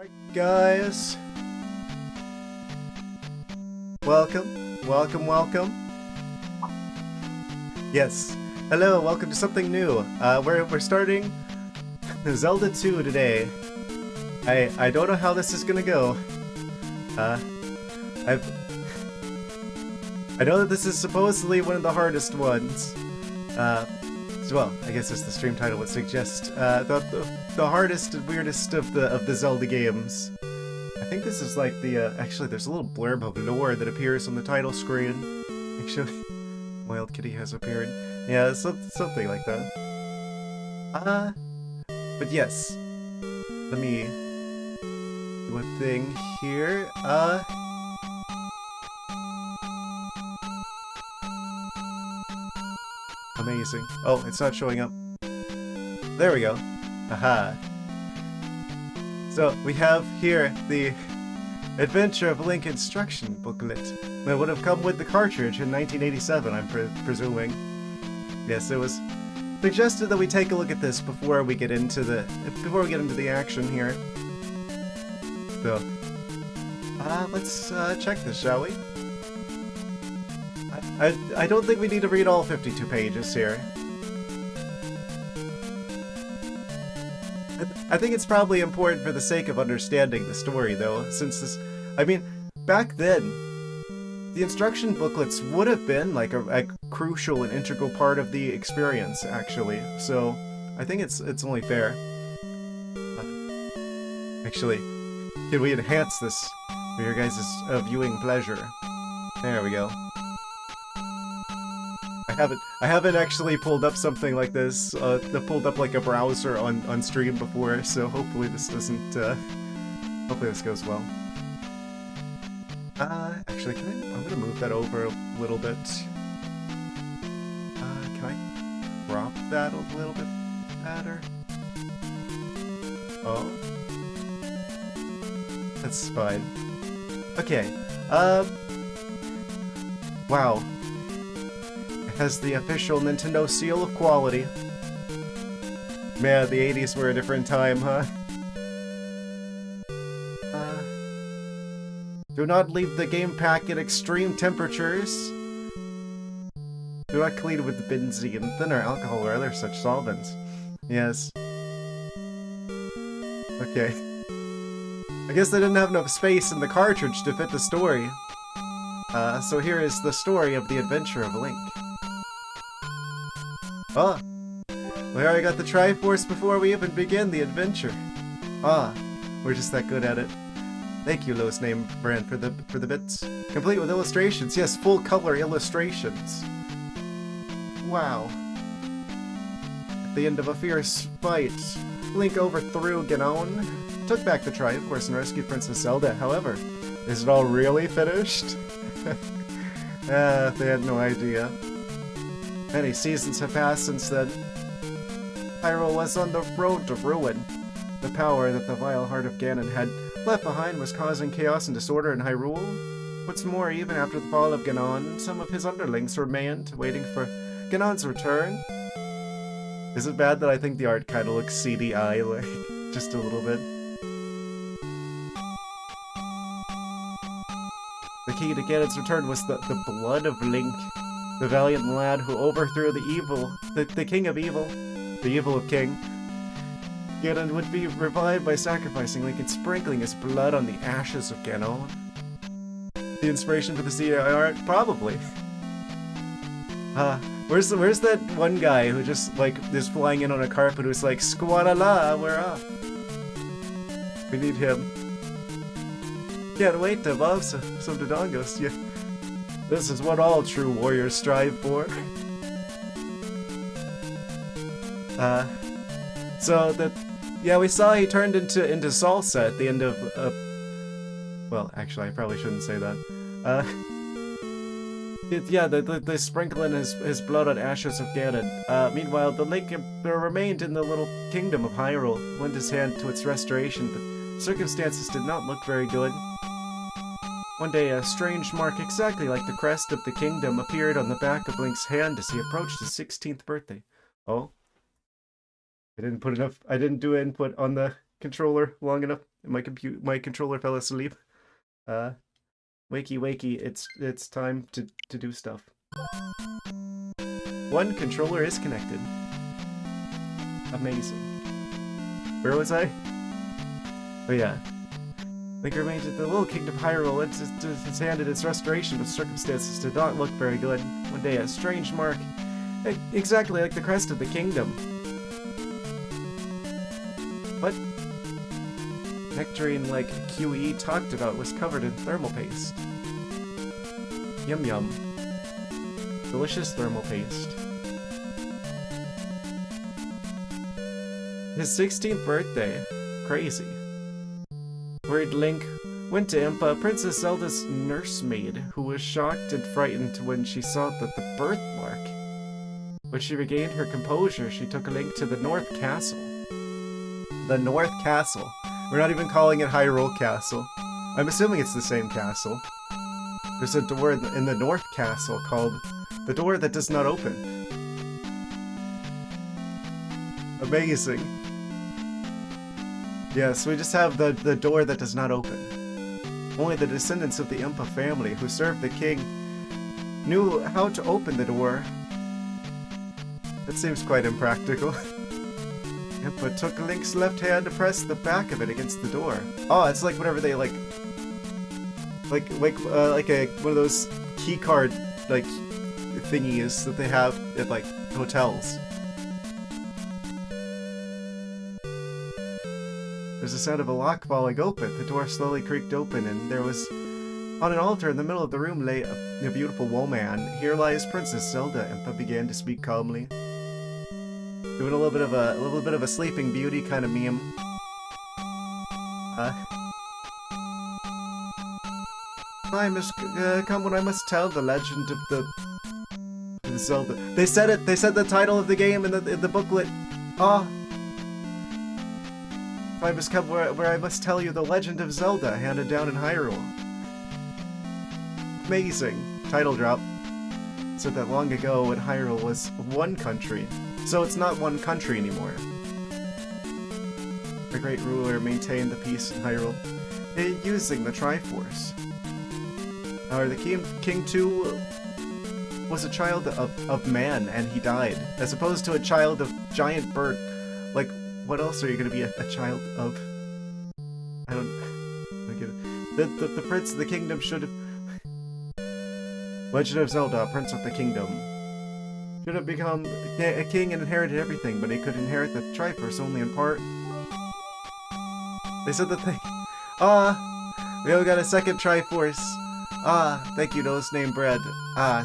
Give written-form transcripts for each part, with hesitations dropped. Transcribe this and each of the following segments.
Alright, guys. Welcome. Yes. Hello, welcome to something new. We're starting Zelda 2 today. I don't know how this is gonna go. I know that this is supposedly one of the hardest ones. Well, I guess as the stream title would suggest, the hardest and weirdest of the Zelda games. I think this is like the actually there's a little blurb of lore that appears on the title screen. Actually, Wild Kitty has appeared. Yeah, something like that. But yes, let me do a thing here. Amazing. Oh, it's not showing up. There we go. Aha. So, we have here the Adventure of Link instruction booklet that would have come with the cartridge in 1987, I'm presuming. Yes, it was suggested that we take a look at this before we get into the action here. So, let's check this, shall we? I don't think we need to read all 52 pages here. I think it's probably important for the sake of understanding the story, though, since this... I mean, back then, the instruction booklets would have been like a crucial and integral part of the experience, actually. So, I think it's only fair. Actually, can we enhance this for your guys' viewing pleasure? There we go. I haven't actually pulled up something like this, pulled up like a browser on stream before, so hopefully this doesn't, hopefully this goes well. Actually, I'm gonna move that over a little bit. Can I crop that a little bit better? Oh. That's fine. Okay, wow. Has the official Nintendo seal of quality. Man, the 80s were a different time, huh? Do not leave the game pack at extreme temperatures. Do not clean it with benzene, thinner alcohol, or other such solvents. Yes. Okay. I guess they didn't have enough space in the cartridge to fit the story. So here is the story of the Adventure of Link. Ah, we already got the Triforce before we even begin the adventure. Ah, we're just that good at it. Thank you, Lowest Name Brand, for the bits. Complete with illustrations. Yes, full color illustrations. Wow. At the end of a fierce fight, Link overthrew Ganon, took back the Triforce, and rescued Princess Zelda. However, is it all really finished? They had no idea. Many seasons have passed since then. Hyrule was on the road to ruin. The power that the vile heart of Ganon had left behind was causing chaos and disorder in Hyrule. What's more, even after the fall of Ganon, some of his underlings remained, waiting for Ganon's return. Is it bad that I think the art kind of looks CDI, like, just a little bit? The key to Ganon's return was the blood of Link. The valiant lad who overthrew the king of evil, the evil of king. Ganon would be revived by sacrificing Link and sprinkling his blood on the ashes of Ganon. The inspiration for the CDI art? Probably. Where's that one guy who just, like, is flying in on a carpet who's like, squadala, we're off. We need him. Can't wait to evolve some Dodongos, yeah. This is what all true warriors strive for. Yeah, we saw he turned into Salsa at the end of, well, actually, I probably shouldn't say that. The sprinkling his blood on ashes of Ganon. Meanwhile, the Link remained in the little kingdom of Hyrule, lent his hand to its restoration, but circumstances did not look very good. One day, a strange mark exactly like the crest of the kingdom appeared on the back of Link's hand as he approached his 16th birthday. Oh? I didn't do input on the controller long enough. My controller fell asleep. Wakey, wakey, it's time to do stuff. One controller is connected. Amazing. Where was I? Oh yeah. Link remained at the little kingdom of Hyrule. Its hand in its restoration, but circumstances did not look very good. One day, a strange mark, exactly like the crest of the kingdom. What nectarine like QE talked about was covered in thermal paste. Yum yum. Delicious thermal paste. His 16th birthday. Crazy. Worried Link went to Impa, Princess Zelda's nursemaid, who was shocked and frightened when she saw that the birthmark. When she regained her composure, she took Link to the North Castle. The North Castle. We're not even calling it Hyrule Castle. I'm assuming it's the same castle. There's a door in the North Castle called the Door That Does Not Open. Amazing. Yes, we just have the door that does not open. Only the descendants of the Impa family who served the king knew how to open the door. That seems quite impractical. Impa took Link's left hand to press the back of it against the door. Oh, it's like whenever they like one of those key card like thingies that they have at like hotels. There's a sound of a lock falling open. The door slowly creaked open, and there was, on an altar in the middle of the room, lay a beautiful woman. Here lies Princess Zelda. Impa began to speak calmly, doing a little bit of a Sleeping Beauty kind of meme. Time has come when I must tell the legend of the Zelda. They said it. They said the title of the game in the booklet. Ah. Time has come where I must tell you the legend of Zelda, handed down in Hyrule. Amazing. Title drop. Said that long ago when Hyrule was one country. So it's not one country anymore. The great ruler maintained the peace in Hyrule, using the Triforce. However, the king too was a child of man, and he died, as opposed to a child of giant bird. Like, what else are you going to be a child of? I don't get it. The prince of the kingdom should have... Legend of Zelda, Prince of the Kingdom. Should have become a king and inherited everything, but he could inherit the Triforce only in part. They said that they... we all got a second Triforce. Thank you, those named Bread.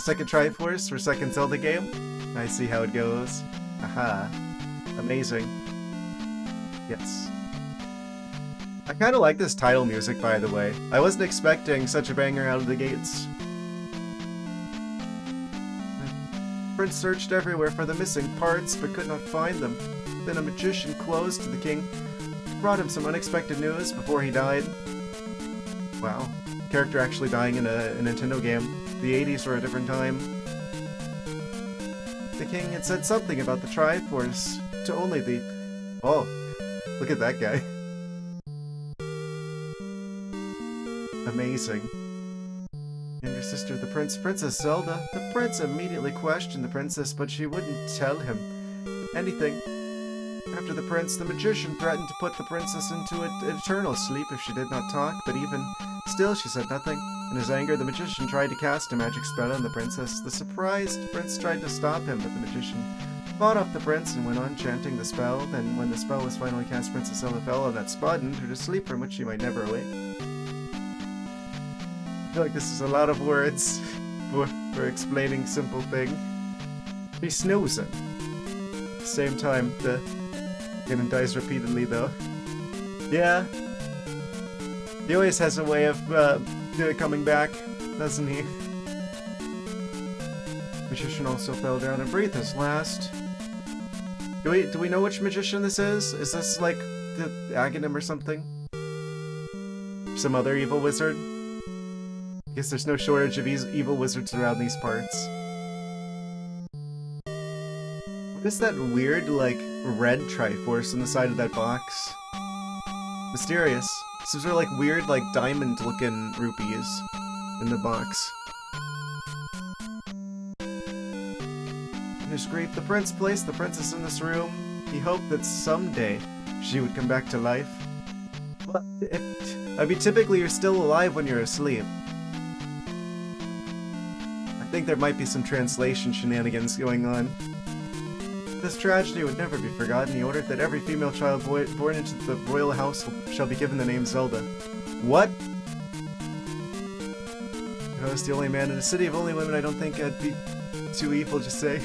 Second Triforce for second Zelda game? I see how it goes. Aha. Amazing. Yes. I kind of like this title music, by the way. I wasn't expecting such a banger out of the gates. The prince searched everywhere for the missing parts, but could not find them. Then a magician close to the king brought him some unexpected news before he died. Wow. Character actually dying in a Nintendo game. The 80s were a different time. The king had said something about the Triforce to only the... Oh. Look at that guy. Amazing. And your sister, the prince, Princess Zelda. The prince immediately questioned the princess, but she wouldn't tell him anything. After the prince, the magician threatened to put the princess into an eternal sleep if she did not talk, but even still she said nothing. In his anger, the magician tried to cast a magic spell on the princess. The surprised prince tried to stop him, but the magician fought off the prince and went on chanting the spell. Then, when the spell was finally cast, Princess Zelda fell on that spot and entered a sleep from which she might never awake. I feel like this is a lot of words for explaining simple thing. He's snoozing. At the same time, the Ganon dies repeatedly, though. Yeah. He always has a way of coming back, doesn't he? Magician also fell down and breathed his last. Do we know which magician this is? Is this like the Aghanim or something? Some other evil wizard? I guess there's no shortage of evil wizards around these parts. What is that weird, like, red Triforce on the side of that box? Mysterious. Some sort of like weird, like diamond-looking rupees in the box. In his grief, the prince placed the princess in this room. He hoped that someday she would come back to life. But I mean, typically you're still alive when you're asleep. I think there might be some translation shenanigans going on. This tragedy would never be forgotten. He ordered that every female child born into the royal house shall be given the name Zelda. What? If I was the only man in a city of only women, I don't think I'd be too evil to say.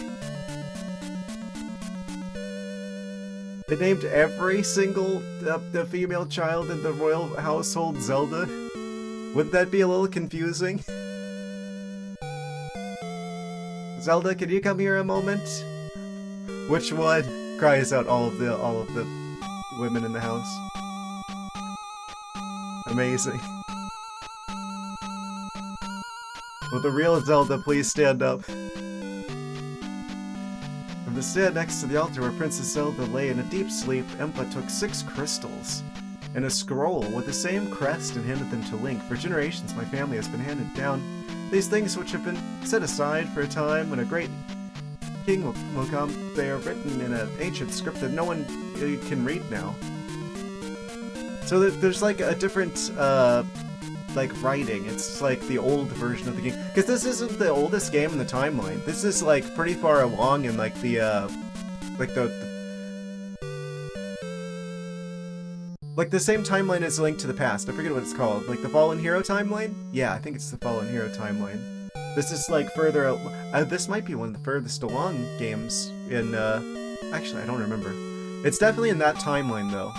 They named every single the female child in the royal household Zelda. Wouldn't that be a little confusing? Zelda, can you come here a moment? Which one? Cries out all of the women in the house. Amazing. Will the real Zelda please stand up? From the stand next to the altar where Princess Zelda lay in a deep sleep, Empa took 6 crystals and a scroll with the same crest and handed them to Link. For generations, my family has been handed down these things which have been set aside for a time when a great king will come. They are written in an ancient script that no one can read now. So there's like a different like writing. It's like the old version of the game, because this isn't the oldest game in the timeline. This is like pretty far along in like the same timeline as Link to the Past. I forget what it's called. Like the Fallen Hero timeline? Yeah, I think it's the Fallen Hero timeline. This is like further out. This might be one of the furthest along games in, actually, I don't remember. It's definitely in that timeline, though.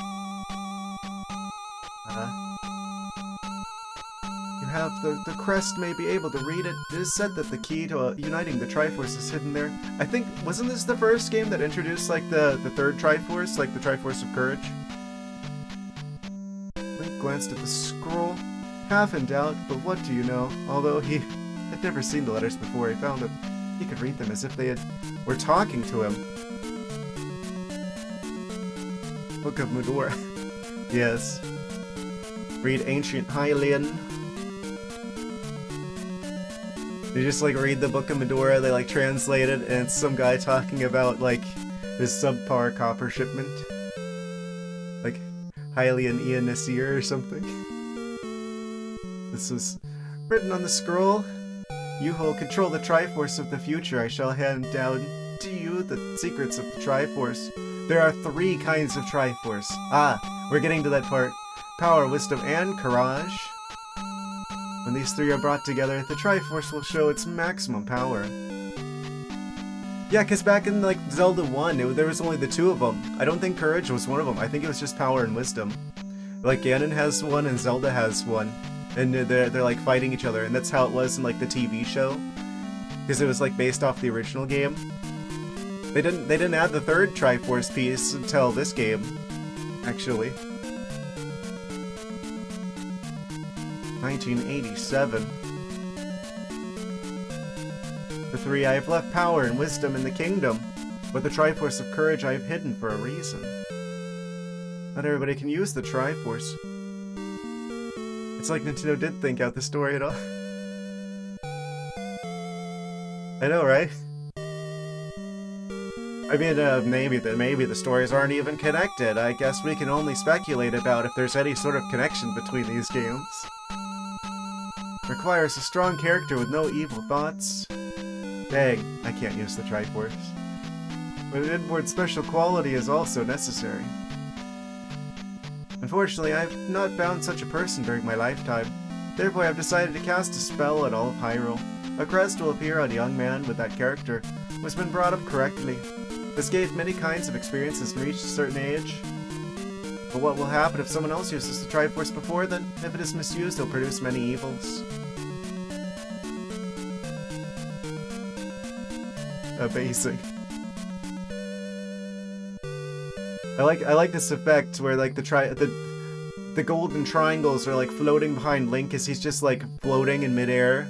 You have the crest, may be able to read it. It is said that the key to uniting the Triforce is hidden there. I think, wasn't this the first game that introduced, like, the third Triforce? Like, the Triforce of Courage? Link glanced at the scroll, half in doubt, but what do you know? Although he had never seen the letters before, he found that he could read them as if they were talking to him. Book of Medora. Yes. Read Ancient Hylian. They just like read the Book of Medora, they like translate it, and it's some guy talking about like his subpar copper shipment. Like Hylian Ian Nasir or something. This was written on the scroll. You who will control the Triforce of the future, I shall hand down to you the secrets of the Triforce. There are 3 kinds of Triforce. Ah, we're getting to that part. Power, wisdom, and courage. When these 3 are brought together, the Triforce will show its maximum power. Yeah, because back in like Zelda 1, there was only the 2 of them. I don't think courage was one of them. I think it was just power and wisdom. Like Ganon has one and Zelda has one. And they're like fighting each other, and that's how it was in like the TV show. Because it was like based off the original game. They didn't add the 3rd Triforce piece until this game, actually. 1987. The 3 I have left power and wisdom in the kingdom, but the Triforce of Courage I have hidden for a reason. Not everybody can use the Triforce. It's like Nintendo didn't think out the story at all. I know, right? I mean, maybe the stories aren't even connected. I guess we can only speculate about if there's any sort of connection between these games. Requires a strong character with no evil thoughts. Dang, I can't use the Triforce. But an inborn special quality is also necessary. Unfortunately, I have not found such a person during my lifetime. Therefore, I have decided to cast a spell at all of Hyrule. A crest will appear on a young man with that character, who has been brought up correctly. This gave many kinds of experiences and reached a certain age. But what will happen if someone else uses the Triforce before then? If it is misused, it will produce many evils. Amazing. I like this effect where like the golden triangles are like floating behind Link as he's just like floating in midair,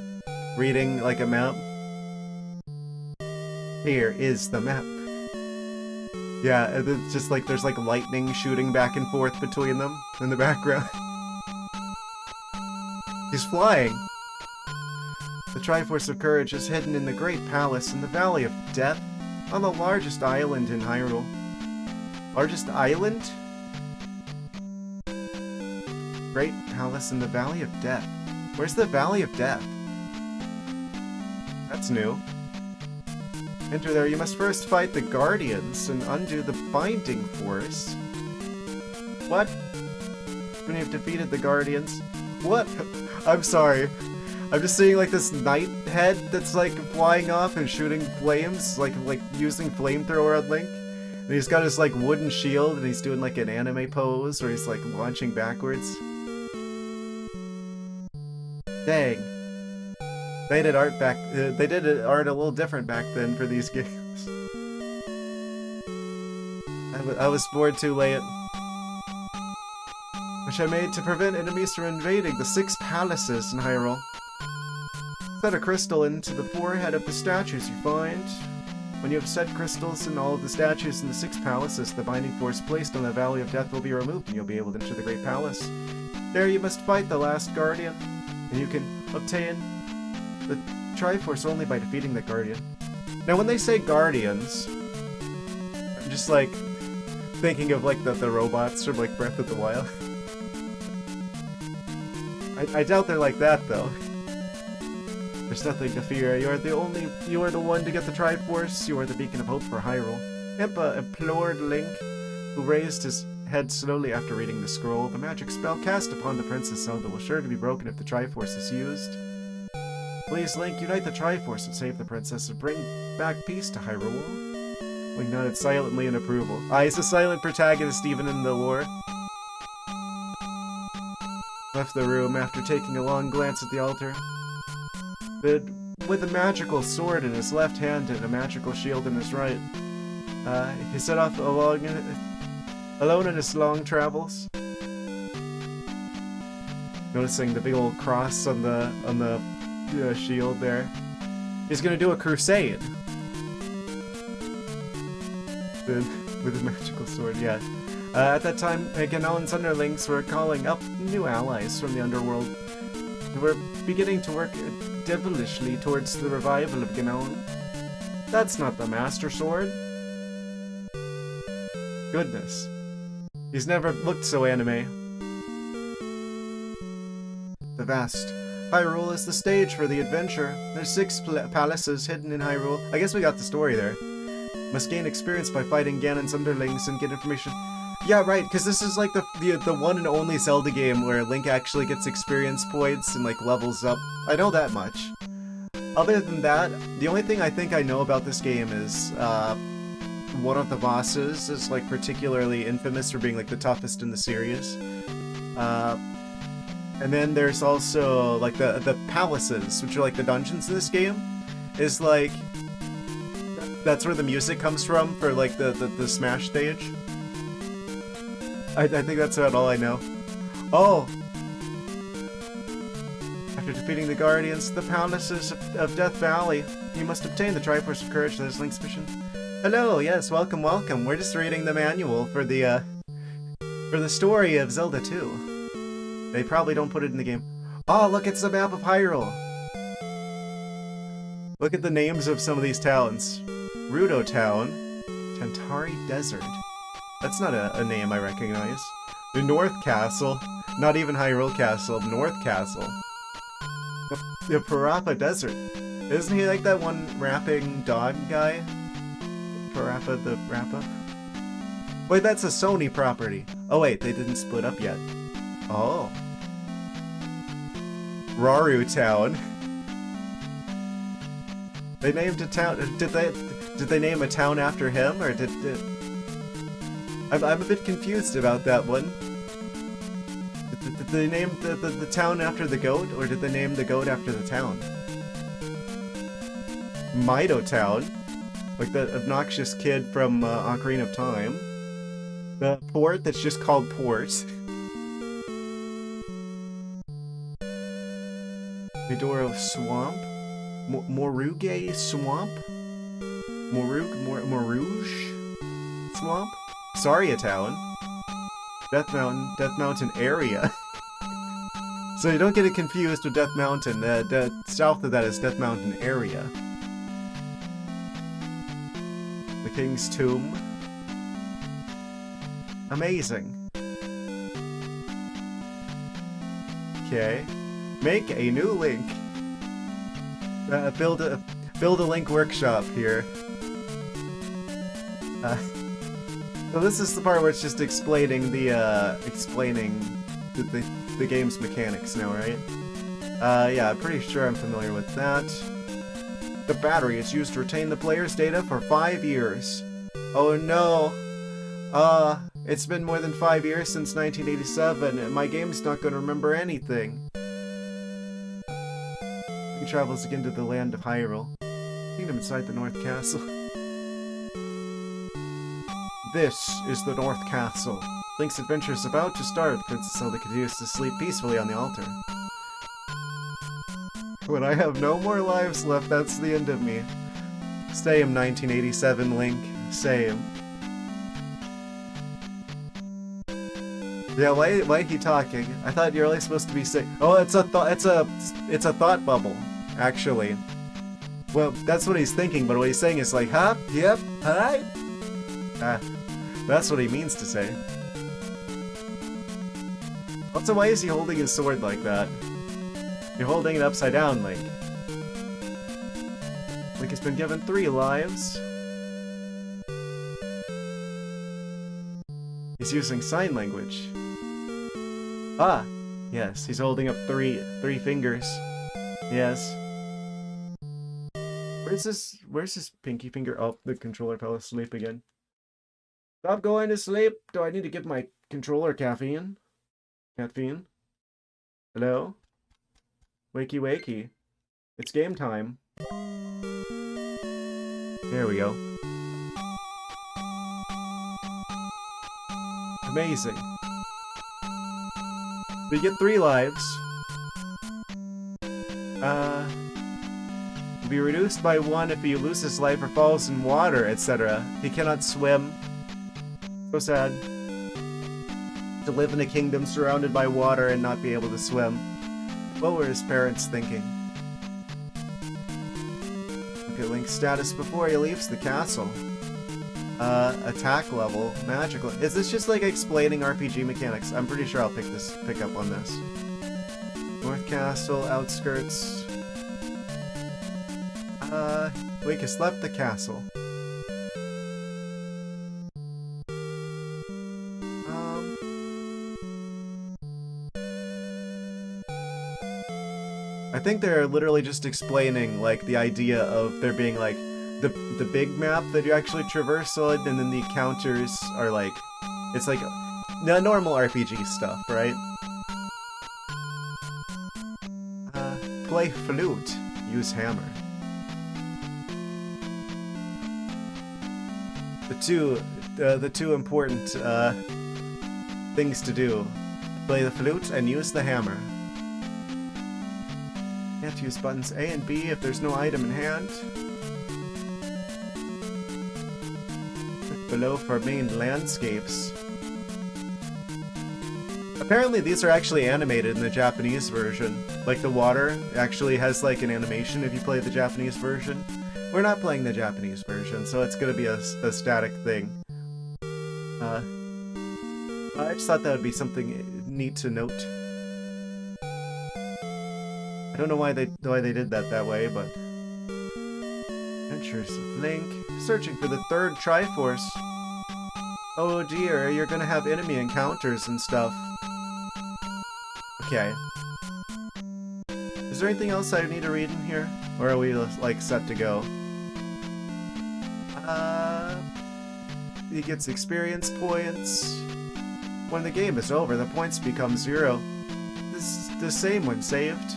reading like a map. Here is the map. Yeah, and it's just like there's like lightning shooting back and forth between them in the background. He's flying. The Triforce of Courage is hidden in the Great Palace in the Valley of Death, on the largest island in Hyrule. Largest island? Great Palace in the Valley of Death. Where's the Valley of Death? That's new. Enter there, you must first fight the Guardians and undo the Binding Force. What? When you've defeated the Guardians? What? I'm sorry. I'm just seeing like this knight head that's like flying off and shooting flames, like using flamethrower on Link. And he's got his like wooden shield and he's doing like an anime pose where he's like launching backwards. Dang. They did art art a little different back then for these games. I was bored too late. Which I made to prevent enemies from invading the 6 palaces in Hyrule. Set a crystal into the forehead of the statues you find. When you have set crystals in all of the statues in the 6 palaces, the binding force placed on the Valley of Death will be removed and you'll be able to enter the Great Palace. There you must fight the last Guardian, and you can obtain the Triforce only by defeating the Guardian. Now when they say Guardians, I'm just like thinking of like the robots from like Breath of the Wild. I doubt they're like that though. There's nothing to fear. You are the one to get the Triforce. You are the beacon of hope for Hyrule. Impa implored Link, who raised his head slowly after reading the scroll. The magic spell cast upon the Princess Zelda will sure to be broken if the Triforce is used. Please, Link, unite the Triforce and save the princess and bring back peace to Hyrule. Link nodded silently in approval. He's a silent protagonist even in the lore. Left the room after taking a long glance at the altar. With a magical sword in his left hand and a magical shield in his right, he set off alone in his long travels. Noticing the big old cross on the shield there. He's gonna do a crusade. With a magical sword, yeah. At that time, Ganon's underlings were calling up new allies from the underworld. They were beginning to work devilishly towards the revival of Ganon. That's not the Master Sword. Goodness. He's never looked so anime. The vast Hyrule is the stage for the adventure. There's 6 palaces hidden in Hyrule. I guess we got the story there. Must gain experience by fighting Ganon's underlings and get information. Yeah, right, because this is like the one and only Zelda game where Link actually gets experience points and like levels up. I know that much. Other than that, the only thing I think I know about this game is one of the bosses is like particularly infamous for being like the toughest in the series. And then there's also like the palaces, which are like the dungeons in this game. Is like that's where the music comes from for like the Smash stage. I think that's about all I know. Oh! After defeating the Guardians, the palaces of Death Valley, you must obtain the Triforce of Courage. That is Link's mission. Hello, yes, welcome, welcome. We're just reading the manual for the story of Zelda 2. They probably don't put it in the game. Oh, look, it's the map of Hyrule. Look at the names of some of these towns. Rudo Town, Tantari Desert. That's not a name I recognize. The North Castle. Not even Hyrule Castle, North Castle. The Parappa Desert. Isn't he like that one rapping dog guy? Parappa the Rappa? Wait, that's a Sony property. Oh wait, they didn't split up yet. Oh. Raru Town. They named a town. Did they name a town after him, or did I'm a bit confused about that one. Did they name the town after the goat, or did they name the goat after the town? Mido Town, like the obnoxious kid from Ocarina of Time. The port that's just called Port. Midoro Swamp? Moruge Swamp? Morouge Swamp? Saria Town. Death Mountain area. So you don't get it confused with Death Mountain. South of that is Death Mountain area. The King's Tomb. Amazing. Okay. Make a new link. Build a link workshop here. So this is the part where it's just explaining the game's mechanics now, right? Yeah, I'm pretty sure I'm familiar with that. The battery is used to retain the player's data for 5 years. Oh no! It's been more than 5 years since 1987, and my game's not going to remember anything. He travels again to the land of Hyrule. Kingdom inside the North Castle. This is the North Castle. Link's adventure is about to start. Princess Zelda continues to sleep peacefully on the altar. When I have no more lives left, that's the end of me. Same 1987 Link. Same. Yeah, why he talking? I thought you're only supposed to be sick. Oh, it's a thought bubble, actually. Well, that's what he's thinking, but what he's saying is like, huh? Yep, hi? That's what he means to say. Also, why is he holding his sword like that? You're holding it upside down, Link. Link has been given 3 lives. He's using sign language. Ah! Yes, he's holding up three fingers. Yes. Where's his pinky finger? Oh, the controller fell asleep again. Stop going to sleep! Do I need to give my controller caffeine? Caffeine? Hello? Wakey wakey. It's game time. There we go. Amazing. We get 3 lives. Will be reduced by 1 if he loses life or falls in water, etc. He cannot swim. So sad. To live in a kingdom surrounded by water and not be able to swim. What were his parents thinking? Look at Link's status before he leaves the castle. Attack level, magical. Is this just like explaining RPG mechanics? I'm pretty sure I'll pick up on this. North Castle, outskirts. Link has left the castle. I think they're literally just explaining, like, the idea of there being, like, the big map that you actually traverse on, and then the encounters are, like, it's like normal RPG stuff, right? Play flute. Use hammer. The two important, things to do. Play the flute and use the hammer. You have to use buttons A and B if there's no item in hand. Look below for main landscapes. Apparently these are actually animated in the Japanese version. Like the water actually has like an animation if you play the Japanese version. We're not playing the Japanese version, so it's gonna be a static thing. I just thought that would be something neat to note. I don't know why they did that way, but... Adventures of Link. Searching for the 3rd Triforce. Oh dear, you're gonna have enemy encounters and stuff. Okay. Is there anything else I need to read in here? Or are we, like, set to go? He gets experience points. When the game is over, the points become 0. This is the same when saved.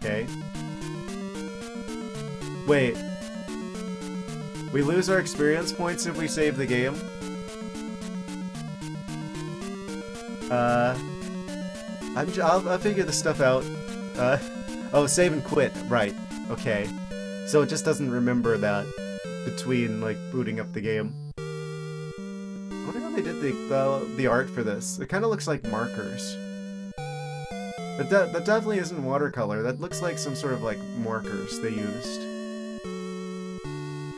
Okay. Wait. We lose our experience points if we save the game? I'll figure this stuff out. Oh, save and quit. Right. Okay. So it just doesn't remember that between, like, booting up the game. I wonder how they did the art for this. It kind of looks like markers. That definitely isn't watercolor. That looks like some sort of like markers they used.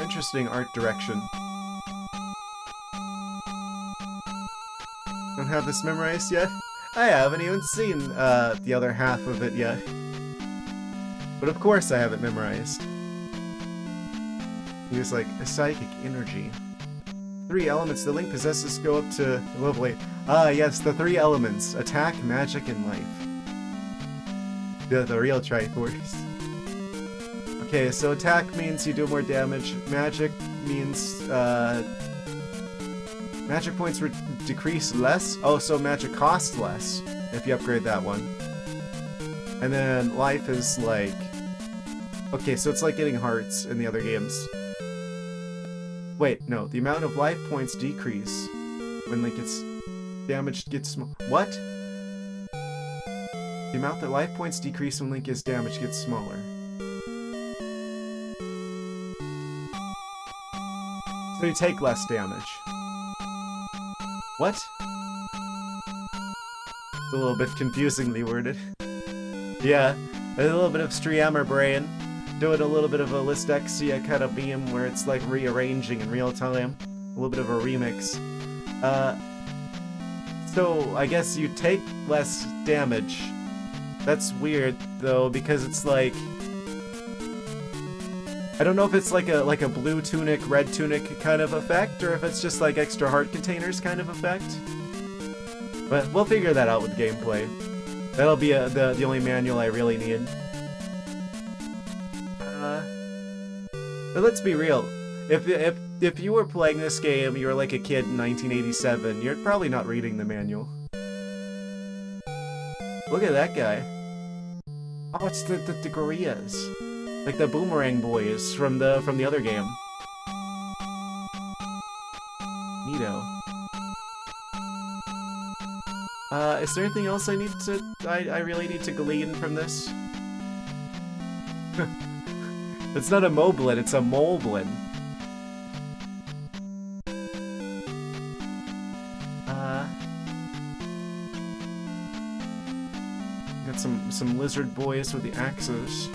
Interesting art direction. Don't have this memorized yet? I haven't even seen the other half of it yet. But of course I have it memorized. Use like a psychic energy. 3 elements the Link possesses go up to level 8. Ah yes, the 3 elements. Attack, magic, and life. The real Triforce. Okay, so attack means you do more damage. Magic means magic points decrease less. Oh, so magic costs less if you upgrade that one. And then life is like... Okay, so it's like getting hearts in the other games. Wait, no. The amount of life points decrease when Link gets damaged gets small. What? The amount that life points decrease when Link gets damaged gets smaller. So you take less damage. What? It's a little bit confusingly worded. Yeah, a little bit of Streamer brain. Doing a little bit of a Listexia kind of beam where it's like rearranging in real time. A little bit of a remix. So I guess you take less damage. That's weird though, because it's like... I don't know if it's like a blue tunic, red tunic kind of effect, or if it's just like extra heart containers kind of effect. But we'll figure that out with gameplay. That'll be the only manual I really need. But let's be real. If you were playing this game, you were like a kid in 1987, you're probably not reading the manual. Look at that guy. Oh, it's the gorillas. Like the Boomerang Boys from the other game. Neato. Is there anything else I need to I really need to glean from this? It's not a Moblin, it's a Moblin. Got some lizard boys with the axes.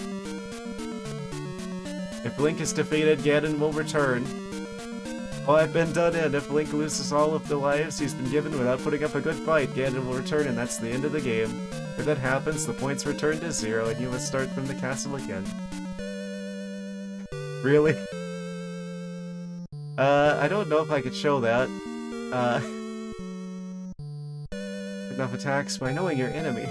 If Link is defeated, Ganon will return. Oh, I've been done in. If Link loses all of the lives he's been given without putting up a good fight, Ganon will return, and that's the end of the game. If that happens, the points return to 0, and you must start from the castle again. Really? I don't know if I could show that. Enough attacks by knowing your enemy.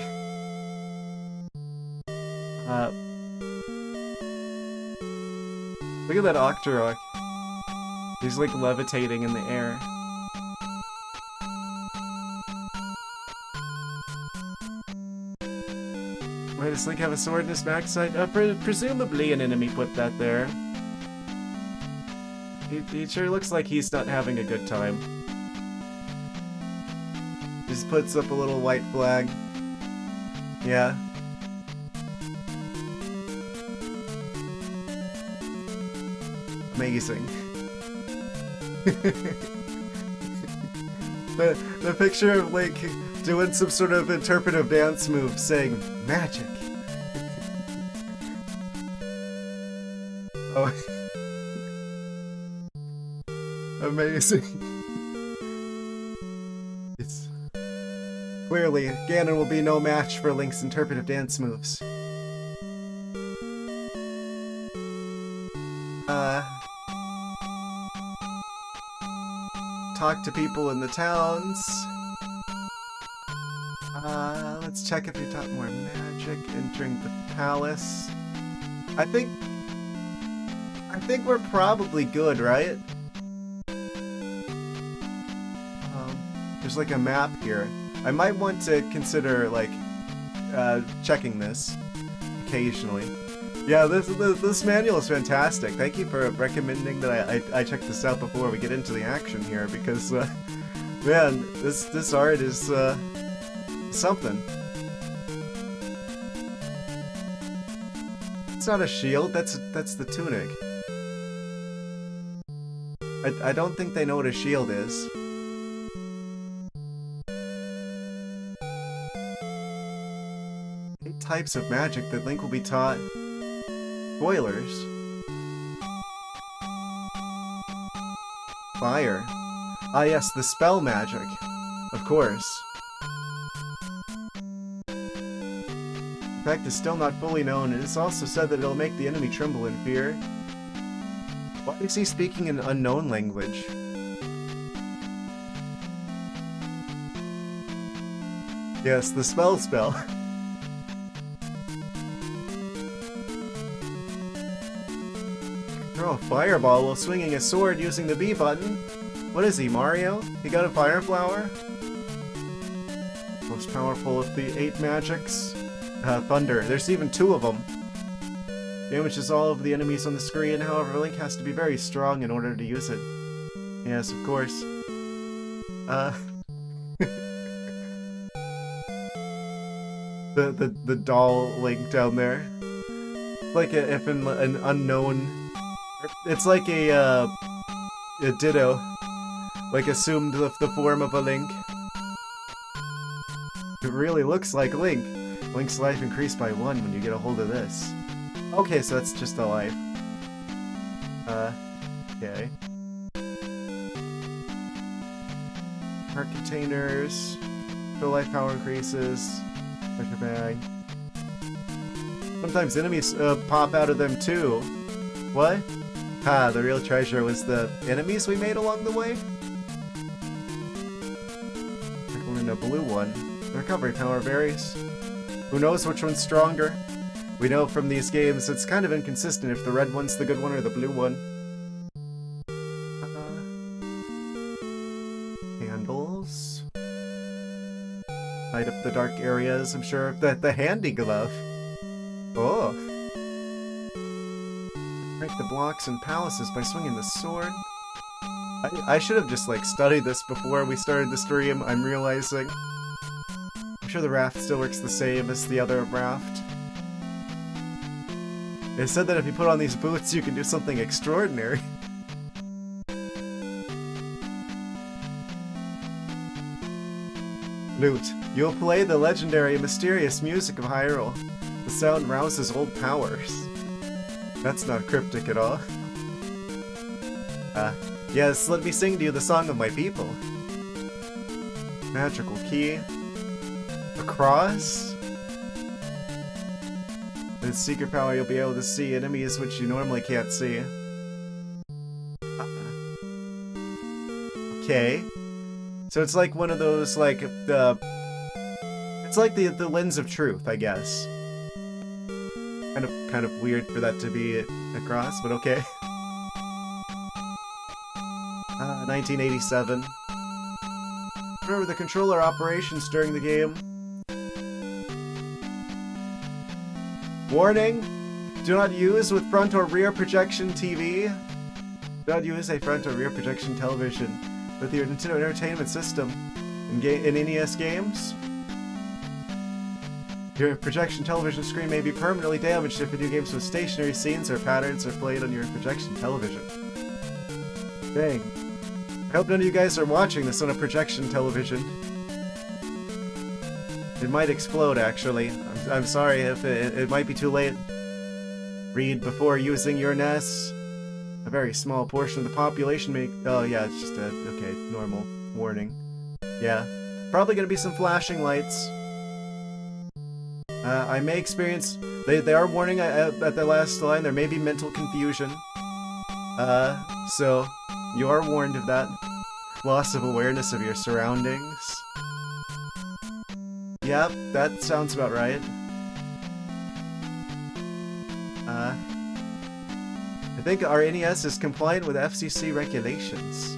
Look at that ArcticThwack. He's like levitating in the air. Wait, does Link have a sword in his backside? Presumably an enemy put that there. He sure looks like he's not having a good time. Just puts up a little white flag. Yeah. Amazing. the picture of Link doing some sort of interpretive dance move saying magic. Oh. Amazing. It's clearly Ganon will be no match for Link's interpretive dance moves. Talk to people in the towns. Let's check if you taught more magic. Entering the palace. I think we're probably good, right? There's like a map here. I might want to consider like checking this occasionally. Yeah, this manual is fantastic. Thank you for recommending that I check this out before we get into the action here, because man, this art is something. It's not a shield. That's the tunic. I don't think they know what a shield is. 8 types of magic that Link will be taught. Spoilers. Fire. Ah yes, the spell magic. Of course. The effect is still not fully known. It is also said that it'll make the enemy tremble in fear. Why is he speaking an unknown language? Yes, the spell. Throw a fireball while swinging a sword using the B button. What is he, Mario? He got a fire flower? Most powerful of the 8 magics. Thunder. There's even 2 of them. Damages all of the enemies on the screen, however, Link has to be very strong in order to use it. Yes, of course. The doll Link down there. Like if an unknown... It's like a Ditto. Like assumed the form of a Link. It really looks like Link. Link's life increased by 1 when you get a hold of this. Okay, so that's just a life. Okay. Heart containers. Fill life power increases. Treasure bag. Sometimes enemies pop out of them too. What? Ah, the real treasure was the enemies we made along the way? We're in a blue one. Recovery power varies. Who knows which one's stronger? We know from these games it's kind of inconsistent if the red one's the good one or the blue one. Candles. Light up the dark areas, I'm sure. The handy glove. Oh. Break the blocks and palaces by swinging the sword. I should have just like studied this before we started the stream, I'm realizing. I'm sure the raft still works the same as the other raft. It said that if you put on these boots, you can do something extraordinary. Lute. You'll play the legendary mysterious music of Hyrule. The sound rouses old powers. That's not cryptic at all. Yes, let me sing to you the song of my people. Magical key. A cross? With secret power, you'll be able to see enemies which you normally can't see. Okay. So it's like one of those, like, it's like the lens of truth, I guess. Kind of weird for that to be a cross, but okay. 1987. Remember the controller operations during the game. Warning! Do not use with front or rear projection TV. Do not use a front or rear projection television with your Nintendo Entertainment System in NES games. Your projection television screen may be permanently damaged if video games with stationary scenes or patterns are played on your projection television. Dang. I hope none of you guys are watching this on a projection television. It might explode, actually. I'm sorry if it might be too late. Read before using your NES. A very small portion of the population may... Oh, yeah, it's just a... Okay, normal warning. Yeah. Probably gonna be some flashing lights. I may experience... They are warning at the last line, there may be mental confusion. So... You are warned of that. Loss of awareness of your surroundings. Yep, that sounds about right. I think our NES is compliant with FCC regulations.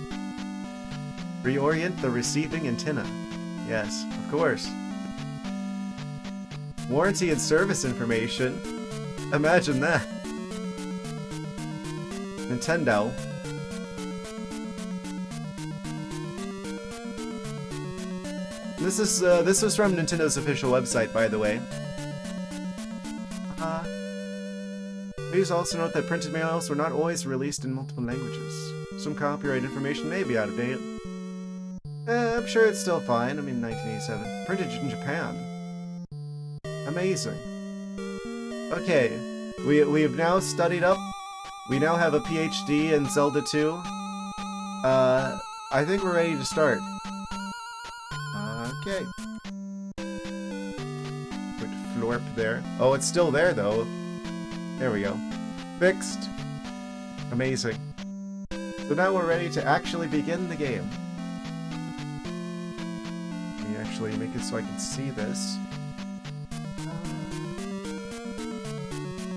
Reorient the receiving antenna. Yes, of course. Warranty and service information. Imagine that. Nintendo. This was from Nintendo's official website, by the way. Please also note that printed manuals were not always released in multiple languages. Some copyright information may be out of date. I'm sure it's still fine. I mean, 1987. Printed in Japan. Amazing. Okay, we've now studied up. We now have a PhD in Zelda 2. I think we're ready to start. Okay. Put florp there. Oh, it's still there though. There we go. Fixed. Amazing. So now we're ready to actually begin the game. Let me actually make it so I can see this.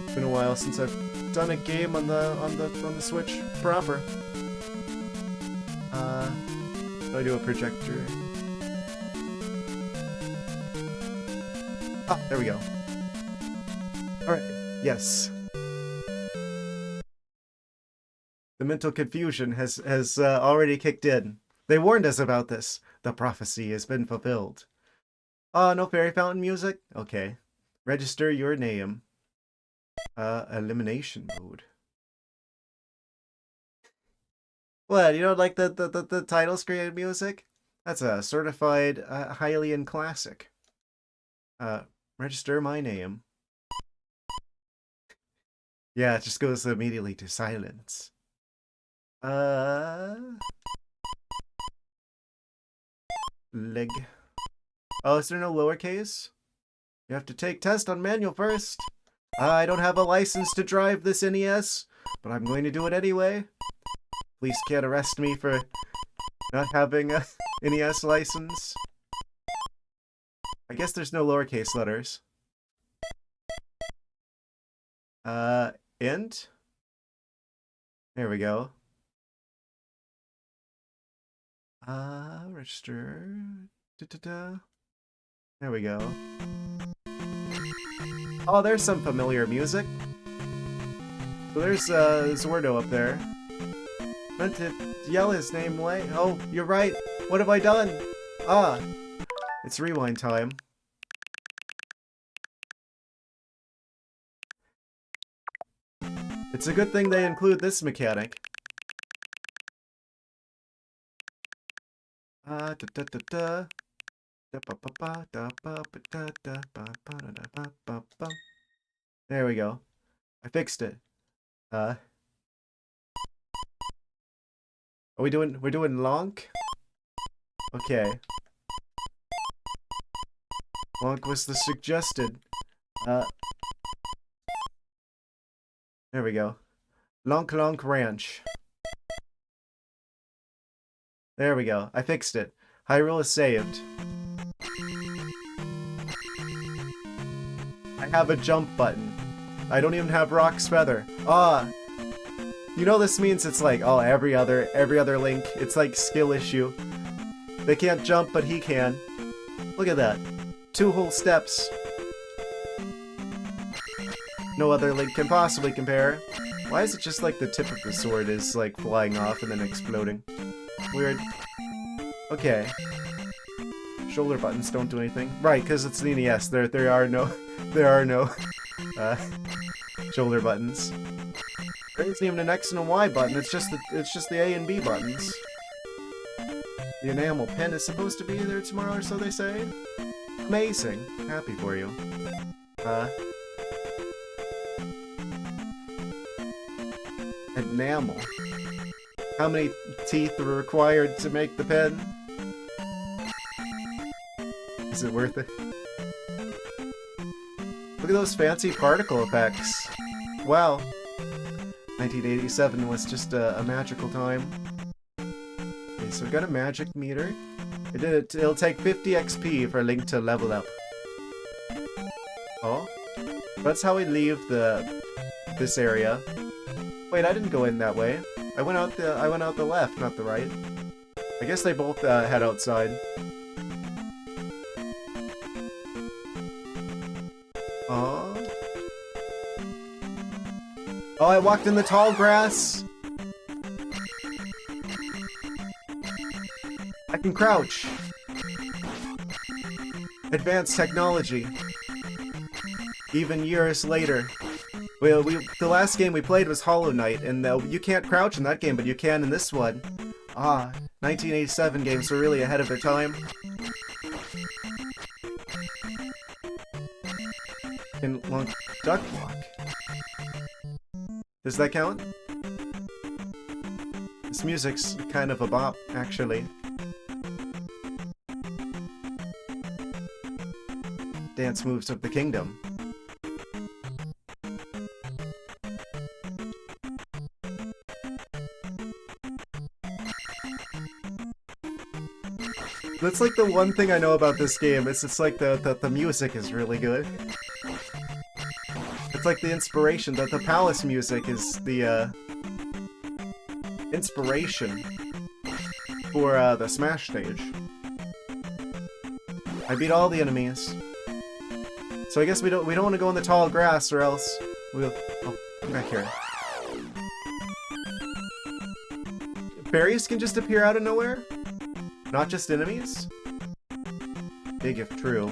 It's been a while since I've done a game on the Switch proper. Do I do a projector? Ah, there we go. Alright, yes. The mental confusion has already kicked in. They warned us about this. The prophecy has been fulfilled. No fairy fountain music? Okay. Register your name. Elimination mode. What, you don't like the title screen music? That's a certified Hylian classic. Register my name. Yeah, it just goes immediately to silence. Leg. Oh, is there no lowercase? You have to take test on manual first. I don't have a license to drive this NES, but I'm going to do it anyway. Police can't arrest me for not having a NES license. I guess there's no lowercase letters. Int? There we go. Register. Da-da-da. There we go. Oh, there's some familiar music. So there's Zordo up there. Meant to yell his name away. Oh, you're right. What have I done? Ah, it's rewind time. It's a good thing they include this mechanic. There we go. I fixed it. Are we're doing Lonk? Okay. Lonk was the suggested. There we go. Lonk Lonk Ranch. There we go. I fixed it. Hyrule is saved. I have a jump button. I don't even have Rock's Feather. Ah! You know this means it's like, oh, every other Link, it's like skill issue. They can't jump, but he can. Look at that. 2 whole steps. No other Link can possibly compare. Why is it just like the tip of the sword is like flying off and then exploding? Weird. Okay. Shoulder buttons don't do anything. Right, because it's the NES. There are no shoulder buttons. There isn't even an X and a Y button. It's just the A and B buttons. The enamel pen is supposed to be there tomorrow, or so they say. Amazing. Happy for you. Enamel. How many teeth are required to make the pen? Is it worth it? Look at those fancy particle effects. Wow. 1987 was just a magical time. Okay, so we got a magic meter. It'll take 50 XP for Link to level up. Oh, that's how we leave this area. Wait, I didn't go in that way. I went out the left, not the right. I guess they both head outside. Oh. Oh, I walked in the tall grass. I can crouch. Advanced technology. Even years later. Well, the last game we played was Hollow Knight, and you can't crouch in that game, but you can in this one. Ah, 1987 games were really ahead of their time. can launch duck block. Does that count? This music's kind of a bop, actually. Dance moves of the kingdom. That's like the one thing I know about this game. It's like the music is really good. It's like the inspiration, that the palace music is the inspiration for the Smash stage. I beat all the enemies. So I guess we don't want to go in the tall grass, or else we'll... Oh, come back here. Fairies can just appear out of nowhere? Not just enemies? Big if true.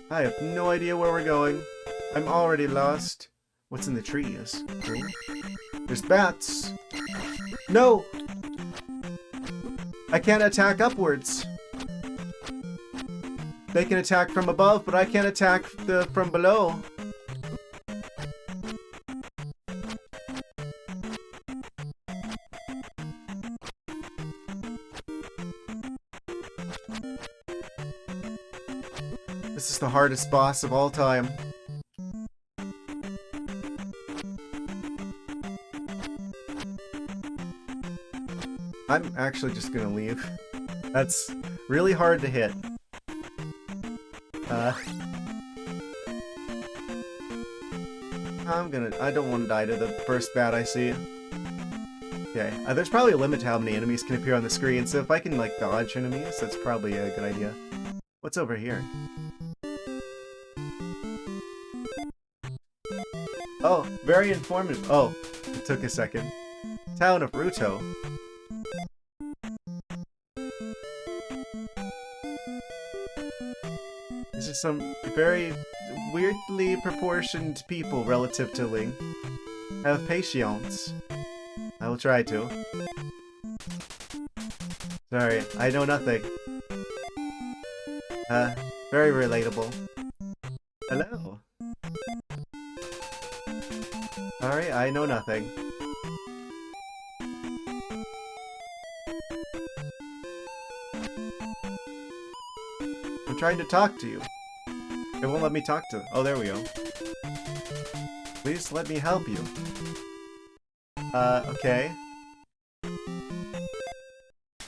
I have no idea where we're going. I'm already lost. What's in the trees? Ooh. There's bats! No! I can't attack upwards. They can attack from above, but I can't attack from below. This is the hardest boss of all time. I'm actually just gonna leave. That's really hard to hit. I don't want to die to the first bat I see. Okay, there's probably a limit to how many enemies can appear on the screen, so if I can, like, dodge enemies, that's probably a good idea. What's over here? Oh, very informative. Oh, it took a second. Town of Ruto. These are some very weirdly proportioned people relative to Link. Have patience. I will try to. Sorry, I know nothing. Very relatable. Hello. Sorry, I know nothing. I'm trying to talk to you. It won't let me talk to... Oh, there we go. Please let me help you. Okay.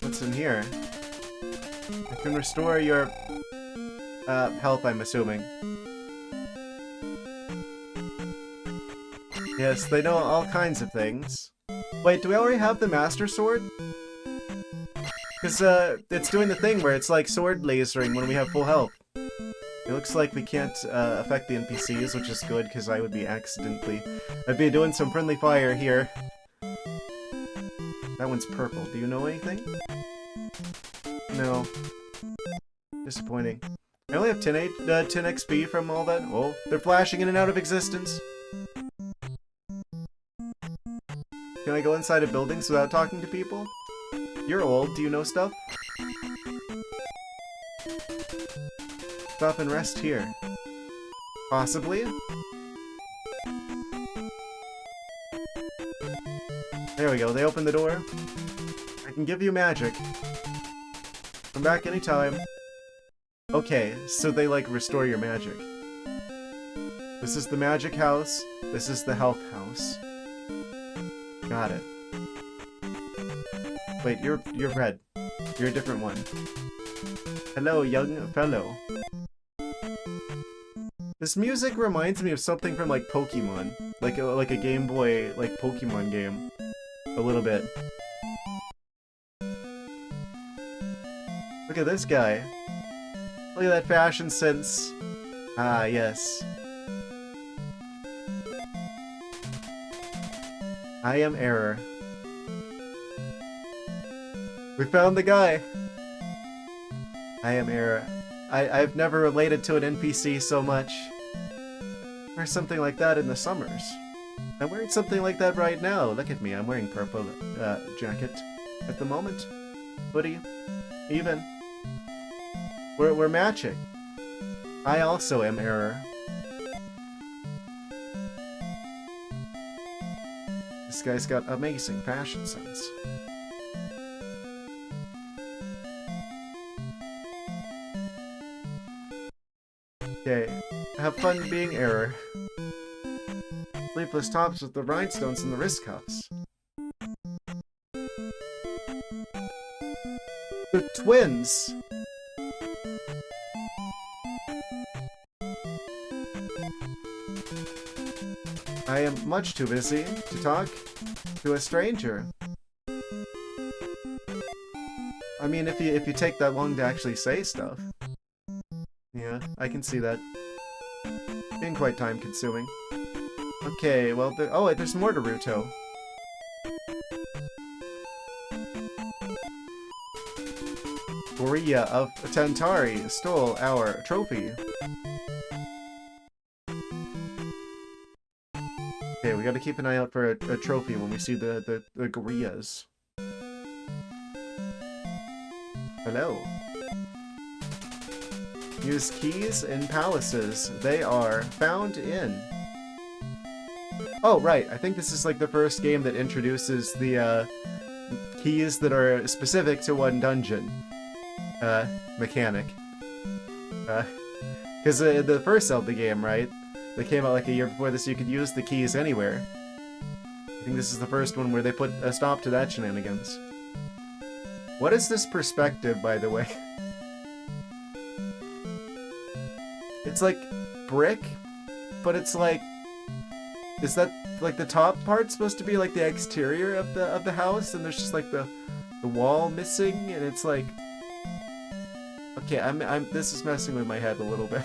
What's in here? I can restore your... health, I'm assuming. Yes, they know all kinds of things. Wait, do we already have the Master Sword? Because, it's doing the thing where it's like sword lasering when we have full health. It looks like we can't, affect the NPCs, which is good, because I would be I'd be doing some friendly fire here. That one's purple. Do you know anything? No. Disappointing. I only have 10 XP from all that. Oh, they're flashing in and out of existence. Can I go inside of buildings without talking to people? You're old. Do you know stuff? Stop and rest here. Possibly? There we go. They opened the door. I can give you magic. Come back anytime. Okay, so they, like, restore your magic. This is the magic house. This is the health house. Got it. Wait, you're red. You're a different one. Hello, young fellow. This music reminds me of something from, like, Pokemon. Like a Game Boy, like, Pokemon game. A little bit. Look at this guy. Look at that fashion sense. Ah, yes. I am Error. We found the guy! I am Error. I've never related to an NPC so much. Wear something like that in the summers. I'm wearing something like that right now. Look at me, I'm wearing purple jacket at the moment. Hoodie. Even. We're matching. I also am error. This guy's got amazing fashion sense. Okay, have fun being error. Sleepless tops with the rhinestones and the wrist cuffs. The twins! I am much too busy to talk to a stranger. I mean, if you take that long to actually say stuff. Yeah, I can see that. Being quite time-consuming. Okay, well, oh wait, there's more to Ruto. Gorilla of Tantari stole our trophy. Okay, we gotta keep an eye out for a trophy when we see the gorillas. Hello. Use keys in palaces. They are found in... Oh, right. I think this is like the first game that introduces the keys that are specific to one dungeon mechanic. Because the first Zelda game, right? That came out like a year before this, you could use the keys anywhere. I think this is the first one where they put a stop to that shenanigans. What is this perspective, by the way? It's like brick, but it's like... Is that like the top part supposed to be like the exterior of the house, and there's just like the wall missing, and it's like... Okay, this is messing with my head a little bit.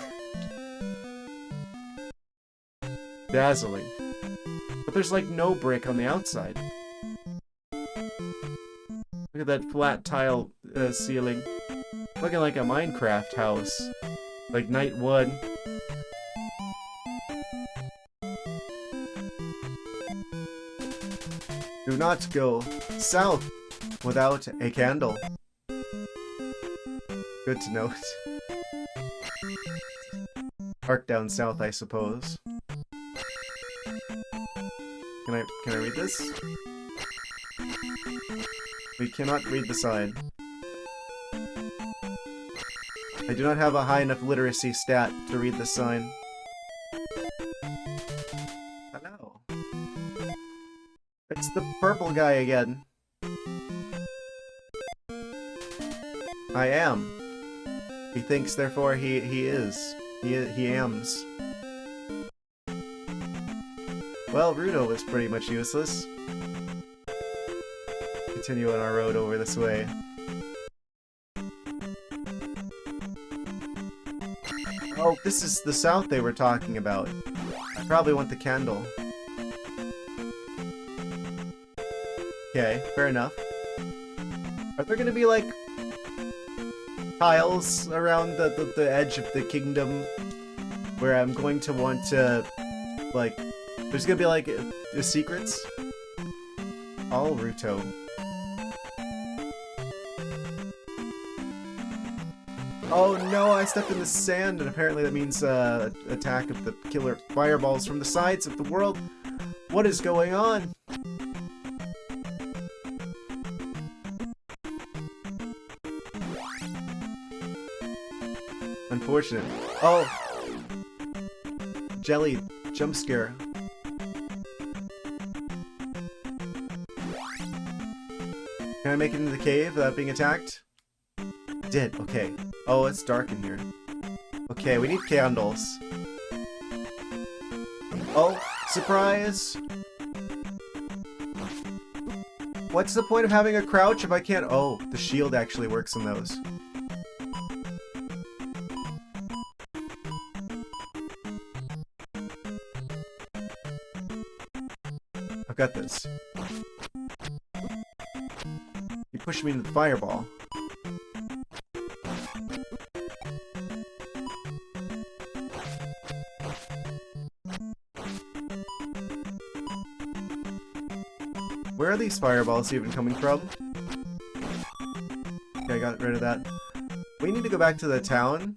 Dazzling. But there's like no brick on the outside. Look at that flat tile ceiling. Looking like a Minecraft house. Like night 1. Do not go south without a candle. Good to note. Arc down south, I suppose. Can I read this? We cannot read the sign. I do not have a high enough literacy stat to read the sign. Hello. It's the purple guy again. I am. He thinks, therefore he is. He ams. Well, Ruto was pretty much useless. Continue on our road over this way. Oh, this is the south they were talking about. I probably want the candle. Okay, fair enough. Are there gonna be, like, tiles around the edge of the kingdom where I'm going to want to, like, there's gonna be, like, the secrets? All Ruto. Oh no, I stepped in the sand, and apparently that means attack of the killer fireballs from the sides of the world. What is going on? Unfortunate. Oh! Jelly jump scare. Can I make it into the cave without being attacked? Did, okay. Oh, it's dark in here. Okay, we need candles. Oh, surprise! What's the point of having a crouch if I can't— oh, the shield actually works on those. I've got this. You push me into the fireball. Where are these fireballs even coming from? Okay, I got rid of that. We need to go back to the town.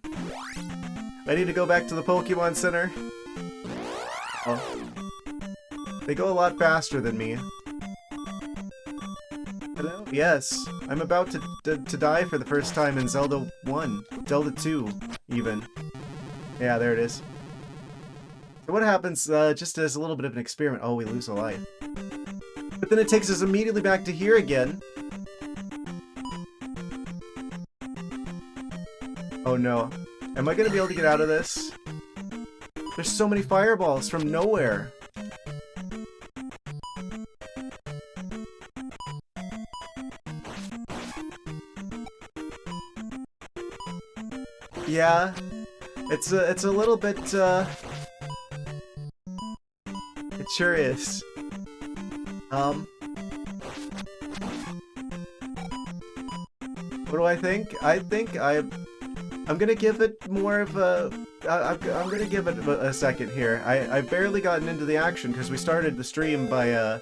I need to go back to the Pokemon Center. Oh. They go a lot faster than me. Hello? Yes, I'm about to die for the first time in Zelda 1. Zelda 2, even. Yeah, there it is. So what happens, just as a little bit of an experiment... Oh, we lose a life. But then it takes us immediately back to here again. Oh no. Am I gonna be able to get out of this? There's so many fireballs from nowhere. Yeah, it's a little bit, it sure is. What do I think? I think I'm gonna give it more of a, I'm gonna give it a second here. I've barely gotten into the action because we started the stream by,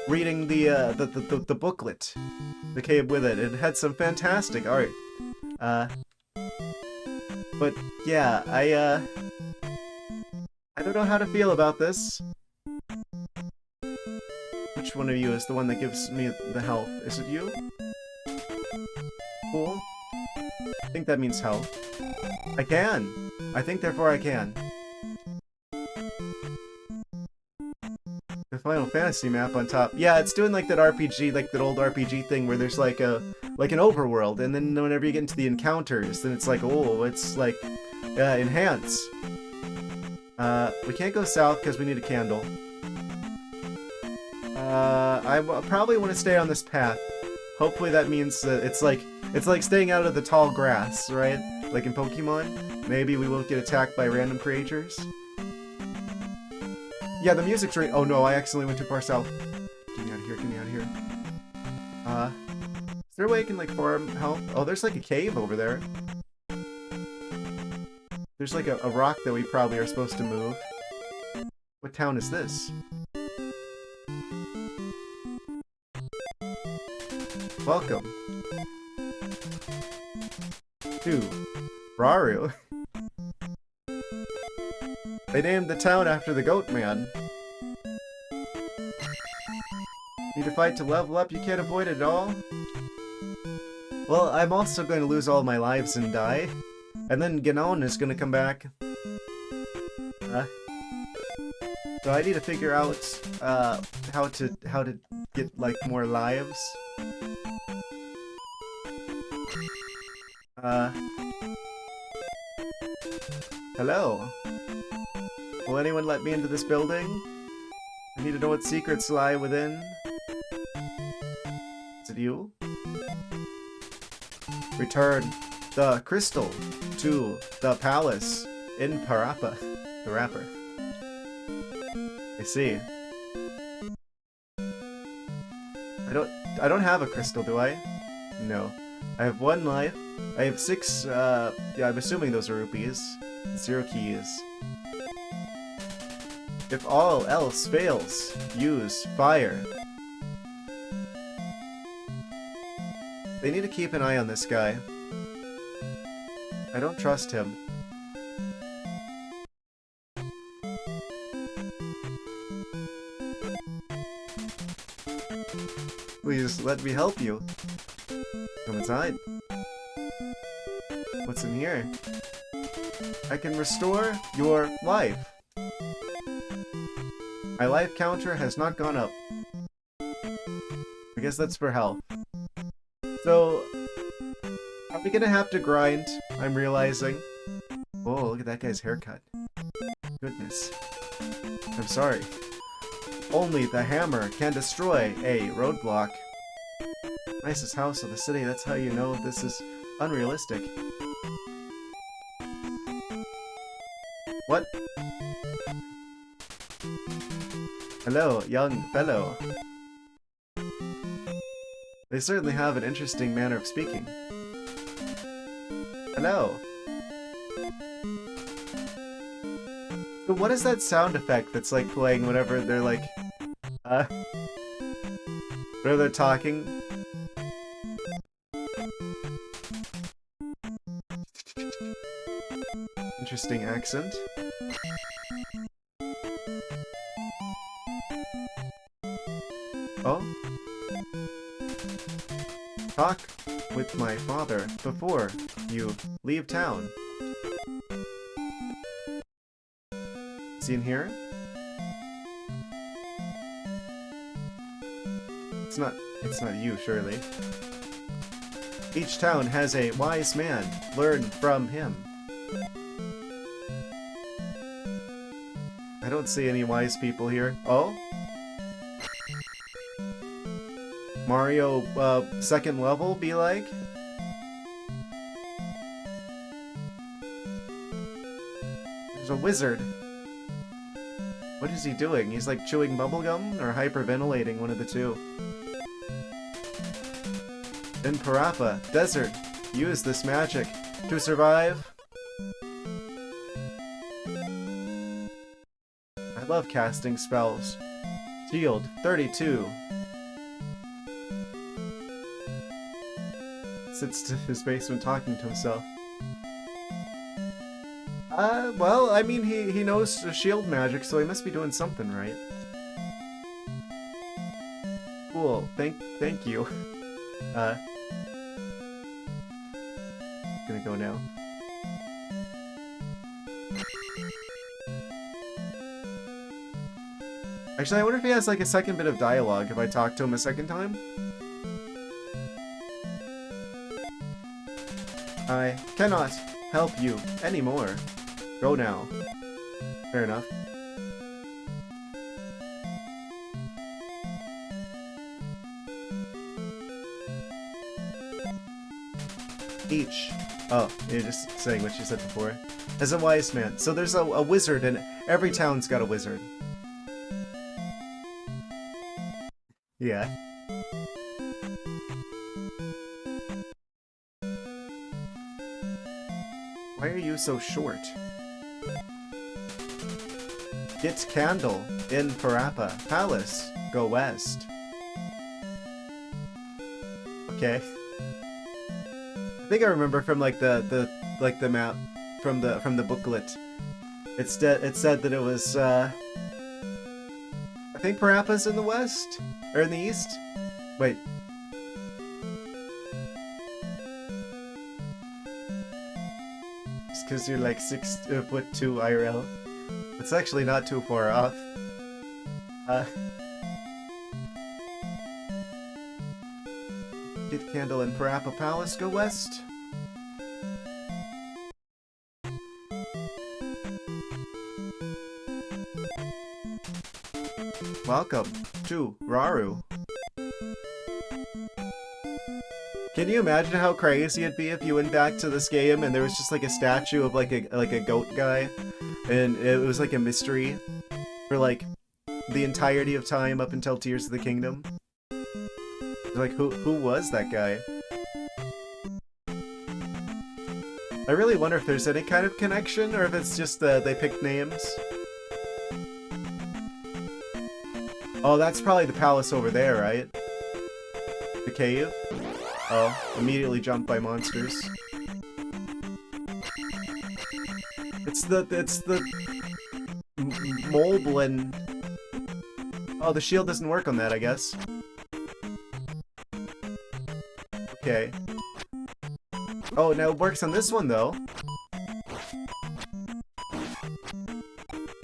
reading the booklet that came with it. It had some fantastic art. But yeah, I don't know how to feel about this. Which one of you is the one that gives me the health? Is it you? Cool. I think that means health. I can! I think therefore I can. The Final Fantasy map on top. Yeah, it's doing like that RPG, like that old RPG thing where there's like a an overworld, and then whenever you get into the encounters, then it's like, oh, it's like enhance. We can't go south because we need a candle. I probably want to stay on this path. Hopefully that means that it's like staying out of the tall grass, right? Like in Pokemon. Maybe we won't get attacked by random creatures. Yeah, the music's right. Oh no, I accidentally went too far south. Get me out of here, get me out of here. Is there a way I can like farm health? Oh, there's like a cave over there. There's like a rock that we probably are supposed to move. What town is this? Welcome. To Raru. They named the town after the goat man. Need to fight to level up, you can't avoid it at all? Well, I'm also going to lose all my lives and die. And then Ganon is going to come back. So I need to figure out how to get like more lives. Hello? Will anyone let me into this building? I need to know what secrets lie within. Is it you? Return the crystal to the palace in Parappa, the rapper. I see. I don't have a crystal, do I? No. I have 1 life. I have 6, yeah, I'm assuming those are rupees. 0 keys. If all else fails, use fire. They need to keep an eye on this guy. I don't trust him. Please, let me help you. Come inside. What's in here? I can restore your life. My life counter has not gone up. I guess that's for health. So, are we gonna have to grind? I'm realizing. Oh, look at that guy's haircut. Goodness. I'm sorry. Only the hammer can destroy a roadblock. Nicest house of the city, that's how you know this is unrealistic. What? Hello, young fellow. They certainly have an interesting manner of speaking. Hello. So what is that sound effect that's like playing whenever they're like, whenever they're talking? Interesting accent. Oh? Talk with my father before you leave town. Is he in here? It's not you, surely. Each town has a wise man. Learn from him. I don't see any wise people here. Oh? Mario, second level, be like? There's a wizard. What is he doing? He's like chewing bubblegum or hyperventilating, one of the two. In Parappa, desert, use this magic to survive. I love casting spells. Shield 32. Sits to his basement talking to himself. Well, I mean, he knows shield magic, so he must be doing something right. Cool. Thank you. Gonna go now. Actually, I wonder if he has like a second bit of dialogue if I talk to him a second time. I cannot help you anymore. Go now. Fair enough. Each. Oh, you're just saying what you said before. As a wise man. So there's a wizard, and every town's got a wizard. Yeah. Why are you so short? Get candle in Parappa Palace. Go west. Okay. I think I remember from like the map from the booklet. It said that it was I think Parappa's in the west or in the east. Wait. Just because you're like 6'2" IRL. It's actually not too far off. Get candle in Parappa Palace, go west. Welcome to Raru. Can you imagine how crazy it'd be if you went back to this game and there was just like a statue of like a goat guy, and it was like a mystery for like the entirety of time up until Tears of the Kingdom? Like, who was that guy? I really wonder if there's any kind of connection, or if it's just they picked names. Oh, that's probably the palace over there, right? The cave? Oh, immediately jumped by monsters. It's the Moblin. Oh, the shield doesn't work on that, I guess. Okay. Oh, now it works on this one, though.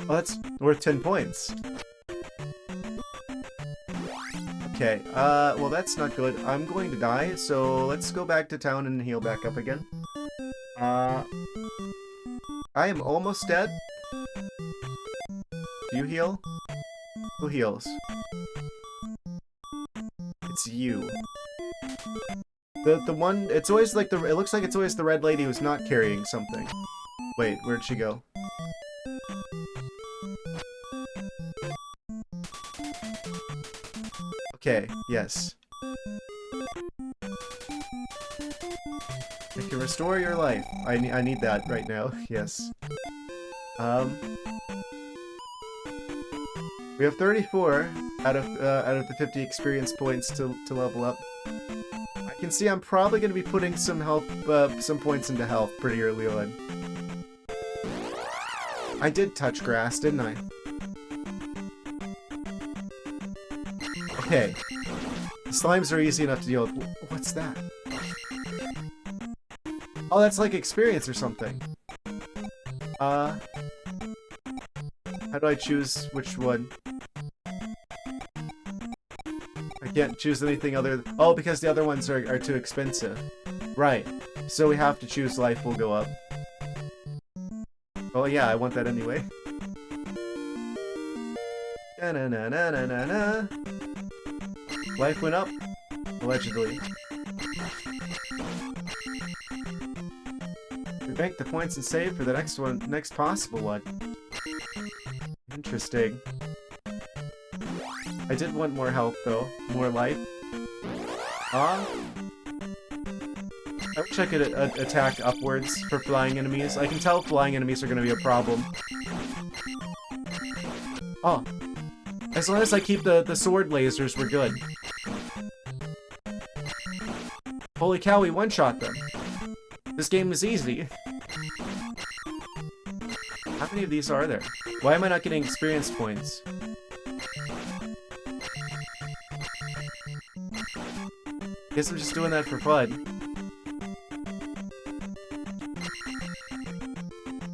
Oh, that's worth 10 points. Okay, well that's not good. I'm going to die, so let's go back to town and heal back up again. I am almost dead. Do you heal? Who heals? It's you. The one, it's always like it looks like it's always the red lady who's not carrying something. Wait, where'd she go? Okay, yes. It can restore your life. I need that right now, yes. We have 34 out of the 50 experience points to level up. I I can see I'm probably going to be putting some some points into health pretty early on. I did touch grass, didn't I? Okay. The slimes are easy enough to deal with. What's that? Oh, that's like experience or something. How do I choose which one? I can't choose anything other... Oh, because the other ones are too expensive. Right. So we have to choose life will go up. Oh yeah, I want that anyway. Na-na-na-na-na-na. Life went up. Allegedly. We bank the points and save for the next possible one. Interesting. I did want more health though. More life. I wish I could attack upwards for flying enemies. I can tell flying enemies are going to be a problem. Oh. As long as I keep the sword lasers, we're good. Holy cow, we one-shot them. This game is easy. How many of these are there? Why am I not getting experience points? Guess I'm just doing that for fun.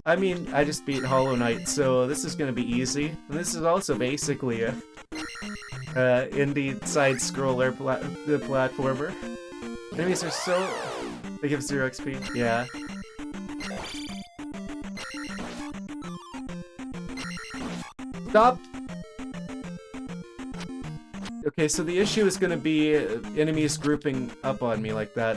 I mean, I just beat Hollow Knight, so this is gonna be easy. And this is also basically a indie side-scroller platformer. Enemies are so... They give 0 XP? Yeah. Stop! Okay, so the issue is gonna be enemies grouping up on me like that.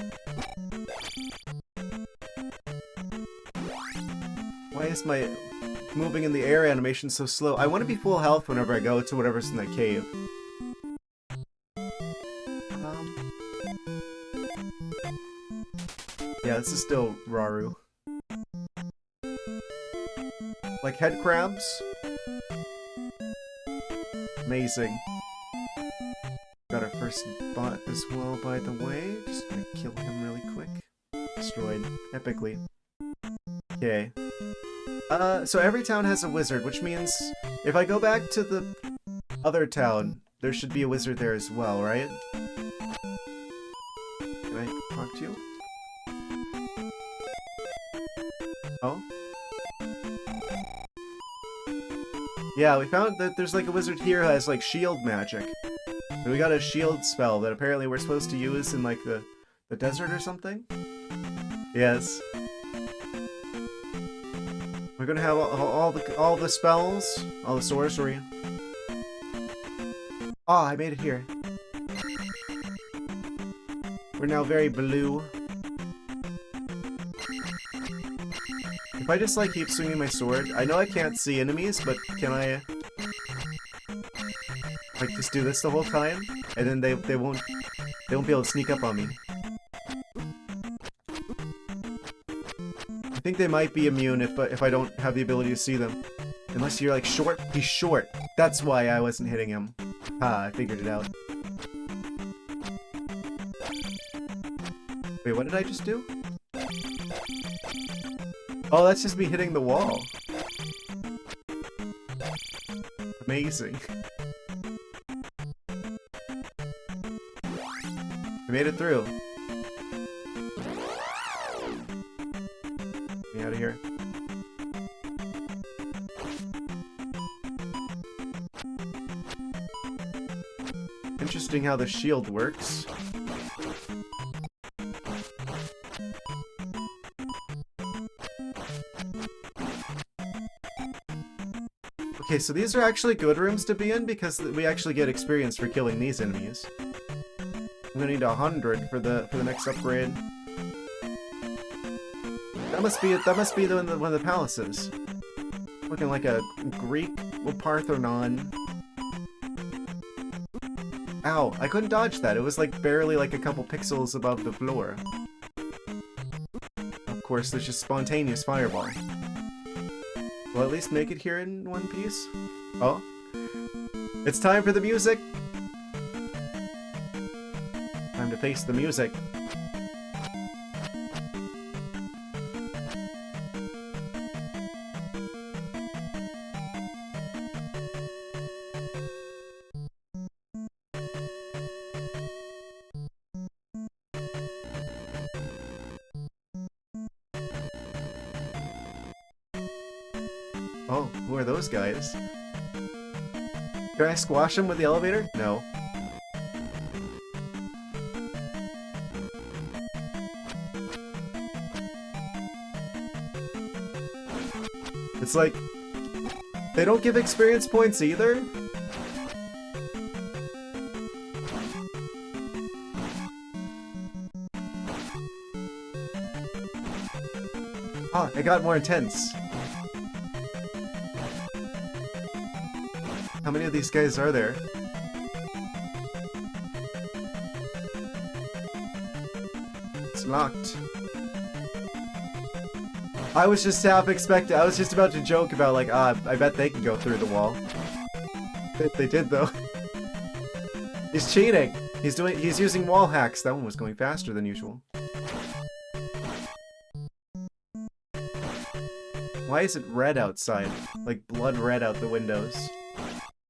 Why is my moving in the air animation so slow? I want to be full health whenever I go to whatever's in that cave. Yeah, this is still Raru. Like head crabs? Amazing. Got our first bot as well, by the way. Just gonna kill him really quick. Destroyed. Epically. Okay. So every town has a wizard, which means if I go back to the other town, there should be a wizard there as well, right? Can I talk to you? Oh? Yeah, we found that there's like a wizard here who has like shield magic. And we got a shield spell that apparently we're supposed to use in like the desert or something? Yes. We're gonna have all the spells, all the sorcery. Ah, I made it here. We're now very blue. If I just like keep swinging my sword, I know I can't see enemies, but can I like just do this the whole time, and then they won't be able to sneak up on me? I think they might be immune if I don't have the ability to see them. Unless you're like short. He's short. That's why I wasn't hitting him. Ah, I figured it out. Wait, what did I just do? Oh, that's just me hitting the wall. Amazing. I made it through. Get me out of here. Interesting how the shield works. Okay, so these are actually good rooms to be in because we actually get experience for killing these enemies. I'm gonna need 100 for the next upgrade. That must be one of the palaces. Looking like a Greek Parthenon. Ow, I couldn't dodge that. It was like barely like a couple pixels above the floor. Of course, there's just spontaneous fireball. Will I at least make it here in one piece? Oh. It's time for the music! Time to face the music. Oh, who are those guys? Can I squash them with the elevator? No. It's like, they don't give experience points either? Oh, it got more intense. How many of these guys are there? It's locked. I was just half expecting. I was just about to joke about like, I bet they can go through the wall. They did though. He's cheating. He's using wall hacks. That one was going faster than usual. Why is it red outside? Like blood red out the windows.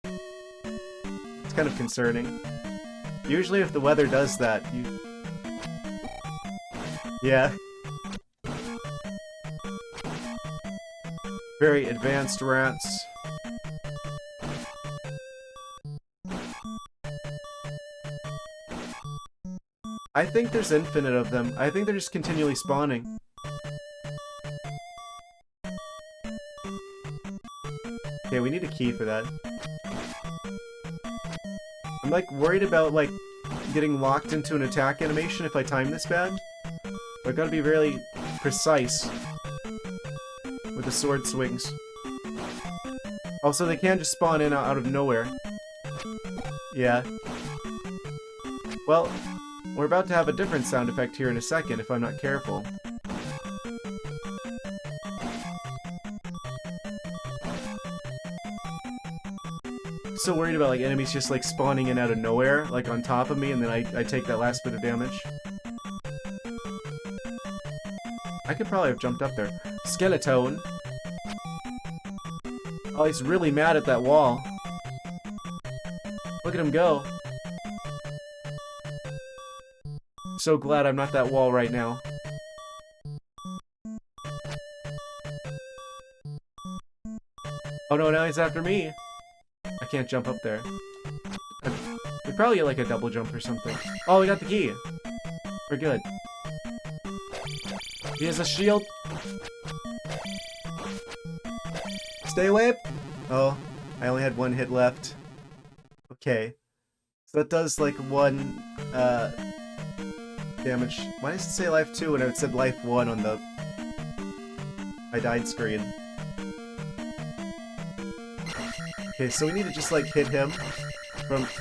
It's kind of concerning. Usually if the weather does that, yeah. Very advanced rats. I think there's infinite of them. I think they're just continually spawning. Okay, we need a key for that. I'm like worried about like getting locked into an attack animation if I time this bad. So I gotta be really precise with the sword swings. Also, they can't just spawn in out of nowhere. Yeah. Well, we're about to have a different sound effect here in a second if I'm not careful. So worried about like enemies just like spawning in out of nowhere, like on top of me, and then I take that last bit of damage. I could probably have jumped up there. Skeleton. Oh, he's really mad at that wall. Look at him go. So glad I'm not that wall right now. Oh no, now he's after me. I can't jump up there. We probably get like a double jump or something. Oh, we got the key. We're good. He has a shield. Stay away. Oh, I only had one hit left. Okay. So that does like one damage. Why does it say life 2 when it said life 1 on the I died screen? Okay, so we need to just like hit him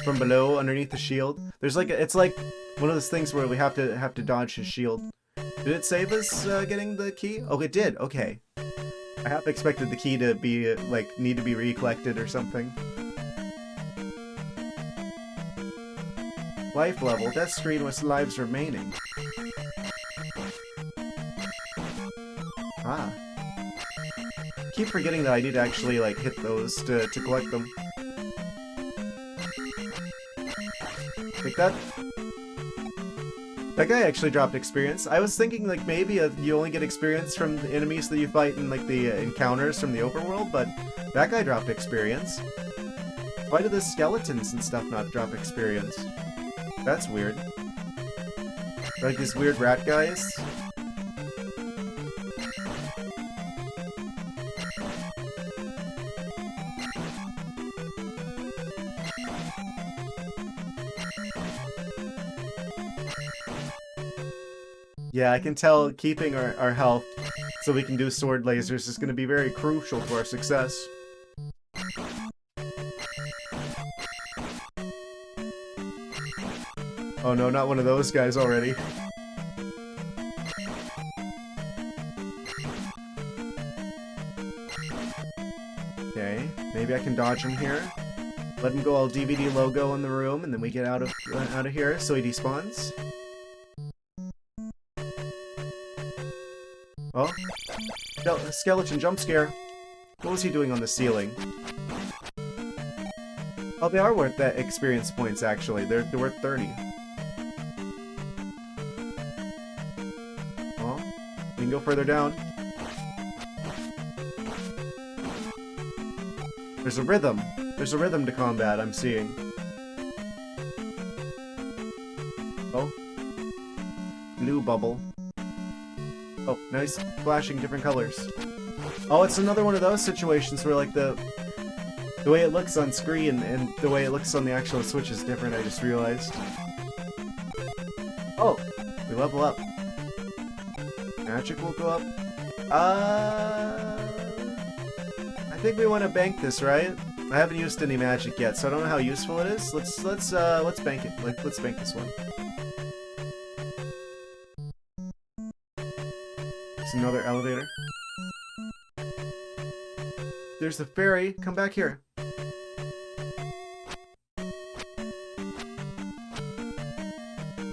from below underneath the shield. There's like it's like one of those things where we have to dodge his shield. Did it save us getting the key? Oh, it did. Okay. I half expected the key to be like need to be recollected or something. Life level. Death screen with lives remaining. Ah. Keep forgetting that I need to actually like hit those to collect them. Like that. That guy actually dropped experience. I was thinking like maybe you only get experience from the enemies that you fight in like the encounters from the overworld, but that guy dropped experience. Why do the skeletons and stuff not drop experience? That's weird. Like these weird rat guys. Yeah, I can tell keeping our health so we can do sword lasers is going to be very crucial to our success. Oh no, not one of those guys already. Okay, maybe I can dodge him here. Let him go all DVD logo in the room, and then we get out of here so he despawns. Oh, skeleton jump scare. What was he doing on the ceiling? Oh, they are worth that experience points, actually. They're worth 30. Oh, we can go further down. There's a rhythm. There's a rhythm to combat, I'm seeing. Oh. Blue bubble. Oh, nice flashing different colors. Oh, it's another one of those situations where, like, the way it looks on screen and the way it looks on the actual Switch is different, I just realized. Oh! We level up. Magic will go up. I think we want to bank this, right? I haven't used any magic yet, so I don't know how useful it is. Let's bank it. Let's bank this one. It's another elevator. There's the fairy. Come back here.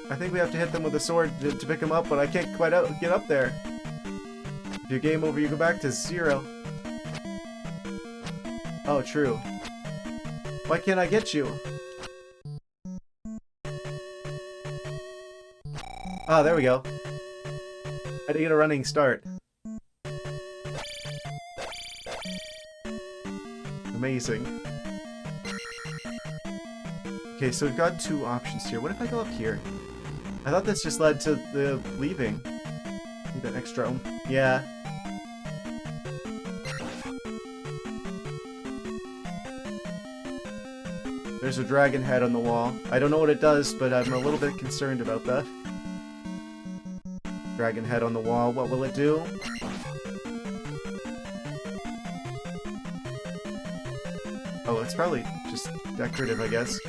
I think we have to hit them with a sword to pick them up, but I can't quite get up there. If your game over, you go back to 0. Oh, true. Why can't I get you? Ah, there we go. I had to get a running start. Amazing. Okay, so we've got 2 options here. What if I go up here? I thought this just led to the leaving. Need that extra Yeah. There's a dragon head on the wall. I don't know what it does, but I'm a little bit concerned about that. Dragon head on the wall. What will it do? Oh, it's probably just decorative, I guess.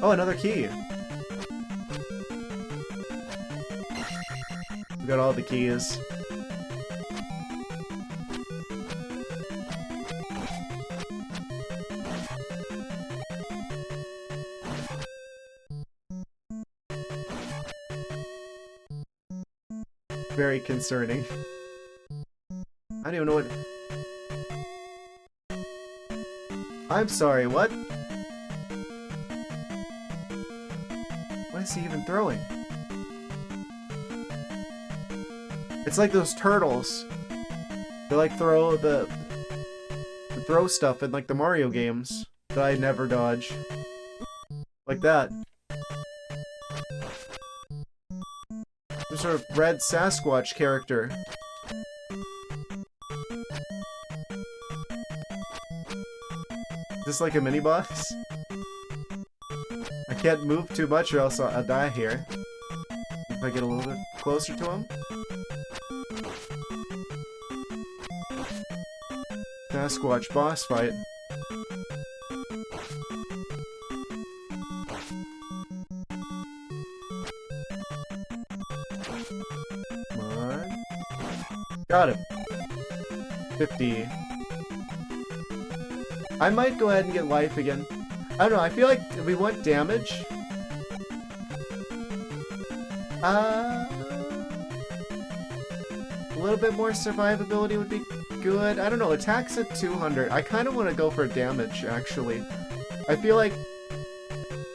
Oh, another key! We got all the keys. Very concerning. I don't even know what... I'm sorry, what? What is he even throwing? It's like those turtles. They like throw the throw stuff in like the Mario games that I never dodge. Like that. Some sort of red Sasquatch character. Is this like a mini-boss? I can't move too much or else I'll die here. If I get a little bit closer to him. Sasquatch boss fight. Come on. Got him. 50. I might go ahead and get life again. I don't know, I feel like we want damage. A little bit more survivability would be good. I don't know, attacks at 200. I kind of want to go for damage, actually. I feel like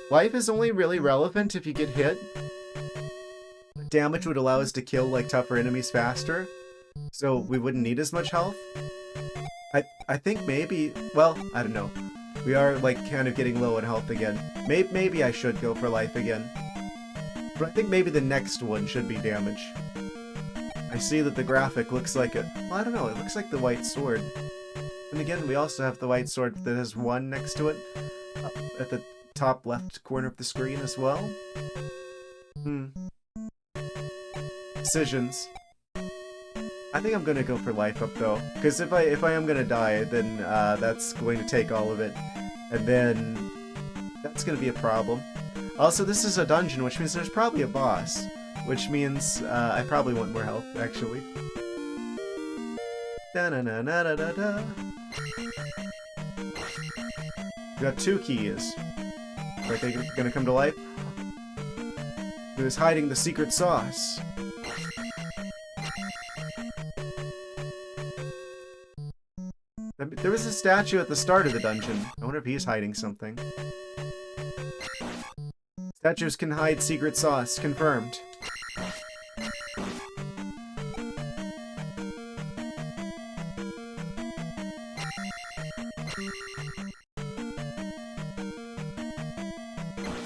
life is only really relevant if you get hit. Damage would allow us to kill, like, tougher enemies faster, so we wouldn't need as much health. I think maybe... Well, I don't know. We are, like, kind of getting low in health again. Maybe I should go for life again. But I think maybe the next one should be damage. I see that the graphic looks like a... Well, I don't know. It looks like the white sword. And again, we also have the white sword that has 1 next to it. At the top left corner of the screen as well. Decisions. I think I'm gonna go for life up though, because if I am gonna die, then that's going to take all of it, and then that's gonna be a problem. Also, this is a dungeon, which means there's probably a boss, which means I probably want more health actually. Da na na na da da da. We got 2 keys. Are they gonna come to life? Who's hiding the secret sauce? There was a statue at the start of the dungeon. I wonder if he's hiding something. Statues can hide secret sauce. Confirmed.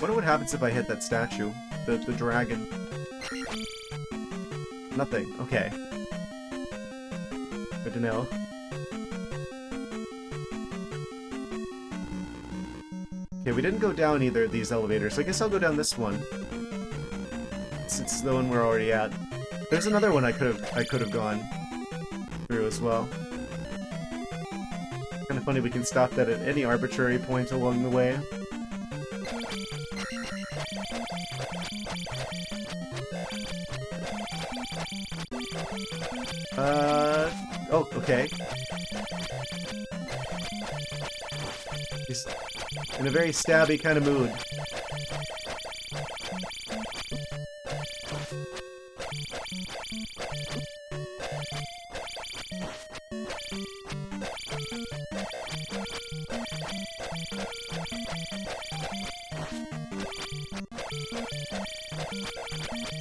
wonder what happens if I hit that statue. The dragon. Nothing. Okay. Good to know. Okay, we didn't go down either of these elevators, so I guess I'll go down this one. It's the one we're already at. There's another one I could have gone through as well. Kind of funny we can stop that at any arbitrary point along the way. Oh, okay. He's in a very stabby kind of mood.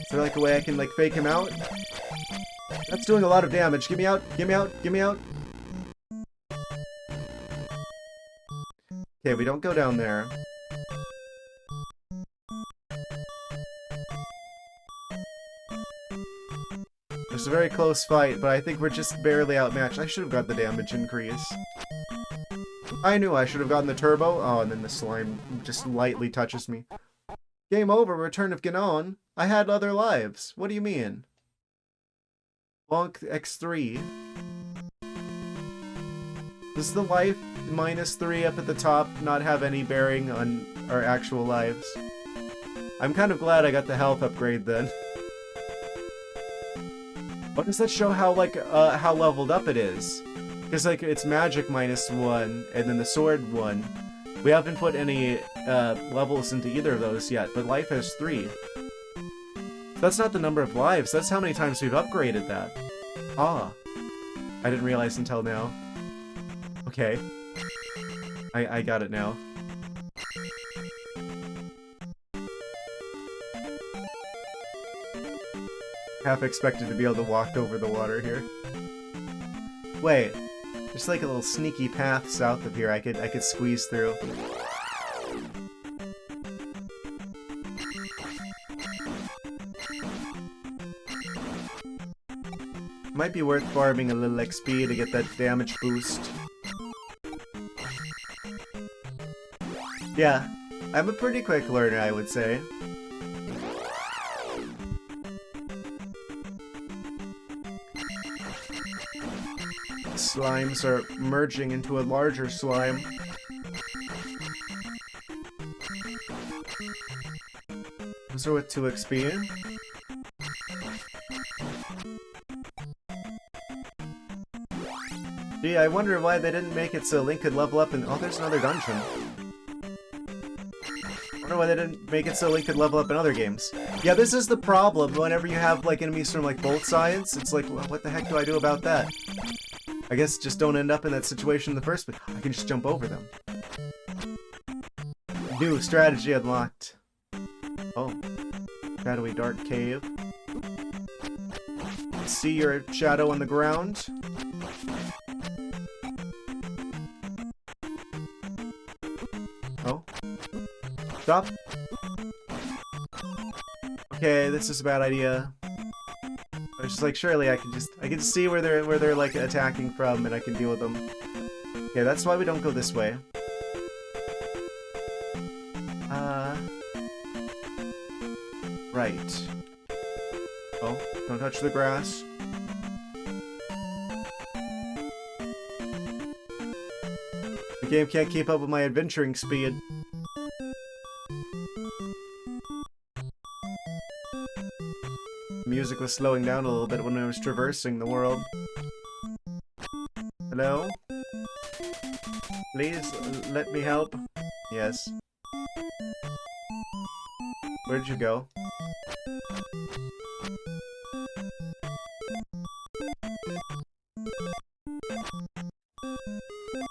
Is there like a way I can like fake him out? That's doing a lot of damage. Get me out! Get me out! Get me out! Okay, we don't go down there. It's a very close fight, but I think we're just barely outmatched. I should have got the damage increase. I knew I should have gotten the turbo. Oh, and then the slime just lightly touches me. Game over, Return of Ganon. I had other lives. What do you mean? Bonk X3. Does the life -3 up at the top not have any bearing on our actual lives? I'm kind of glad I got the health upgrade then. What does that show how, like, how leveled up it is? Because, like, it's magic -1, and then the sword 1. We haven't put any, levels into either of those yet, but life has 3. That's not the number of lives, that's how many times we've upgraded that. Ah. I didn't realize until now. Okay. I got it now. Half expected to be able to walk over the water here. Wait, there's like a little sneaky path south of here I could squeeze through. Might be worth farming a little XP to get that damage boost. Yeah, I'm a pretty quick learner, I would say. Slimes are merging into a larger slime. Those are with 2 XP. Gee, I wonder why they didn't make it so Link could level up and— oh, there's another dungeon. I wonder why they didn't make it so Link could level up in other games. Yeah, this is the problem whenever you have like enemies from like both sides. It's like, well, what the heck do I do about that? I guess just don't end up in that situation in the first place. I can just jump over them. New strategy unlocked. Oh. Shadowy dark cave. See your shadow on the ground. Oh. Stop. Okay, this is a bad idea. I was just like, surely I can see where they're like attacking from, and I can deal with them. Okay, that's why we don't go this way. Right. Oh, don't touch the grass. The game can't keep up with my adventuring speed. Music was slowing down a little bit when I was traversing the world. Hello? Please, let me help. Yes. Where'd you go?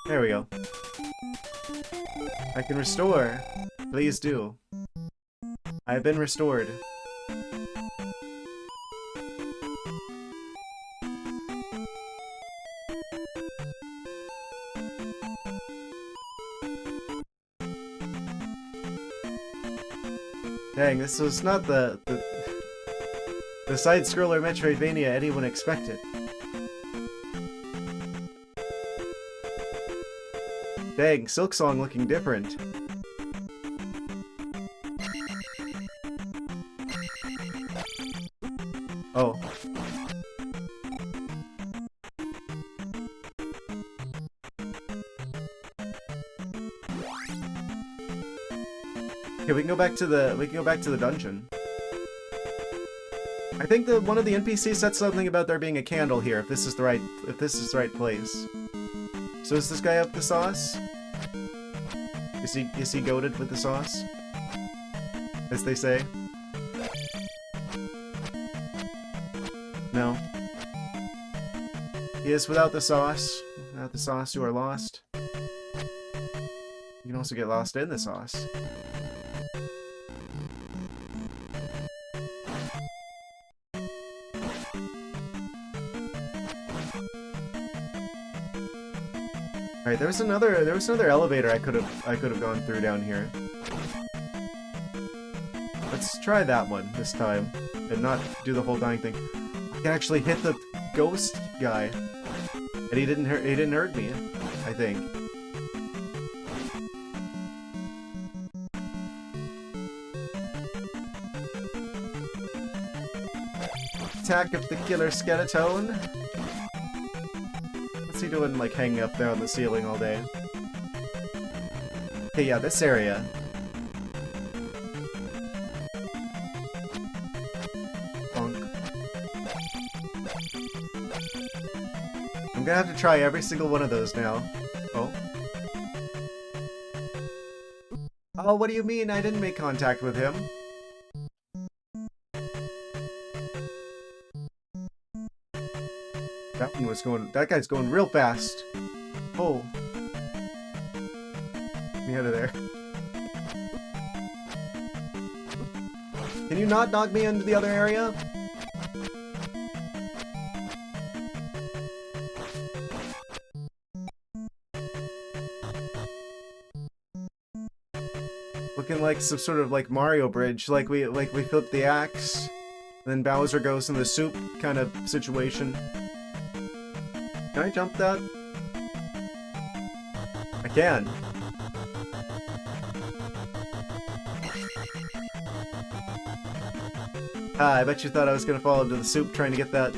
There we go. I can restore. Please do. I have been restored. Dang, this was not the side-scroller Metroidvania anyone expected. Dang, Silksong looking different. Oh. Okay, we can go back to the dungeon. I think that one of the NPCs said something about there being a candle here, if this is the right place. So is this guy up the sauce? Is he goated with the sauce? As they say? No. He is without the sauce. Without the sauce, you are lost. You can also get lost in the sauce. Alright, there was another elevator I could have gone through down here. Let's try that one this time and not do the whole dying thing. I can actually hit the ghost guy, and he didn't hurt me, I think. Attack of the killer skeleton. What's he doing, like, hanging up there on the ceiling all day? Okay, yeah, this area. Bonk. I'm gonna have to try every single one of those now. Oh. Oh, what do you mean? I didn't make contact with him. That guy's going real fast. Oh. Get me out of there. Can you not knock me into the other area? Looking like some sort of like Mario bridge, like we flipped the axe, then Bowser goes in the soup kind of situation. Can I jump that? I can. Ah, I bet you thought I was gonna fall into the soup trying to get that.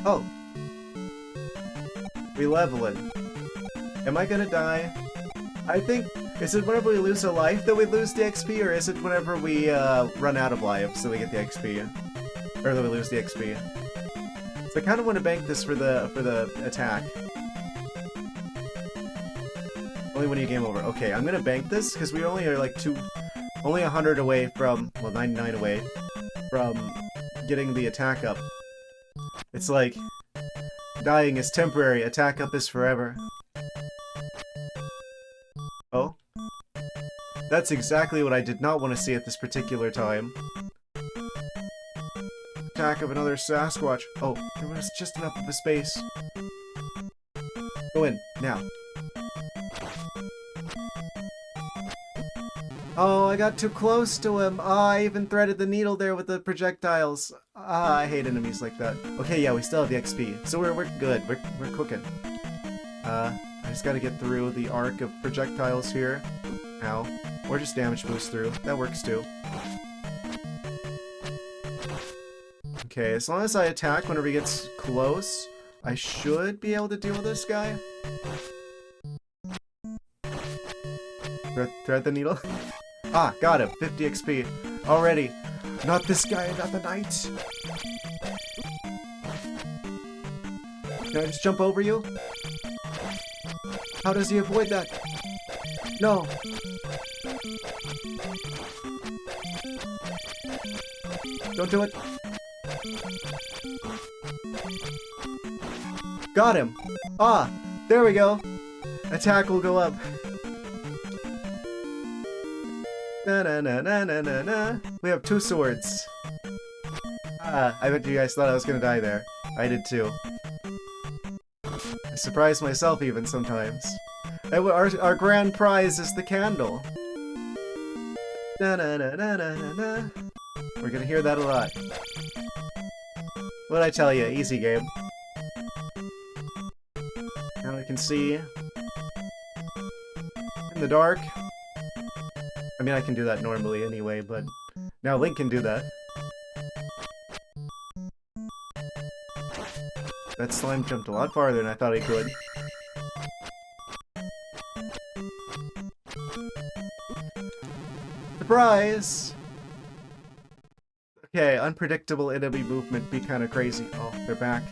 Oh. Re-leveling. Am I gonna die? I think... Is it whenever we lose a life that we lose the XP, or is it whenever we run out of lives that we get the XP? Or that we lose the XP? So I kind of want to bank this for the attack. Only when you game over. Okay, I'm gonna bank this because we only are like only 100 away from, well, 99 away from getting the attack up. It's like dying is temporary, attack up is forever. Oh. That's exactly what I did not want to see at this particular time. Attack of another Sasquatch. Oh, there was just enough of a space. Go in, now. Oh, I got too close to him. Ah, I even threaded the needle there with the projectiles. Ah, I hate enemies like that. Okay, yeah, we still have the XP. So we're good. We're cooking. I just gotta get through the arc of projectiles here. Ow. Or just damage boost through. That works too. Okay, as long as I attack whenever he gets close, I should be able to deal with this guy. Thread the needle. Ah, got him. 50 XP. Already. Not this guy, not the knight. Can I just jump over you? How does he avoid that? No. Don't do it. Got him. Ah, there we go. Attack will go up. Na na na na na na na. We have 2 swords. Ah, I bet you guys thought I was gonna die there. I did too. surprise myself even sometimes. Our grand prize is the candle. Da -da -da -da -da -da -da. We're gonna hear that a lot. What'd I tell you? Easy game. Now we can see in the dark. I mean, I can do that normally anyway, but now Link can do that. That slime jumped a lot farther than I thought he could. Surprise! Okay, unpredictable enemy movement be kind of crazy. Oh, they're back.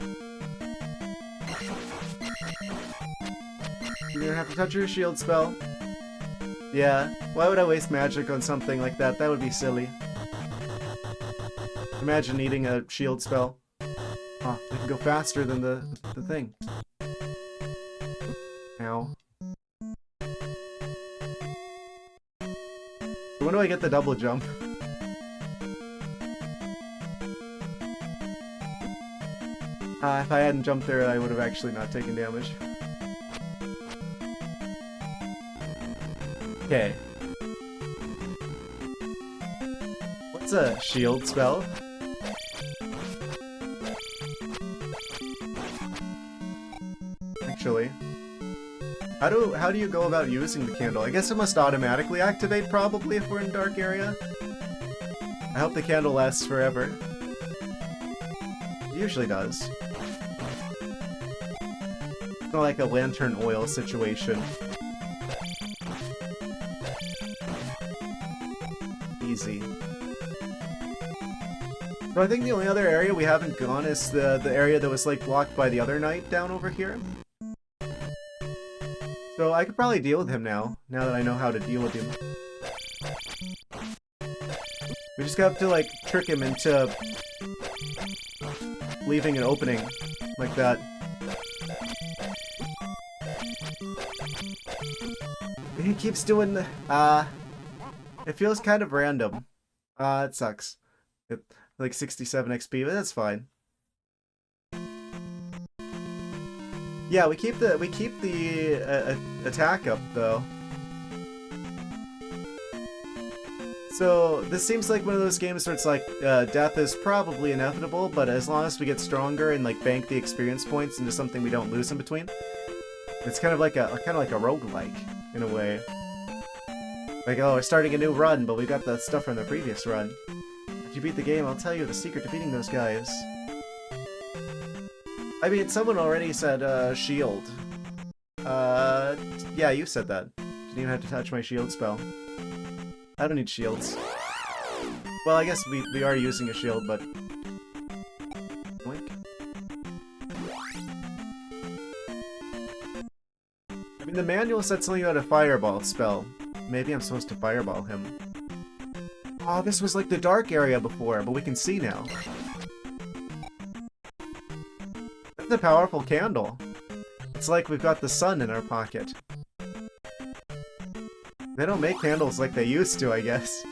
You're gonna have to touch your shield spell. Yeah, why would I waste magic on something like that? That would be silly. Imagine needing a shield spell. Oh, they can go faster than the thing. Ow. So when do I get the double jump? If I hadn't jumped there, I would have actually not taken damage. Okay. What's a shield spell? Actually, how do you go about using the candle? I guess it must automatically activate probably if we're in a dark area. I hope the candle lasts forever. It usually does. It's not like a lantern oil situation. Easy. So I think the only other area we haven't gone is the area that was like blocked by the other knight down over here. So I could probably deal with him now that I know how to deal with him. We just have to like trick him into leaving an opening like that. He keeps doing the it feels kind of random. It sucks. Like 67 XP, but that's fine. Yeah, we keep the attack up though. So this seems like one of those games where it's like death is probably inevitable, but as long as we get stronger and like bank the experience points into something we don't lose in between, it's kind of like a roguelike in a way. Like, oh, we're starting a new run, but we got the stuff from the previous run. If you beat the game, I'll tell you the secret to beating those guys. I mean, someone already said, shield. Yeah, you said that. Didn't even have to touch my shield spell. I don't need shields. Well, I guess we are using a shield, but... Blink. I mean, the manual said something about a fireball spell. Maybe I'm supposed to fireball him. Oh, this was like the dark area before, but we can see now. That's a powerful candle. It's like we've got the sun in our pocket. They don't make candles like they used to, I guess.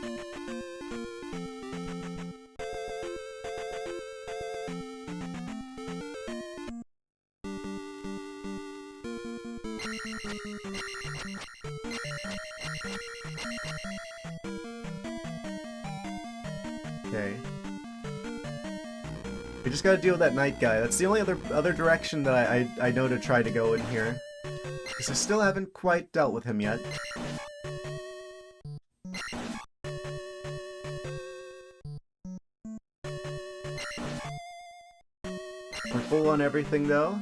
Okay. We just gotta deal with that night guy. That's the only other direction that I know to try to go in here. Because I still haven't quite dealt with him yet. We're full on everything though.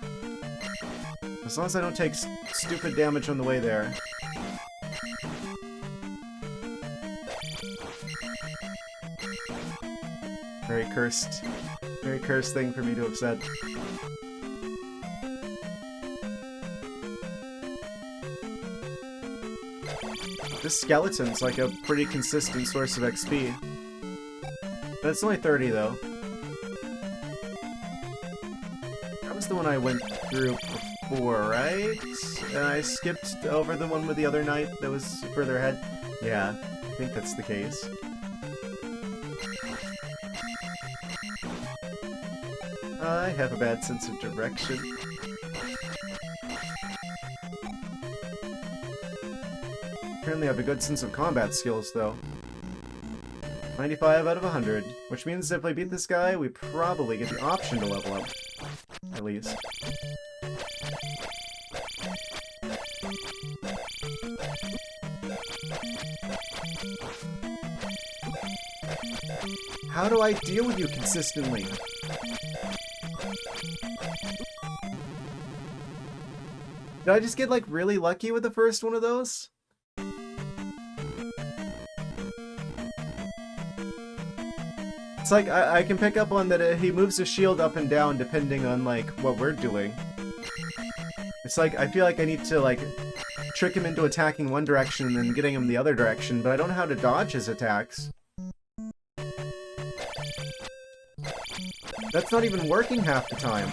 As long as I don't take stupid damage on the way there. Very cursed thing for me to have said. This skeleton's like a pretty consistent source of XP. But it's only 30 though. That was the one I went through before, right? And I skipped over the one with the other knight that was further ahead? Yeah, I think that's the case. I have a bad sense of direction. Apparently I have a good sense of combat skills, though. 95 out of 100, which means if I beat this guy, we probably get the option to level up. At least. How do I deal with you consistently? Did I just get, like, really lucky with the first one of those? It's like, I can pick up on that he moves his shield up and down depending on, like, what we're doing. It's like, I feel like I need to, like, trick him into attacking one direction and then getting him the other direction, but I don't know how to dodge his attacks. That's not even working half the time.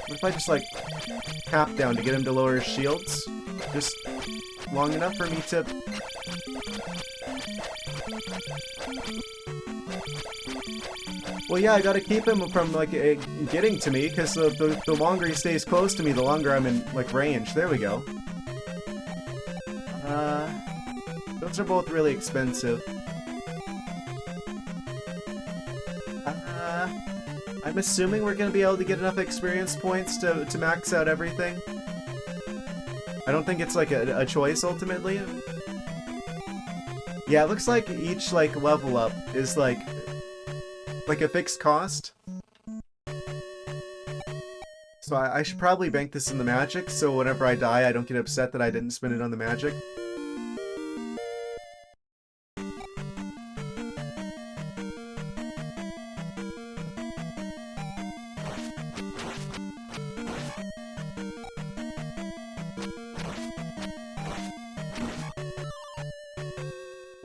What if I just, like, tap down to get him to lower his shields? Just long enough for me to... Well, yeah, I gotta keep him from, like, getting to me, because the longer he stays close to me, the longer I'm in, like, range. There we go. Those are both really expensive. I'm assuming we're gonna be able to get enough experience points to max out everything. I don't think it's, like, a choice, ultimately. Yeah, it looks like each, like, level up is, like a fixed cost. So I should probably bank this in the magic, so whenever I die, I don't get upset that I didn't spend it on the magic.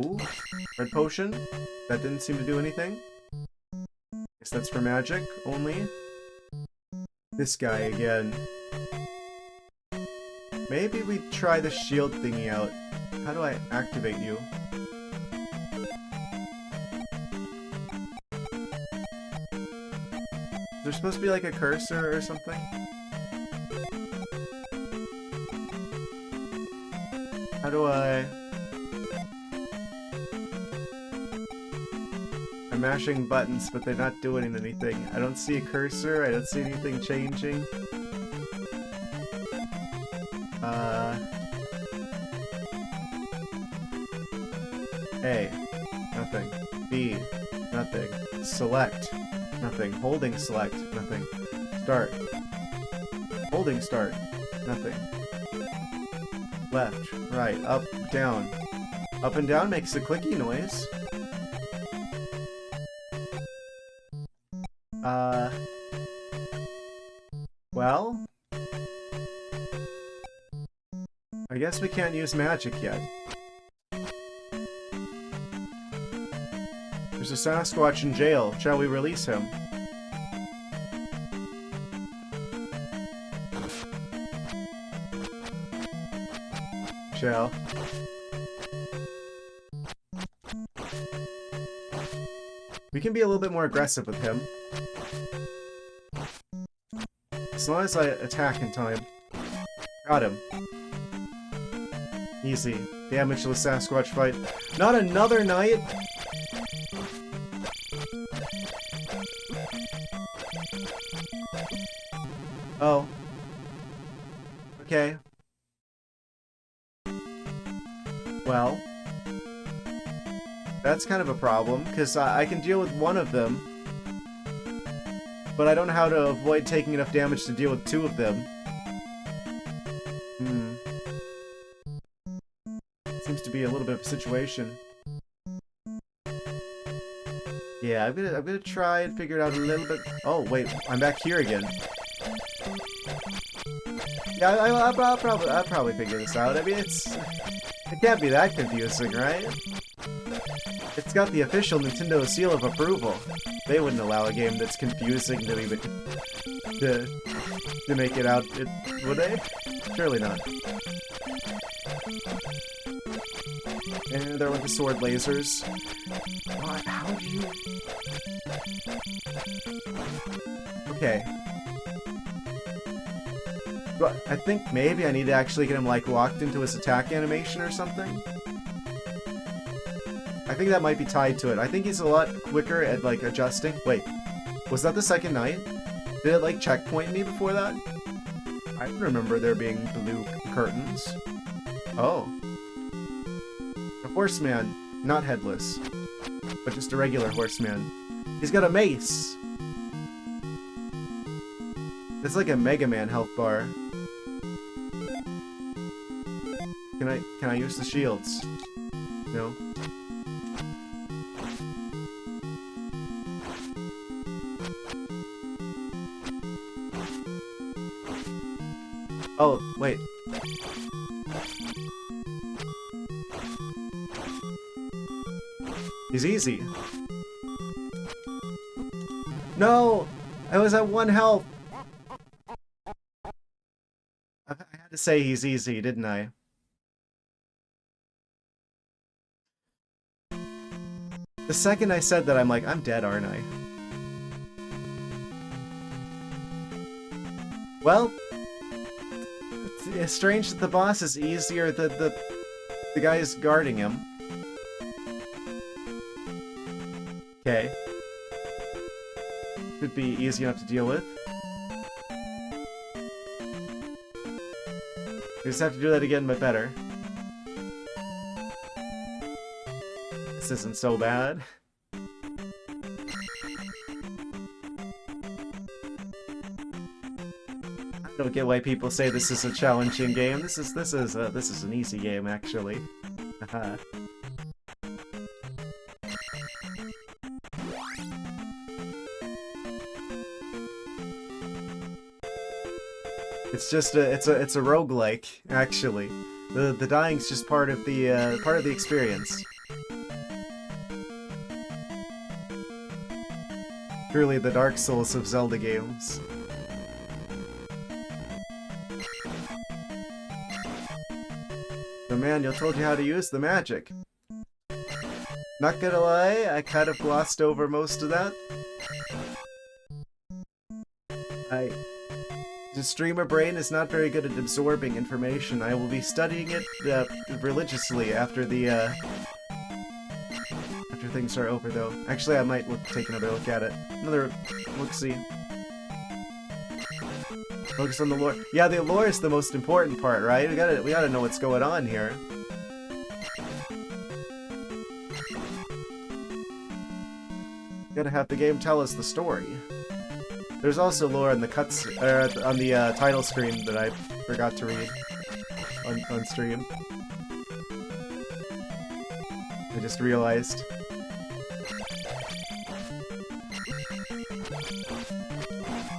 Ooh, red potion. That didn't seem to do anything. Guess that's for magic only. This guy again. Maybe we try the shield thingy out. How do I activate you? Is there supposed to be like a cursor or something? How do I... I'm mashing buttons, but they're not doing anything. I don't see a cursor, I don't see anything changing. A, nothing. B, nothing. Select, nothing. Holding select, nothing. Start. Holding start, nothing. Left, right, up, down. Up and down makes a clicky noise. Well, I guess we can't use magic yet. There's a Sasquatch in jail. Shall we release him? Shall. We can be a little bit more aggressive with him. As long as I attack in time. Got him. Easy. Damage to the Sasquatch fight. Not another night! Oh. Okay. Well. That's kind of a problem, because I can deal with one of them. But I don't know how to avoid taking enough damage to deal with two of them. Seems to be a little bit of a situation. Yeah, I'm gonna try and figure it out a little bit. Oh wait, I'm back here again. Yeah, I'll probably figure this out. I mean, it can't be that confusing, right? It's got the official Nintendo seal of approval. They wouldn't allow a game that's confusing to make it out, would they? Surely not. And they're with the sword lasers. What? How do you... Okay. But I think maybe I need to actually get him, like, locked into his attack animation or something. I think that might be tied to it. I think he's a lot quicker at, like, adjusting. Wait, was that the second night? Did it, like, checkpoint me before that? I remember there being blue curtains. Oh. A horseman, not headless, but just a regular horseman. He's got a mace! It's like a Mega Man health bar. Can I use the shields? No? Oh, wait. He's easy. No! I was at 1 health! I had to say he's easy, didn't I? The second I said that, I'm like, I'm dead, aren't I? Well, it's strange that the boss is easier than the guy is guarding him. Okay. Could be easy enough to deal with. We just have to do that again, but better. This isn't so bad. I don't get why people say this is a challenging game. This is an easy game, actually. Haha. It's just it's a roguelike, actually. The dying's just part of the experience. Truly the Dark Souls of Zelda games. The manual told you how to use the magic. Not gonna lie, I kind of glossed over most of that. The streamer brain is not very good at absorbing information. I will be studying it religiously after things are over, though. Actually, I might take another look at it. Another look-see. Focus on the lore. Yeah, the lore is the most important part, right? We gotta know what's going on here. Gotta have the game tell us the story. There's also lore on the on the title screen that I forgot to read on stream. I just realized.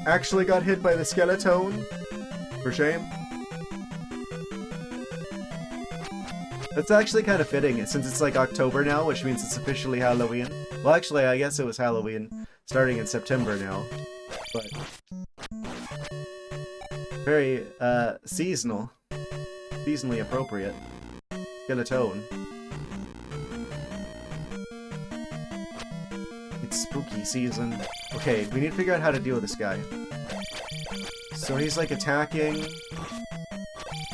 Actually got hit by the skeleton. For shame. That's actually kind of fitting, since it's like October now, which means it's officially Halloween. Well, actually, I guess it was Halloween starting in September now. But very seasonal, seasonally appropriate. Skeleton. It's spooky season. Okay, we need to figure out how to deal with this guy. So he's like attacking,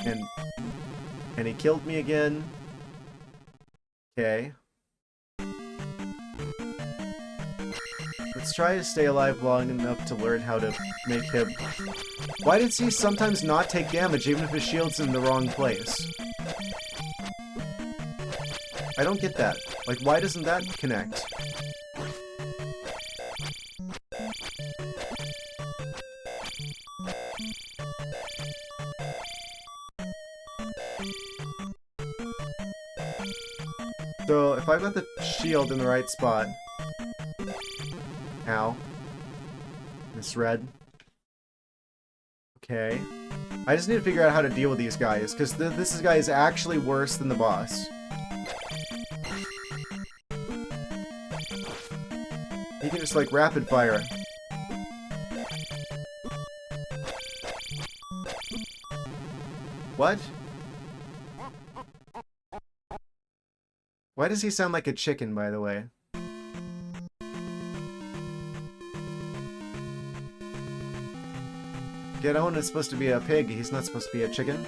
and he killed me again. Okay. Let's try to stay alive long enough to learn how to make him... Why does he sometimes not take damage even if his shield's in the wrong place? I don't get that. Like, why doesn't that connect? So, if I've got the shield in the right spot... Ow. Misread. Okay. I just need to figure out how to deal with these guys, because this guy is actually worse than the boss. He can just, like, rapid fire. What? Why does he sound like a chicken, by the way? Gedon is supposed to be a pig, he's not supposed to be a chicken.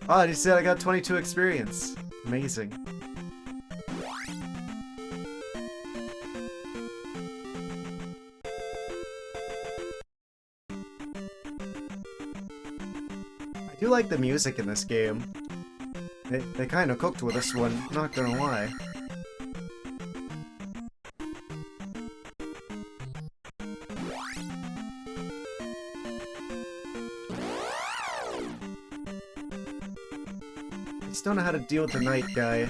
Oh, he said I got 22 experience. Amazing. I do like the music in this game. They kind of cooked with this one, not gonna lie. I just don't know how to deal with the night guy.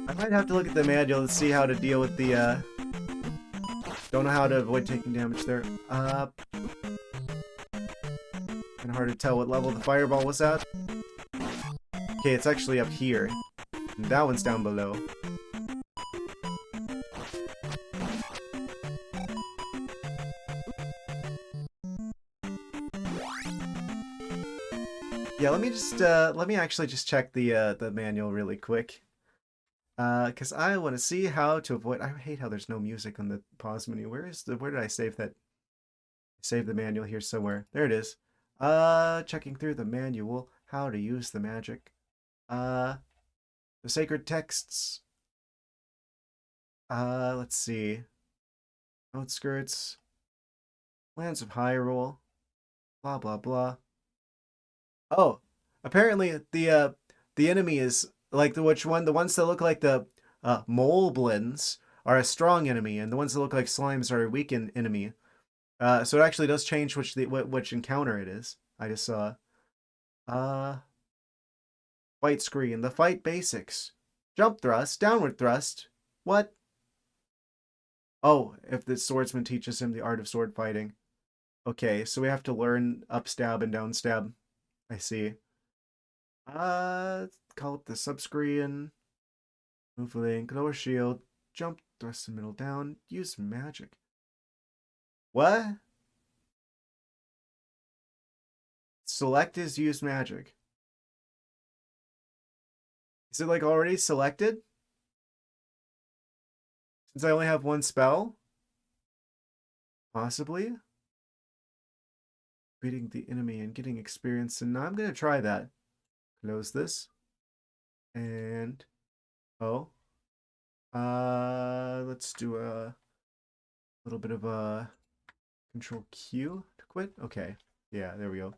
I might have to look at the manual to see how to deal with the, don't know how to avoid taking damage there. Kinda hard to tell what level the fireball was at. Okay, it's actually up here. And that one's down below. Yeah, let me actually just check the manual really quick. Cause I want to see how to avoid. I hate how there's no music on the pause menu. Where did I save that? Save the manual here somewhere. There it is. Checking through the manual. How to use the magic. The sacred texts. Let's see. Outskirts. Lands of Hyrule. Blah blah blah. Oh, apparently the enemy is like the ones that look like the moleblins are a strong enemy, and the ones that look like slimes are a weak enemy. So it actually does change which encounter it is. I just saw. Fight screen. The fight basics. Jump thrust, downward thrust. What? Oh, if the swordsman teaches him the art of sword fighting. Okay, so we have to learn up stab and down stab. I see. Call it the subscreen. Move link, lower shield, jump, thrust the middle down, use magic. What? Select is use magic. Is it like already selected? Since I only have one spell? Possibly? Beating the enemy and getting experience, and I'm gonna try that. Close this. And let's do a little bit of a control Q to quit. Okay. Yeah, there we go.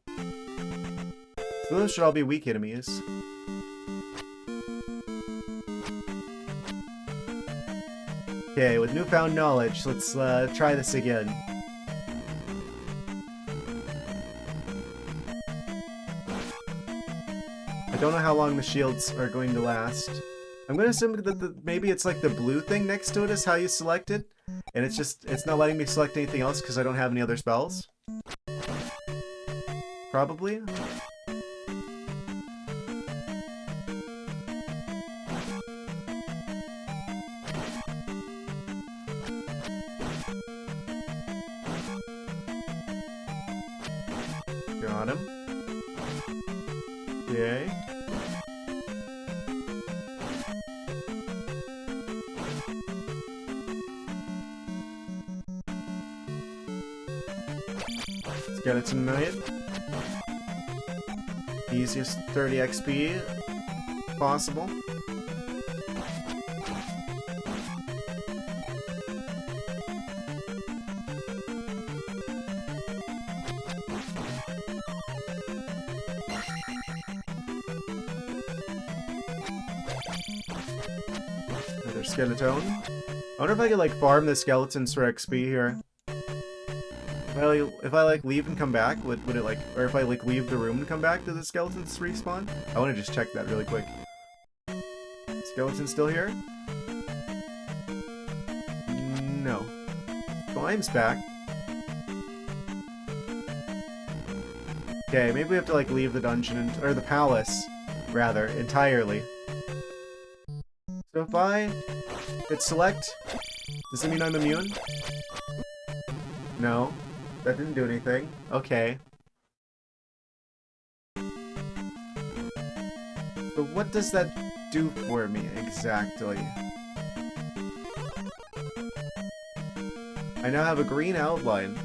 So those should all be weak enemies. Okay, with newfound knowledge, let's try this again. I don't know how long the shields are going to last. I'm gonna assume that maybe it's like the blue thing next to it is how you select it, and it's not letting me select anything else because I don't have any other spells. Probably. Got him. Okay. Skeleton Knight. Easiest 30 XP possible. Another skeleton. I wonder if I could like farm the skeletons for XP here. If I like leave and come back, would it like, or if I like leave the room and come back, do the skeletons respawn? I want to just check that really quick. Skeleton still here? No. Slime's back. Okay, maybe we have to, like, leave the dungeon, or the palace, rather, entirely. So if I hit select, does it mean I'm immune? No. That didn't do anything. Okay. But what does that do for me, exactly? I now have a green outline.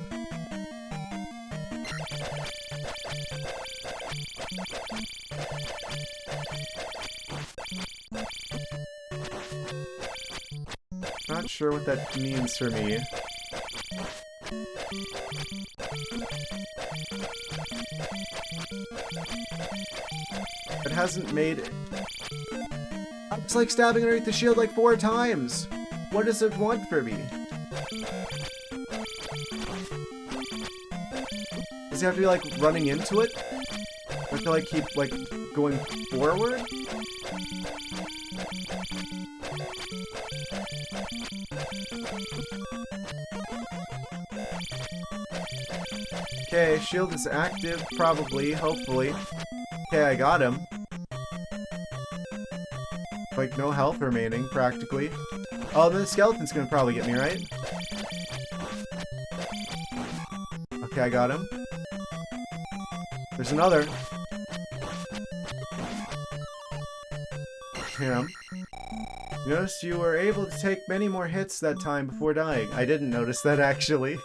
Not sure what that means for me. It hasn't made it. It's like stabbing underneath the shield like 4 times. What does it want for me? Does he have to be like running into it? I have to like keep like going forward? Okay, shield is active, probably, hopefully. Okay, I got him. Like, no health remaining, practically. Oh, then the skeleton's gonna probably get me, right? Okay, I got him. There's another. Him. Notice you were able to take many more hits that time before dying. I didn't notice that, actually.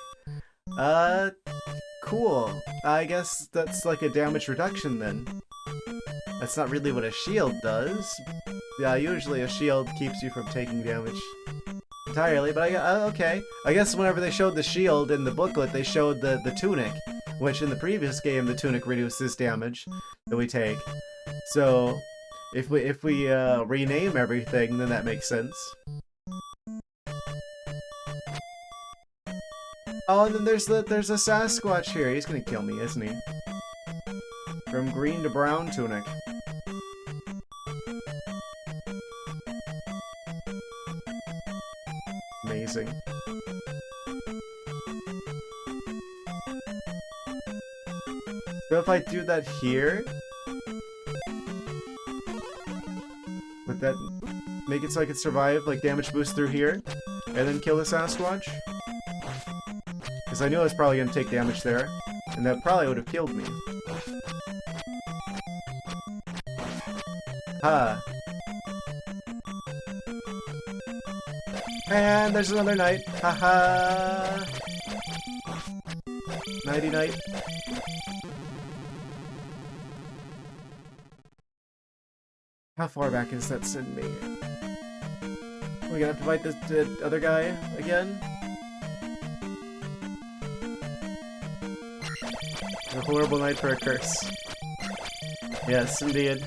Cool. I guess that's like a damage reduction, then. That's not really what a shield does. Yeah, usually a shield keeps you from taking damage entirely, but okay. I guess whenever they showed the shield in the booklet, they showed the tunic, which in the previous game, the tunic reduces damage that we take. So, if we rename everything, then that makes sense. Oh, and then there's a Sasquatch here. He's gonna kill me, isn't he? From green to brown tunic. Amazing. So if I do that here, would that make it so I could survive, like damage boost through here, and then kill the Sasquatch? Because I knew I was probably going to take damage there, and that probably would have killed me. Ha! And there's another knight. Haha! Nighty night. How far back does that send me? We're gonna have to fight the other guy again? A horrible night for a curse. Yes, indeed.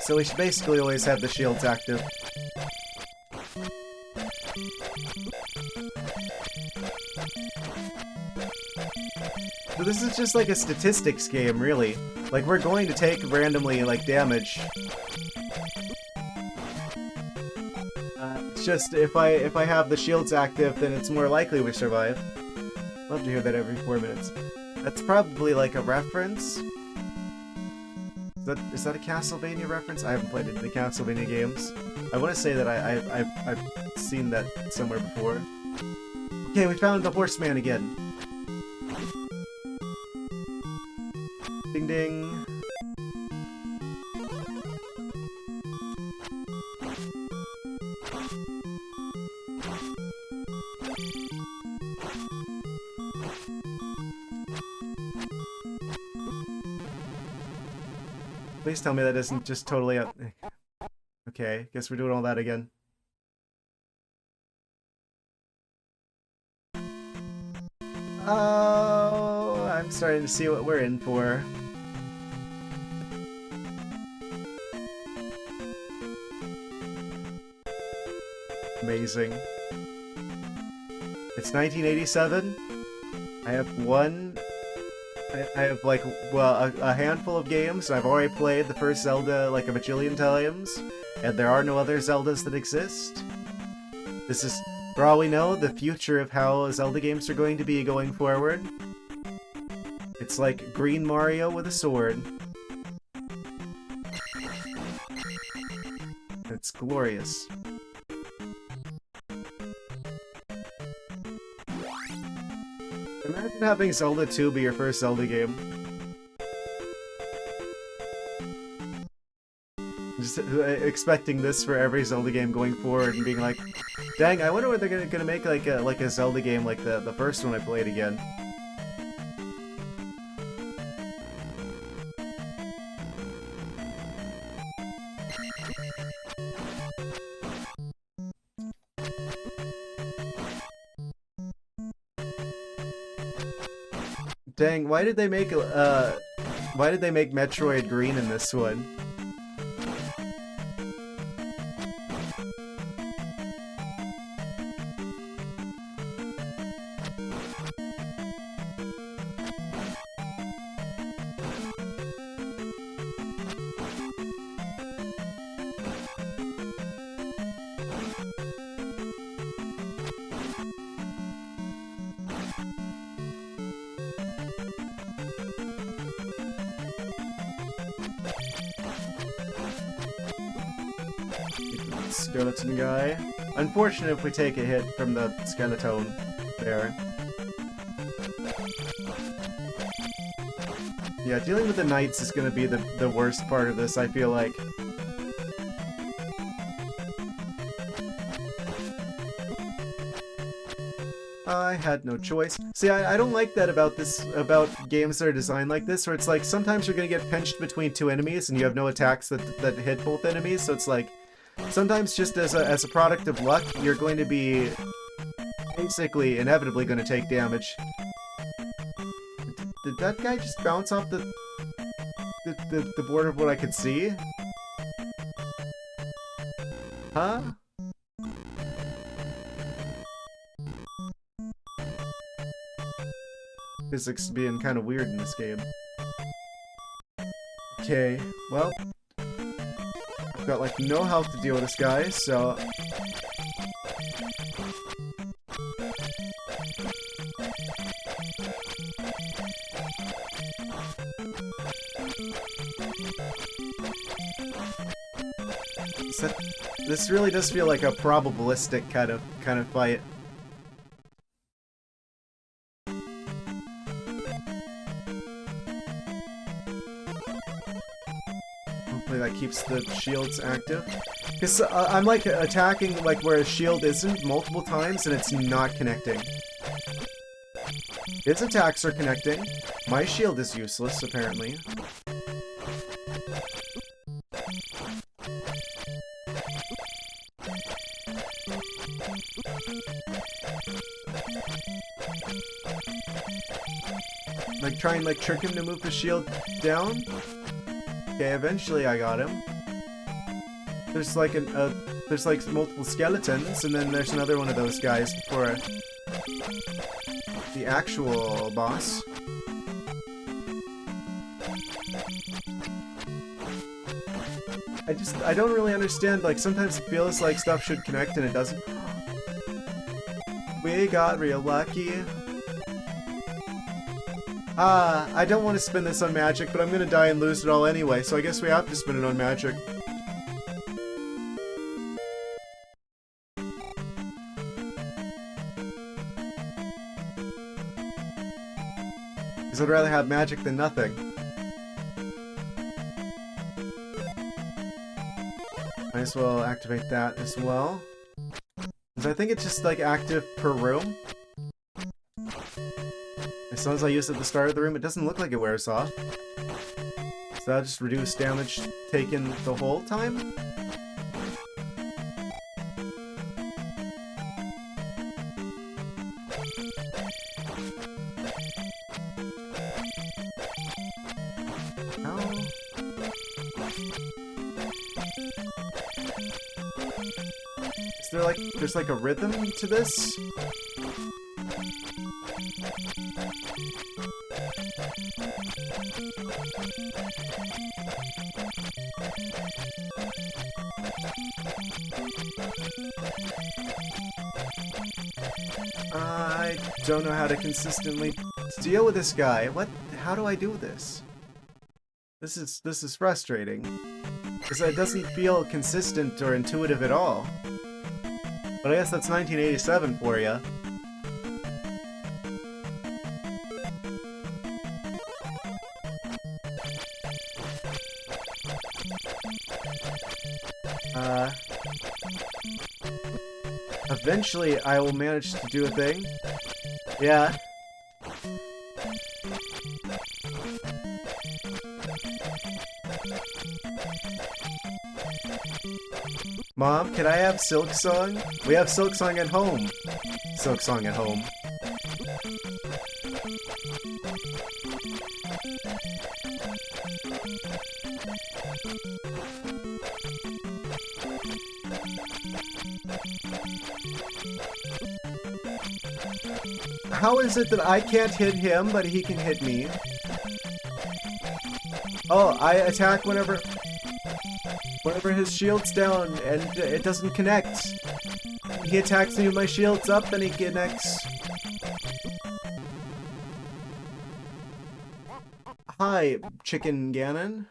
So we should basically always have the shields active. So this is just like a statistics game, really. Like, we're going to take randomly, like, damage. It's just, if I have the shields active, then it's more likely we survive. Love to hear that every 4 minutes. That's probably like a reference. Is that a Castlevania reference? I haven't played any of the Castlevania games. I want to say that I've seen that somewhere before. Okay, we found the horseman again. Ding ding. Please tell me that isn't just totally up. Okay, guess we're doing all that again. Oh, I'm starting to see what we're in for. Amazing. It's 1987. I have like, well, a handful of games. I've already played the first Zelda like a bajillion times, and there are no other Zeldas that exist. This For all we know, the future of how Zelda games are going to be going forward. It's like Green Mario with a sword. It's glorious. Imagine having Zelda 2 be your first Zelda game. Just expecting this for every Zelda game going forward and being like, dang, I wonder what they're gonna make like a Zelda game like the first one I played again. Dang, why did they make Metroid green in this one? Skeleton guy. Unfortunate if we take a hit from the skeleton there. Yeah, dealing with the knights is gonna be the worst part of this, I feel like. I had no choice. See, I don't like that about games that are designed like this, where it's like sometimes you're gonna get pinched between two enemies and you have no attacks that hit both enemies, so it's like sometimes just as a product of luck, you're going to be basically inevitably going to take damage. Did that guy just bounce off the border of what I could see? Huh? Physics being kind of weird in this game. Okay, well, I've got like no health to deal with this guy, so this really does feel like a probabilistic kind of fight. Hopefully that keeps the shields active. Because I'm like attacking like where a shield isn't multiple times and it's not connecting. Its attacks are connecting. My shield is useless, apparently. Like try and like trick him to move the shield down. Okay, eventually I got him. There's like there's like multiple skeletons, and then there's another one of those guys before the actual boss. I don't really understand, like sometimes it feels like stuff should connect and it doesn't. We got real lucky. I don't want to spin this on magic, but I'm gonna die and lose it all anyway, so I guess we have to spin it on magic. Because I'd rather have magic than nothing. Might as well activate that as well. Because I think it's just like active per room. As long as I use it at the start of the room, it doesn't look like it wears off. So that'll just reduce damage taken the whole time? How? Is there like, there's like a rhythm to this? I don't know how to consistently deal with this guy. What? How do I do this? This is frustrating. Because it doesn't feel consistent or intuitive at all. But I guess that's 1987 for you. Eventually I will manage to do a thing. Yeah. Mom, can I have Silk Song? We have Silk Song at home. Silk Song at home. How is it that I can't hit him, but he can hit me? Oh, I attack whenever his shield's down, and it doesn't connect. He attacks me when my shield's up, and he connects. Hi, Chicken Ganon.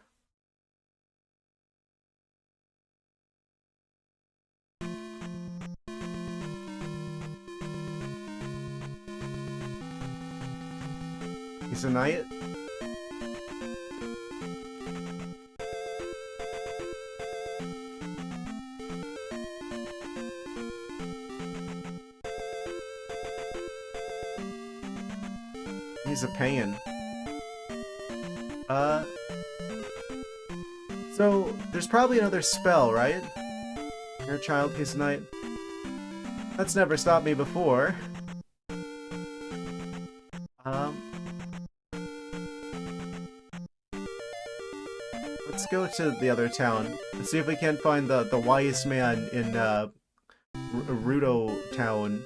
He's a knight? He's a pain. So, there's probably another spell, right? Your child, he's a knight. That's never stopped me before. Let's go to the other town. Let's see if we can't find the wise man in, Ruto Town.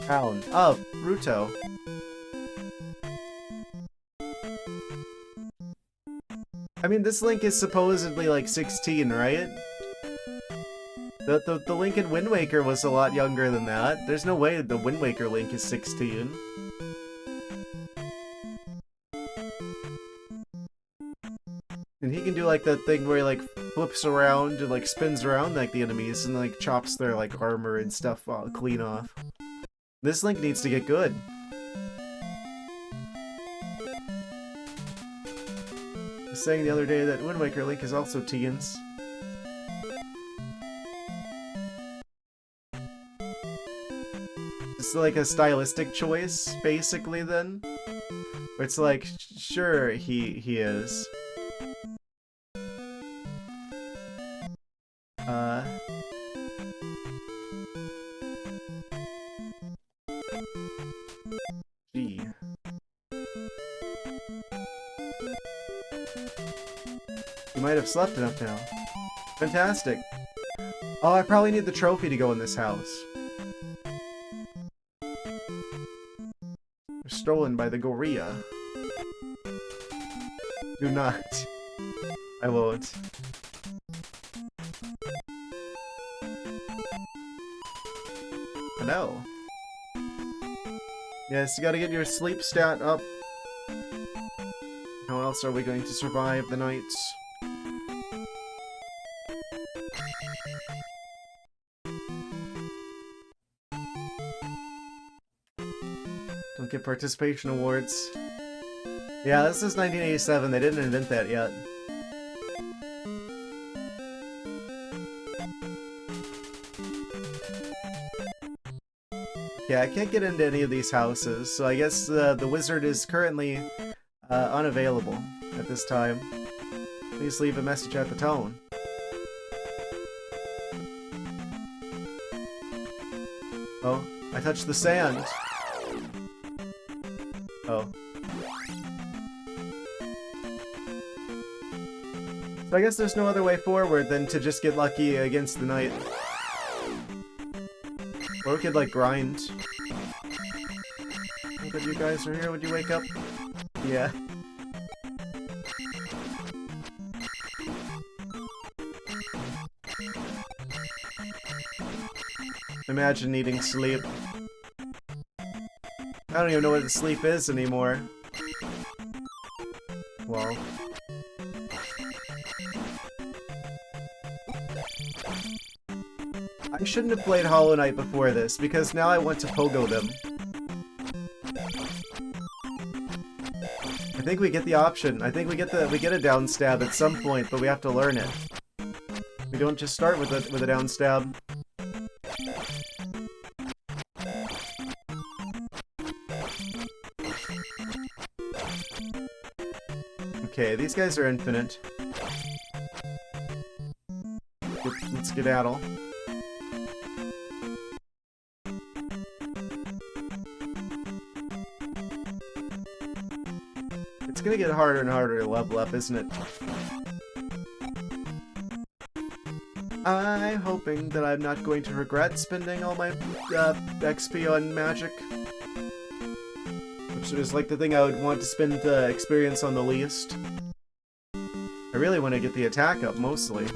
Oh, Ruto. I mean, this Link is supposedly like 16, right? The Link in Wind Waker was a lot younger than that. There's no way the Wind Waker Link is 16. And he can do like that thing where he like flips around and like spins around like the enemies and like chops their like armor and stuff clean off. This Link needs to get good. I was saying the other day that Wind Waker Link is also teens. It's like a stylistic choice, basically, then. Where it's like, sure, he is. G. You might have slept enough now. Fantastic. Oh, I probably need the trophy to go in this house. They're stolen by the gorilla. Do not. I won't. No. Yes, you gotta get your sleep stat up. How else are we going to survive the nights? Don't get participation awards. Yeah, this is 1987. They didn't invent that yet. Yeah, I can't get into any of these houses, so I guess the wizard is currently unavailable at this time. Please leave a message at the tone. Oh, I touched the sand. Oh. So I guess there's no other way forward than to just get lucky against the knight. Or we could, like, grind. Oh, but you guys are here, would you wake up? Yeah. Imagine needing sleep. I don't even know what sleep is anymore. Well. I shouldn't have played Hollow Knight before this, because now I want to pogo them. I think we get the option. I think we get a down stab at some point, but we have to learn it. We don't just start with a down stab. Okay, these guys are infinite. Let's skedaddle. It's gonna get harder and harder to level up, isn't it? I'm hoping that I'm not going to regret spending all my XP on magic. Which is like the thing I would want to spend the experience on the least. I really want to get the attack up, mostly.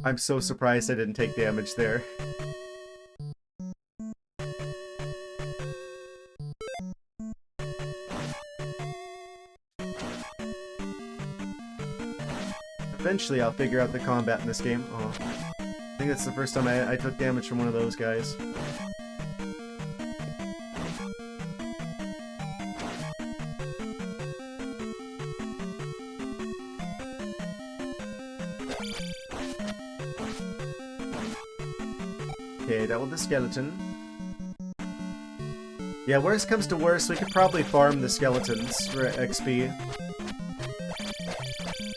I'm so surprised I didn't take damage there. Eventually I'll figure out the combat in this game. Oh. I think that's the first time I took damage from one of those guys. Okay, that was the skeleton. Yeah, worst comes to worst, we could probably farm the skeletons for XP.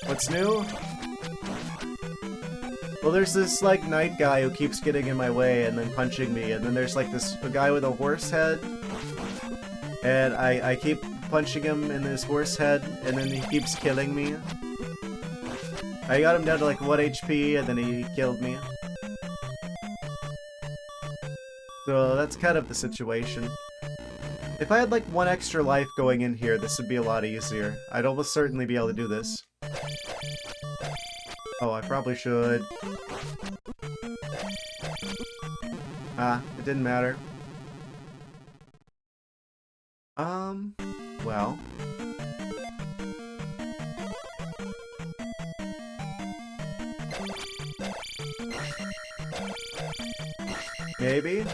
What's new? Well, there's this, like, knight guy who keeps getting in my way and then punching me, and then there's, like, a guy with a horse head, and I keep punching him in his horse head, and then he keeps killing me. I got him down to, like, 1 HP, and then he killed me. So that's kind of the situation. If I had, like, 1 extra life going in here, this would be a lot easier. I'd almost certainly be able to do this. Oh, I probably should. Ah, it didn't matter. Well. Maybe?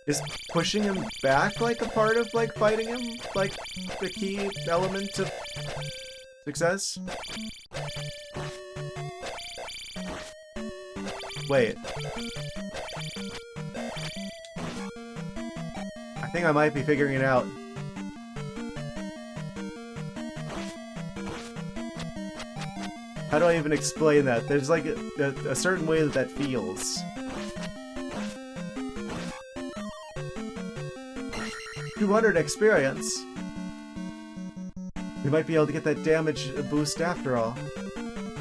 Is pushing him back, like, a part of, like, fighting him? Like, the key element of success? Wait. I think I might be figuring it out. How do I even explain that? There's like a certain way that feels. $200 experience. We might be able to get that damage boost after all.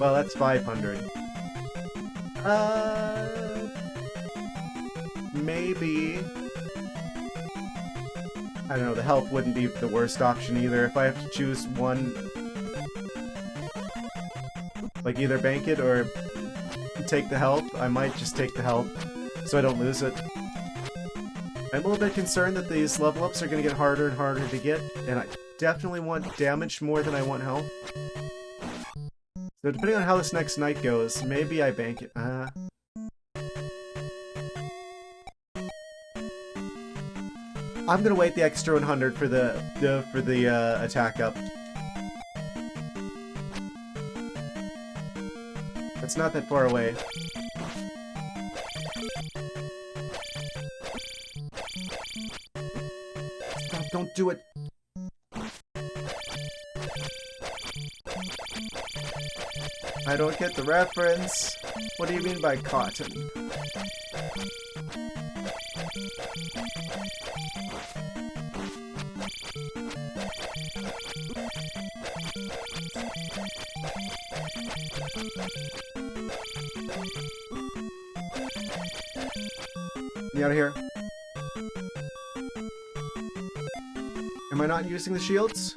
Well, that's 500. Maybe. I don't know, the health wouldn't be the worst option either. If I have to choose one, like either bank it or take the health, I might just take the health so I don't lose it. I'm a little bit concerned that these level ups are going to get harder and harder to get, and I definitely want damage more than I want health. So depending on how this next night goes, maybe I bank it. I'm gonna wait the extra 100 for the attack up. It's not that far away. Stop, don't do it. I don't get the reference. What do you mean by cotton? Get out of here. Am I not using the shields?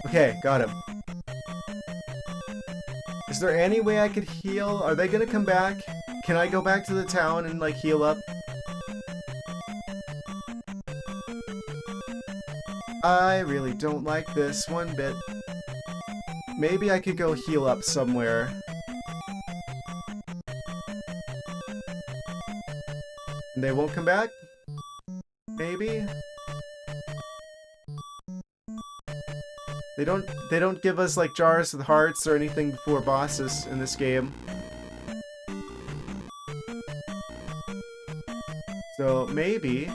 Okay, got him. Is there any way I could heal? Are they gonna come back? Can I go back to the town and, like, heal up? I really don't like this one bit. Maybe I could go heal up somewhere. And they won't come back? Maybe? They don't give us, like, jars with hearts or anything before bosses in this game. So maybe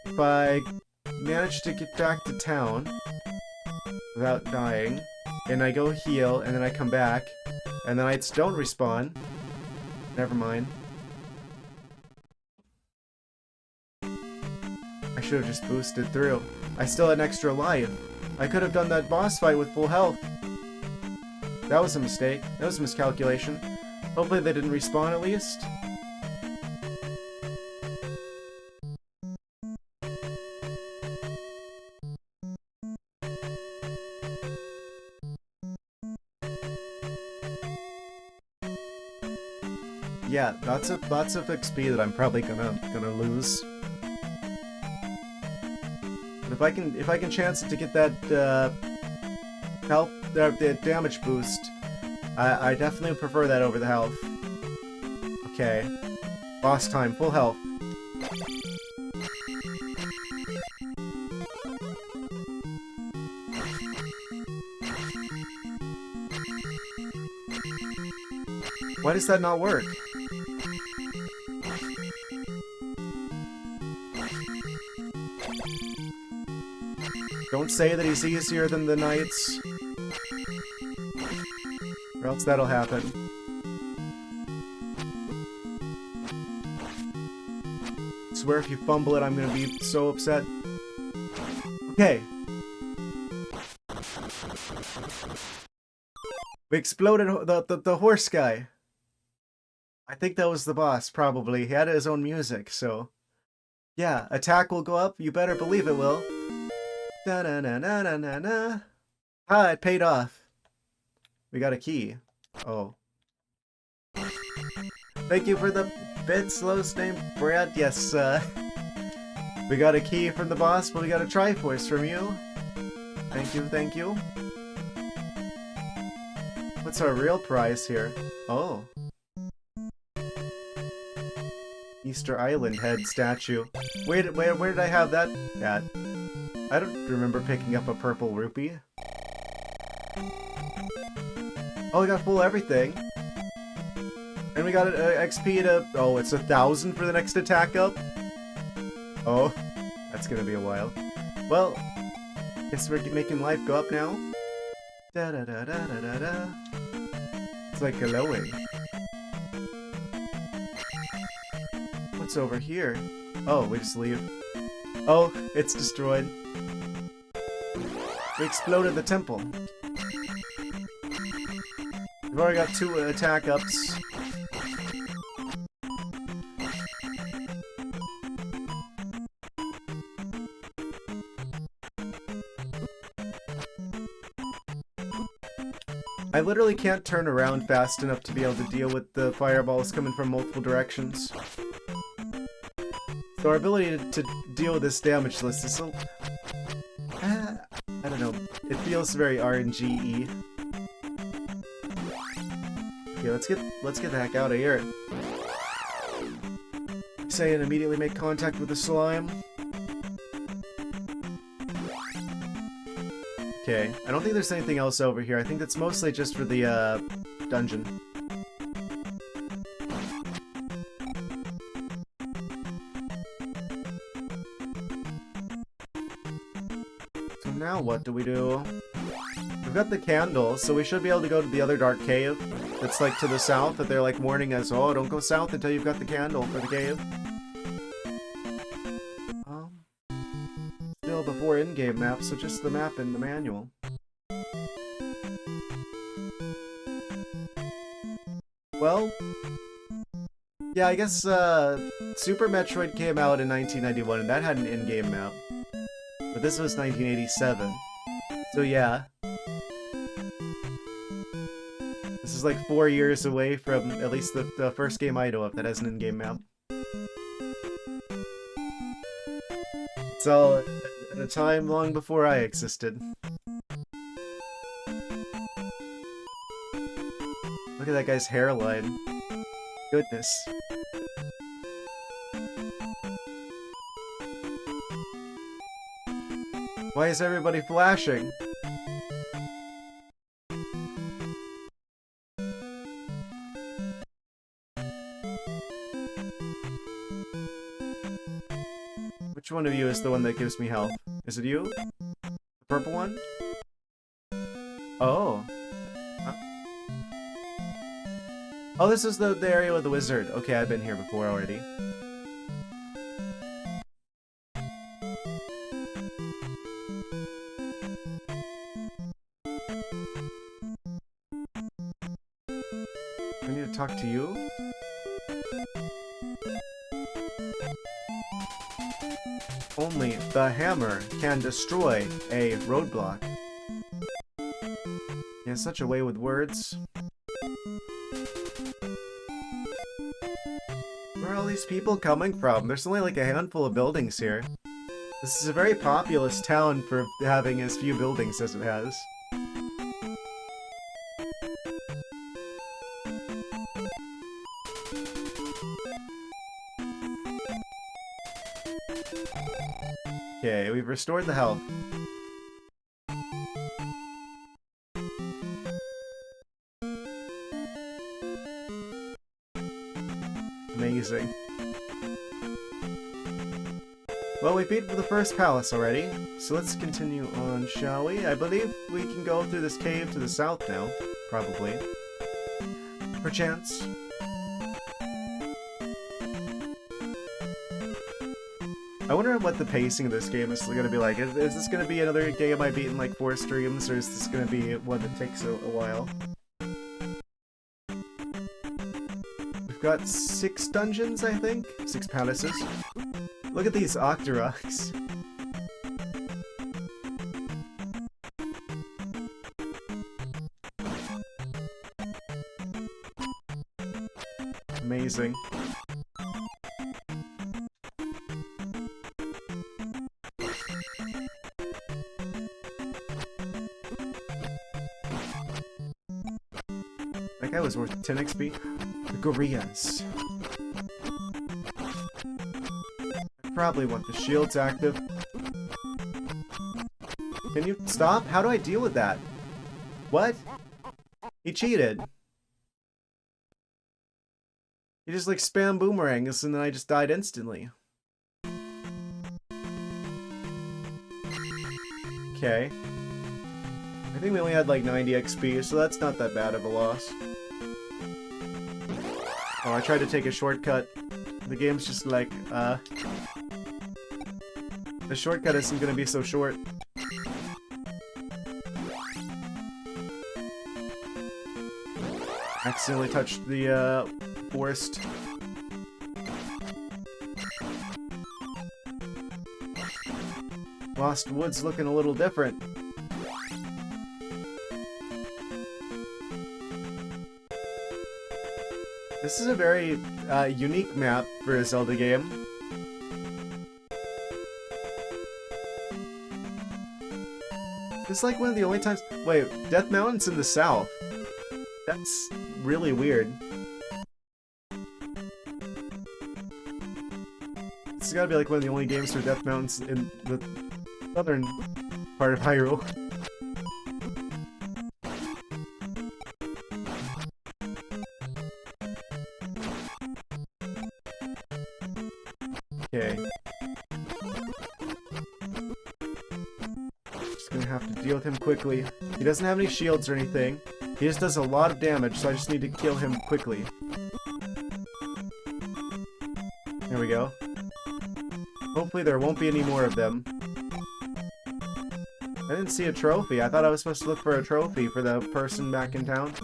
if I manage to get back to town without dying, and I go heal, and then I come back, and then I don't respawn. Never mind. I should have just boosted through. I still had an extra life. I could have done that boss fight with full health. That was a mistake. That was a miscalculation. Hopefully they didn't respawn at least. Yeah, lots of XP that I'm probably gonna lose. But if I can chance it to get that health, the damage boost, I definitely prefer that over the health. Okay, boss time, full health. Why does that not work? Don't say that he's easier than the knights, or else that'll happen. I swear if you fumble it, I'm gonna be so upset. Okay. We exploded the horse guy. I think that was the boss, probably. He had his own music, so... Yeah, attack will go up, you better believe it will. Da-na-na-na-na-na-na. Ah, it paid off. We got a key. Oh. Thank you for the bits, lowest name Brad. Yes, we got a key from the boss, but we got a Triforce from you. Thank you, thank you. What's our real prize here? Oh. Easter Island head statue. Where did I have that at? I don't remember picking up a purple rupee. Oh, we got full everything. And we got an XP to... Oh, it's 1,000 for the next attack up? Oh, that's gonna be a while. Well, guess we're making life go up now. Da-da-da-da-da-da-da. It's like glowing. What's over here? Oh, we just leave. Oh, it's destroyed. We exploded the temple. We've already got 2 attack ups. I literally can't turn around fast enough to be able to deal with the fireballs coming from multiple directions. So our ability to deal with this damage list is so... I don't know. It feels very RNG-y. Okay, let's get the heck out of here. Say and immediately make contact with the slime. Okay, I don't think there's anything else over here. I think that's mostly just for the dungeon. So now what do we do? We've got the candle, so we should be able to go to the other dark cave. That's like to the south, that they're like warning us, oh, don't go south until you've got the candle for the cave. Still before in-game map, so just the map in the manual. Well, yeah, I guess Super Metroid came out in 1991, and that had an in-game map. But this was 1987. So yeah. This is like 4 years away from at least the first game I know of that has an in-game map. It's all at a time long before I existed. Look at that guy's hairline. Goodness. Why is everybody flashing? Which one of you is the one that gives me health? Is it you? The purple one? Oh. Huh? Oh, this is the area with the wizard. Okay, I've been here before already. I need to talk to you? Only the hammer can destroy a roadblock. He has such a way with words. Where are all these people coming from? There's only like a handful of buildings here. This is a very populous town for having as few buildings as it has. Okay, we've restored the health. Amazing. Well, we beat the first palace already, so let's continue on, shall we? I believe we can go through this cave to the south now, probably. Perchance. I wonder what the pacing of this game is going to be like. Is this going to be another game I beat in like 4 streams, or is this going to be one that takes a while? We've got 6 dungeons, I think? 6 palaces. Look at these Octorocks. Amazing. That guy was worth 10 XP. The gorillas. I probably want the shields active. Can you stop? How do I deal with that? What? He cheated. He just like spam boomerangs and then I just died instantly. Okay. I think we only had like 90 XP, so that's not that bad of a loss. Oh, I tried to take a shortcut. The game's just like, the shortcut isn't gonna be so short. Accidentally touched the, forest. Lost Woods looking a little different. This is a very unique map for a Zelda game. This is like one of the only times— wait, Death Mountain's in the south. That's really weird. This has gotta be like one of the only games for Death Mountains in the southern part of Hyrule. Okay. Just gonna have to deal with him quickly. He doesn't have any shields or anything. He just does a lot of damage, so I just need to kill him quickly. There we go. Hopefully there won't be any more of them. I didn't see a trophy. I thought I was supposed to look for a trophy for the person back in town.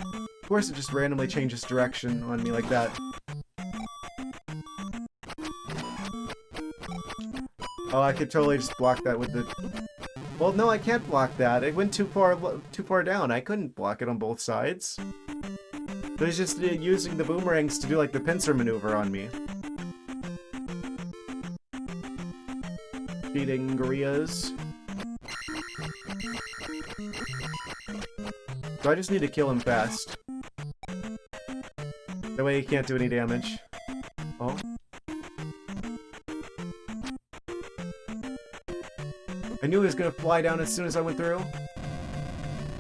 Of course, it just randomly changes direction on me like that. Oh, I could totally just block that with the... Well, no, I can't block that. It went too far down. I couldn't block it on both sides. It was just using the boomerangs to do, like, the pincer maneuver on me. Cheating gorillas. So I just need to kill him fast. That way he can't do any damage. Oh. I knew he was gonna fly down as soon as I went through.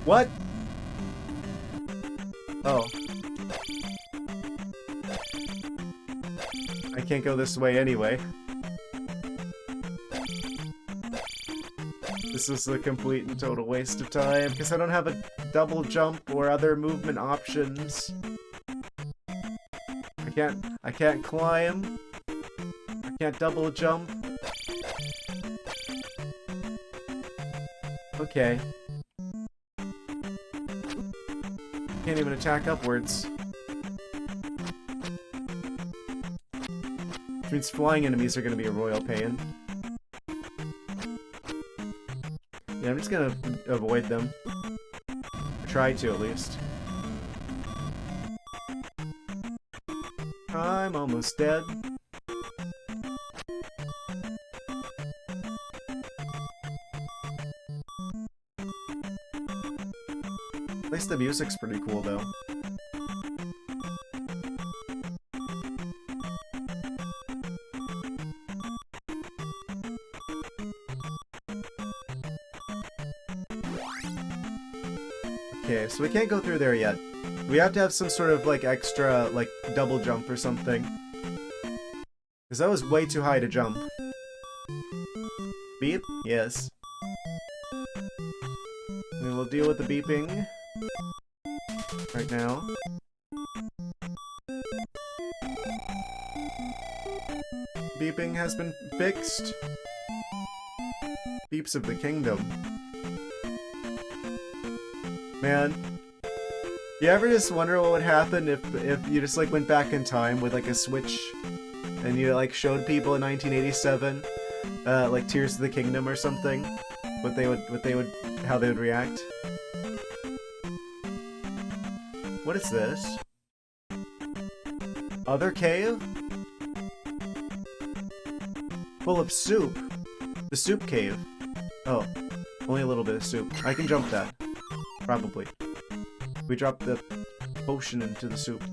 What? Oh. I can't go this way anyway. This is a complete and total waste of time, because I don't have a double jump or other movement options. I can't climb. I can't double jump. Okay. Can't even attack upwards. Which means flying enemies are gonna be a royal pain. Yeah, I'm just gonna avoid them. Or try to, at least. I'm almost dead. At least the music's pretty cool, though. Okay, so we can't go through there yet. We have to have some sort of, like, extra, like, double jump or something. Because that was way too high to jump. Beep? Yes. And we'll deal with the beeping right now. Beeping has been fixed. Beeps of the kingdom. Man. You ever just wonder what would happen if you just like went back in time with like a switch and you like showed people in 1987 like Tears of the Kingdom or something, how they would react? What is this? Other cave? Full of soup. The soup cave. Oh, only a little bit of soup. I can jump that. Probably. We drop the potion into the soup.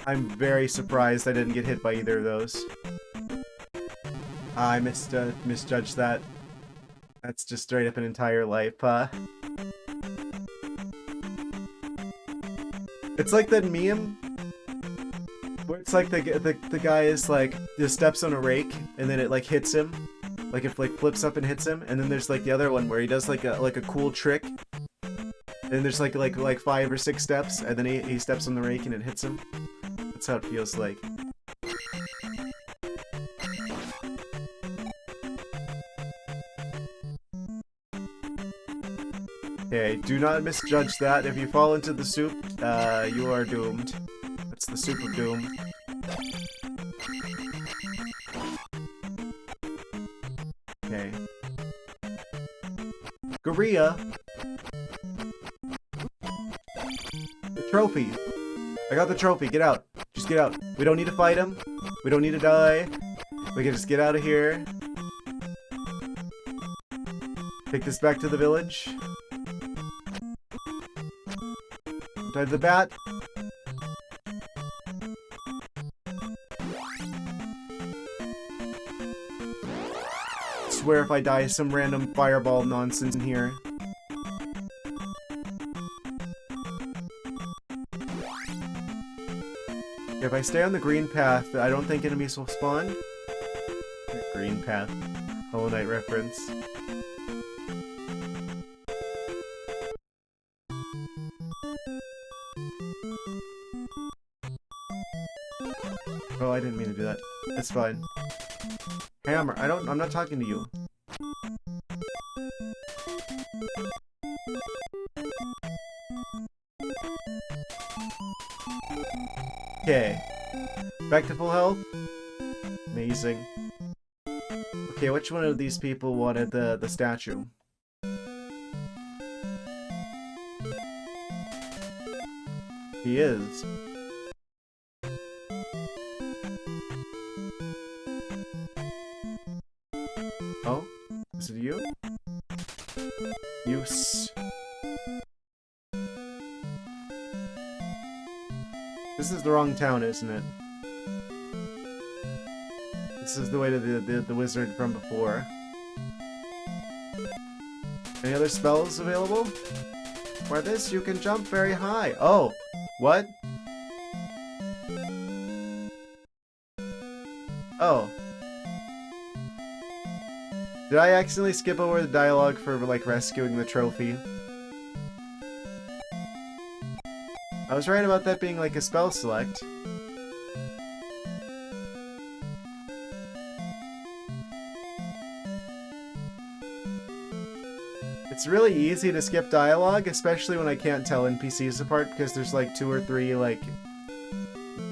I'm very surprised I didn't get hit by either of those. I misjudged that. That's just straight up an entire life, huh? It's like that meme where it's like the guy is like just steps on a rake and then it like hits him. Like it like flips up and hits him, and then there's like the other one where he does like a cool trick. And there's like 5 or 6 steps, and then he steps on the rake and it hits him. That's how it feels like. Okay, do not misjudge that. If you fall into the soup, you are doomed. That's the soup of doom. Okay. Gorilla! The trophy! I got the trophy, get out! Just get out. We don't need to fight him. We don't need to die. We can just get out of here. Take this back to the village. Die to the bat. I swear if I die, some random fireball nonsense in here. If I stay on the green path, I don't think enemies will spawn. Green path. Hollow Knight reference. Oh, I didn't mean to do that. It's fine. Hammer, I'm not talking to you. Okay. Back to full health. Amazing. Okay, which one of these people wanted the statue? He is. Oh? Is it you? This is the wrong town, isn't it? This is the way to the wizard from before. Any other spells available? For this, you can jump very high. Oh! What? Oh. Did I accidentally skip over the dialogue for, like, rescuing the trophy? I was right about that being, like, a spell select. It's really easy to skip dialogue, especially when I can't tell NPCs apart, because there's, like, 2 or 3, like,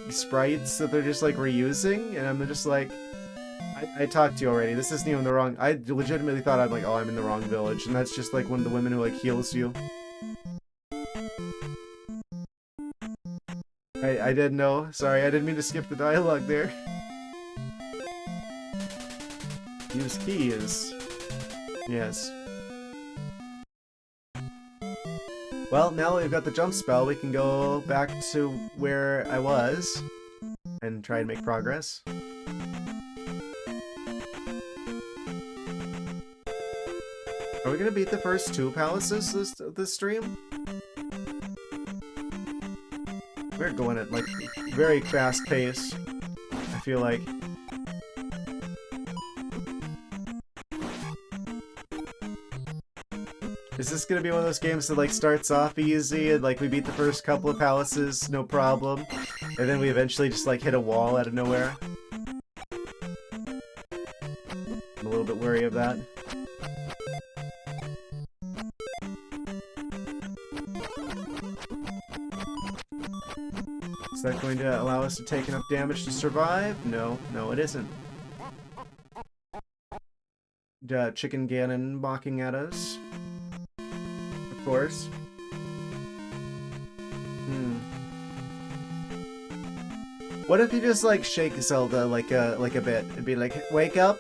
sprites that they're just, like, reusing, and I'm just like... I talked to you already. This isn't even the wrong... I legitimately thought I'm like, oh, I'm in the wrong village. And that's just like one of the women who like heals you. I didn't know. Sorry, I didn't mean to skip the dialogue there. Use keys. Yes. Well, now that we've got the jump spell, we can go back to where I was and try and make progress. Are we gonna beat the first 2 palaces this stream? We're going at like very fast pace, I feel like. Is this gonna be one of those games that like starts off easy and like we beat the first couple of palaces, no problem, and then we eventually just like hit a wall out of nowhere? I'm a little bit wary of that. Is that going to allow us to take enough damage to survive? No, no it isn't. Chicken Ganon mocking at us. Of course. What if you just like shake Zelda like a bit and be like, wake up?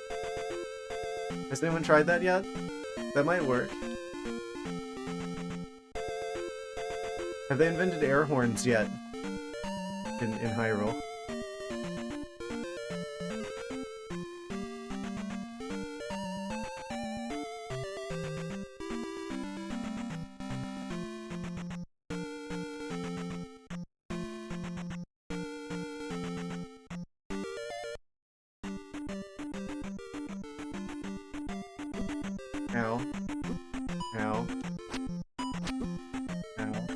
Has anyone tried that yet? That might work. Have they invented air horns yet? In Hyrule. Ow. Ow. Ow.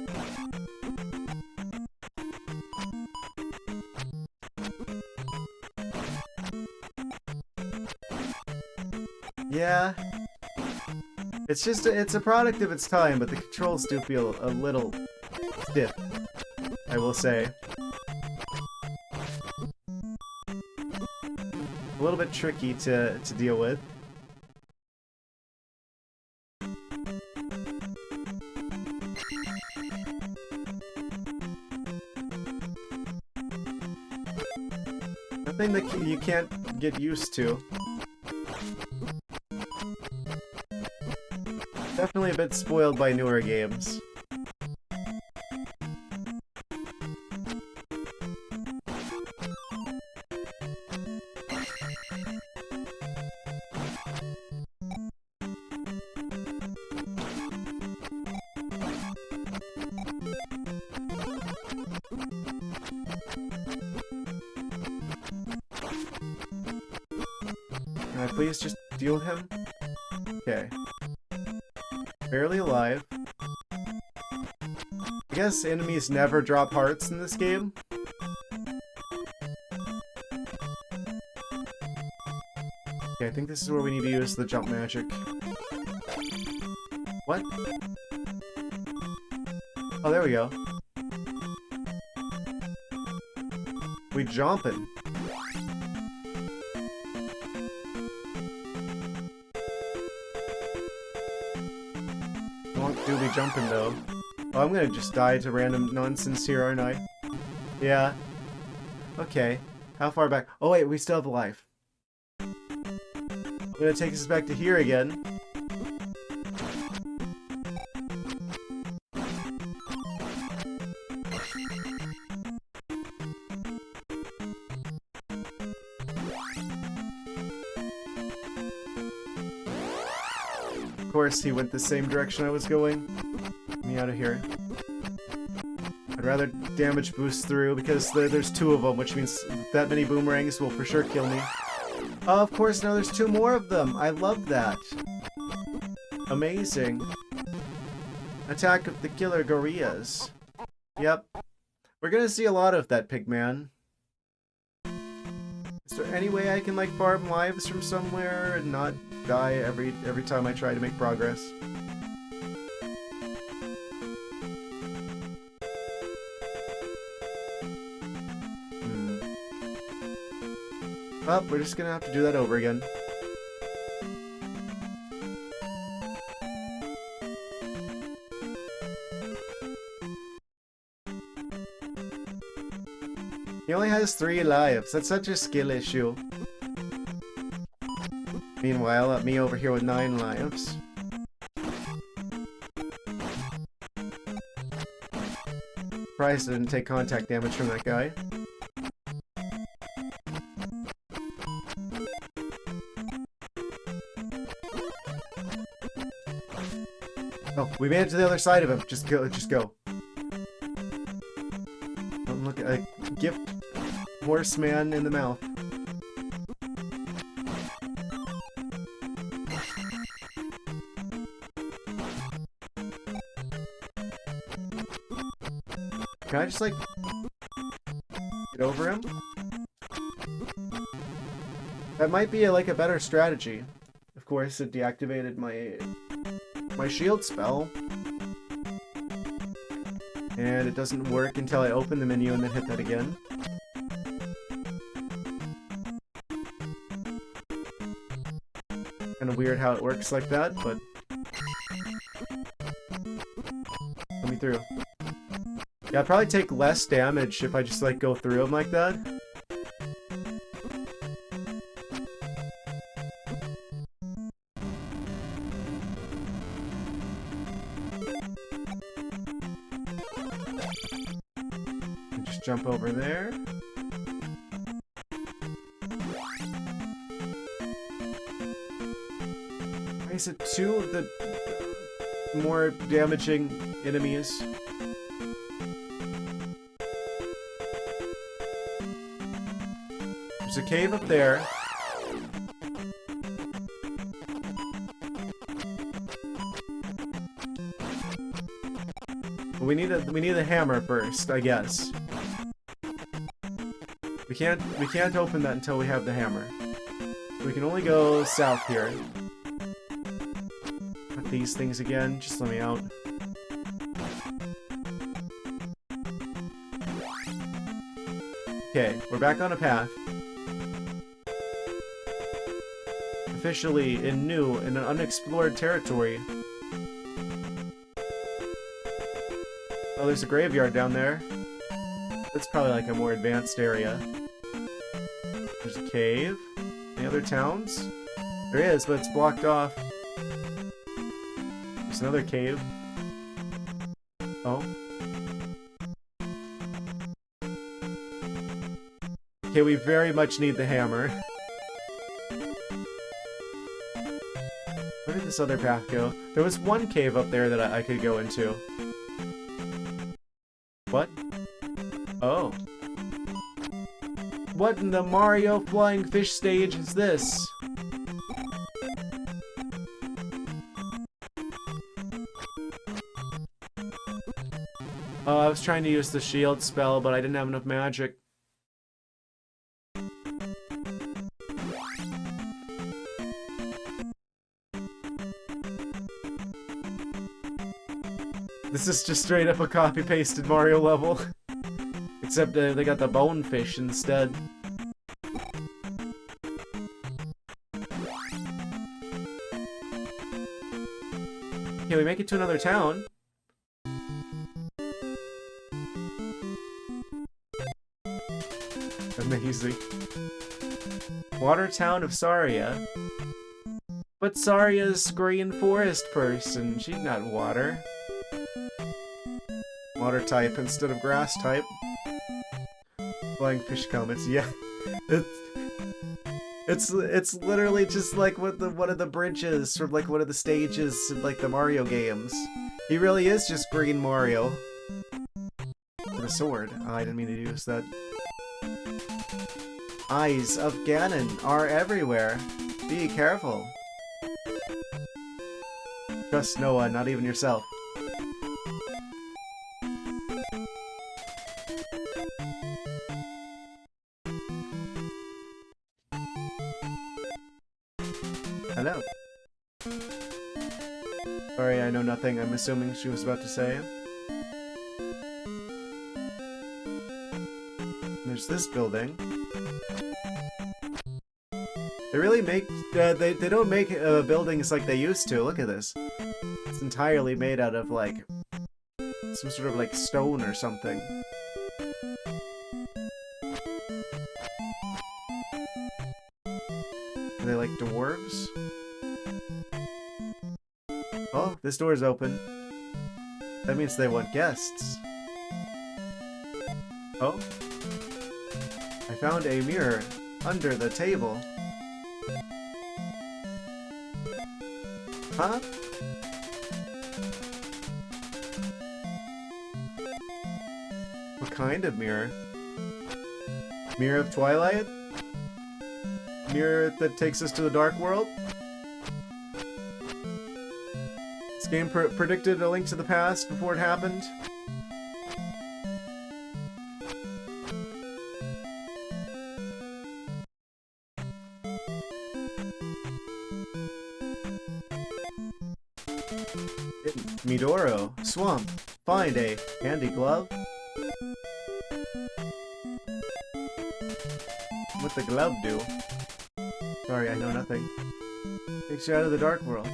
Yeah. It's just it's a product of its time, but the controls do feel a little stiff, I will say. A little bit tricky to deal with. Nothing that you can't get used to. Definitely a bit spoiled by newer games. Can I please just deal him? Okay. Barely alive. I guess enemies never drop hearts in this game. Okay, I think this is where we need to use the jump magic. What? Oh, there we go. We jumping. Won't do be jumping though. Oh, I'm gonna just die to random nonsense here, aren't I? Yeah. Okay. How far back? Oh wait, we still have a life. I'm gonna take us back to here again. Of course, he went the same direction I was going. Get me out of here. I'd rather damage boost through because there's two of them, which means that many boomerangs will for sure kill me. Oh, of course, now there's two more of them. I love that. Amazing. Attack of the killer gorillas. Yep. We're gonna see a lot of that, Pigman. Is there any way I can, like, farm lives from somewhere and not die every time I try to make progress? Well, we're just gonna have to do that over again. He only has 3 lives. That's such a skill issue. Meanwhile, me over here with 9 lives. Surprised I didn't take contact damage from that guy. Oh, we made it to the other side of him. Just go, just go. Don't look at a gift horseman in the mouth. Can I just, like, get over him? That might be like a better strategy. Of course, it deactivated my shield spell. And it doesn't work until I open the menu and then hit that again. Kind of weird how it works like that, but... Let me through. Yeah, I'd probably take less damage if I just, like, go through them like that. Just jump over there. Why is it 2 of the more damaging enemies? There's a cave up there. But we need a hammer first, I guess. We can't open that until we have the hammer. We can only go south here. Not these things again, just let me out. Okay, we're back on a path. Officially in new and unexplored territory. Oh, there's a graveyard down there. That's probably like a more advanced area. There's a cave. Any other towns? There is, but it's blocked off. There's another cave. Oh. Okay, we very much need the hammer. Where did this other path go? There was one cave up there that I could go into. What? Oh. What in the Mario flying fish stage is this? Oh, I was trying to use the shield spell, but I didn't have enough magic. This is just straight up a copy-pasted Mario level. Except they got the bonefish instead. Okay, we make it to another town. Amazing. Water town of Saria. But Saria's green forest person. She's not water. Water type instead of grass type. Flying fish comets, yeah. It's literally just like one of the bridges from like one of the stages in like the Mario games. He really is just green Mario. With a sword. Oh, I didn't mean to use that. Eyes of Ganon are everywhere. Be careful. Trust no one, not even yourself. Hello. Sorry, I know nothing. I'm assuming she was about to say. There's this building. They really make... they don't make buildings like they used to. Look at this. It's entirely made out of, like... some sort of, like, stone or something. Are they, like, dwarves? Oh, this door's open. That means they want guests. Oh? I found a mirror under the table. Huh? What kind of mirror? Mirror of Twilight? Mirror that takes us to the Dark World? This game predicted a link to the past before it happened. Midoro, swamp, find a handy glove. What the glove do? Sorry, I know nothing. Takes you out of the Dark World.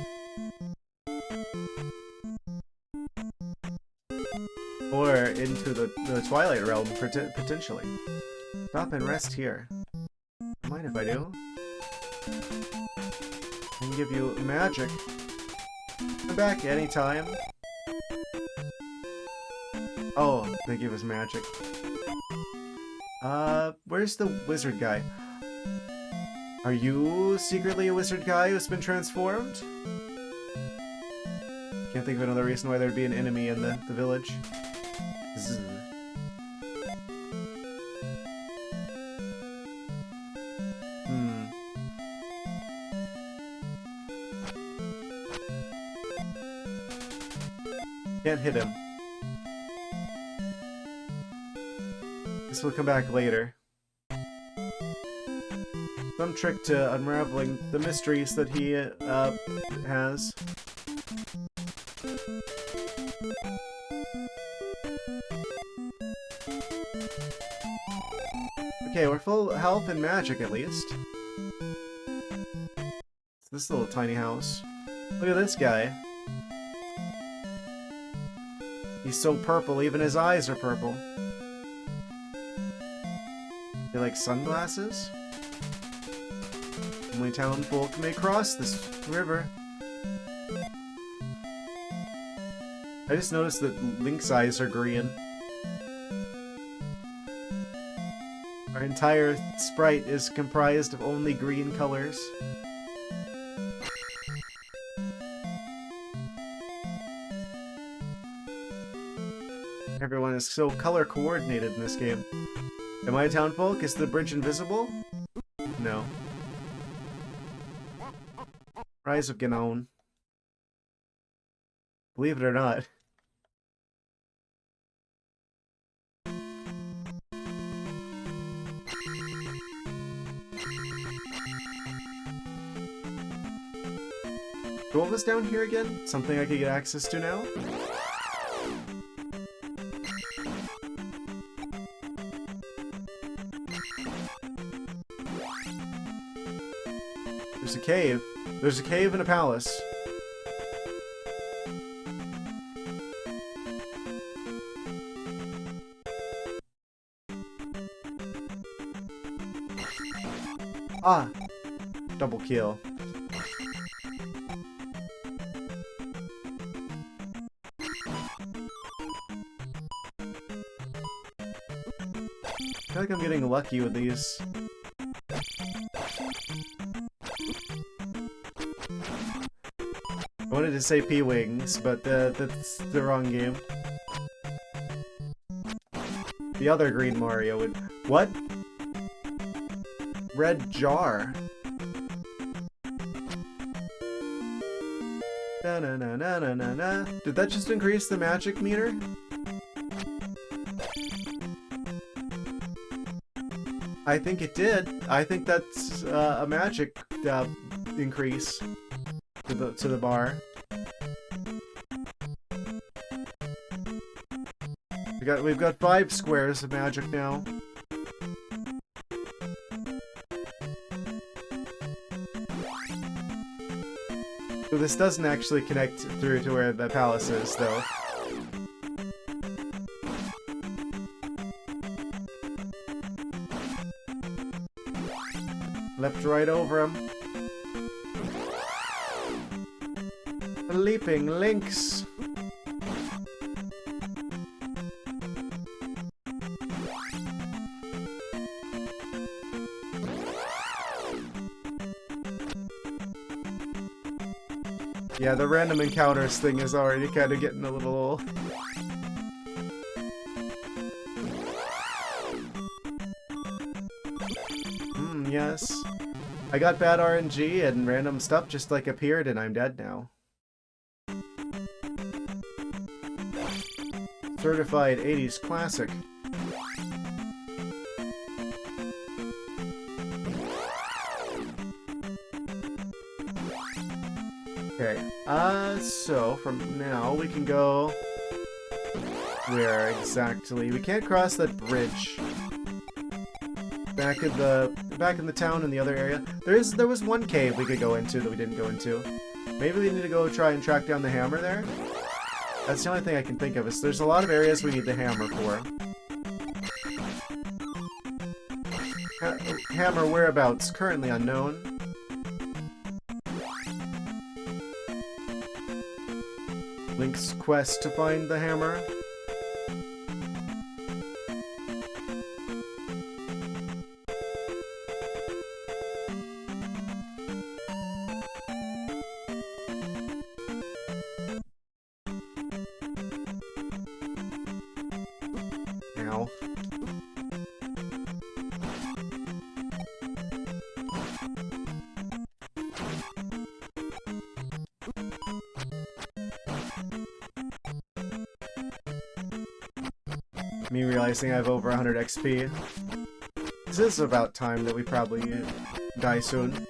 Or into the Twilight Realm, potentially. Stop and rest here. Mind if I do? I can give you magic. Come back anytime. Oh, they give us magic. Where's the wizard guy? Are you secretly a wizard guy who's been transformed? Can't think of another reason why there'd be an enemy in the village. Zzz. Can't hit him. This will come back later. Some trick to unraveling the mysteries that he has. Okay, we're full health and magic at least. It's this little tiny house. Look at this guy. He's so purple, even his eyes are purple. They like sunglasses? Only townfolk may cross this river. I just noticed that Link's eyes are green. Our entire sprite is comprised of only green colors. Everyone is so color coordinated in this game. Am I a townfolk? Is the bridge invisible? No. Rise of Ganon. Believe it or not. So what was down here again? Something I could get access to now? There's a cave. There's a cave and a palace. Ah! Double kill. I feel like I'm getting lucky with these. I wanted to say P-Wings, but that's the wrong game. The other Green Mario would... What? Red jar. Na na na na na na na. Did that just increase the magic meter? I think it did. I think that's a magic increase to the bar. We've got 5 squares of magic now. So this doesn't actually connect through to where the palace is, though. Leapt right over him. Leaping Lynx. Yeah, the random encounters thing is already kind of getting a little... yes. I got bad RNG and random stuff just like appeared and I'm dead now. Certified 80s classic. Okay, so from now we can go... Where exactly? We can't cross that bridge. Back in the town in the other area. There was one cave we could go into that we didn't go into. Maybe we need to go try and track down the hammer there? That's the only thing I can think of, is there's a lot of areas we need the hammer for. Hammer whereabouts currently unknown. Link's quest to find the hammer. Ow. Me realizing I have over 100 XP. This is about time that we probably die soon.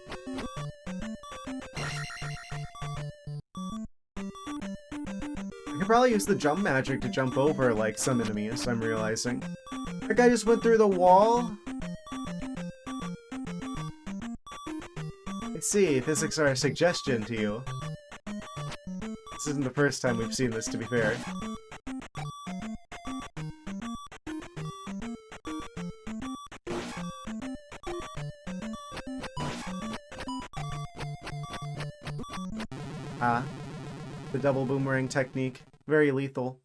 I could probably use the jump magic to jump over, like, some enemies, I'm realizing. That guy just went through the wall? I see, physics are a suggestion to you. This isn't the first time we've seen this, to be fair. Ah, the double boomerang technique. Very lethal.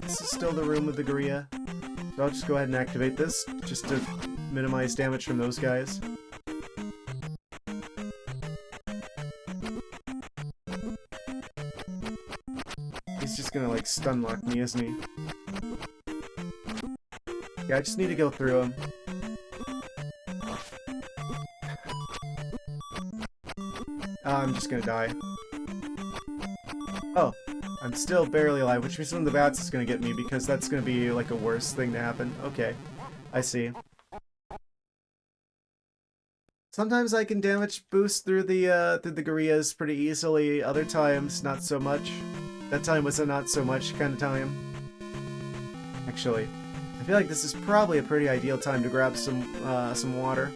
This is still the room with the gorilla. So I'll just go ahead and activate this, just to minimize damage from those guys. He's just gonna, like, stun lock me, isn't he? Yeah, I just need to go through him. I'm just gonna die. Oh, I'm still barely alive, which means one of the bats is gonna get me, because that's gonna be like a worse thing to happen. Okay, I see. Sometimes I can damage boost through the gorillas pretty easily, other times not so much. That time was a not so much kind of time. Actually, I feel like this is probably a pretty ideal time to grab some water.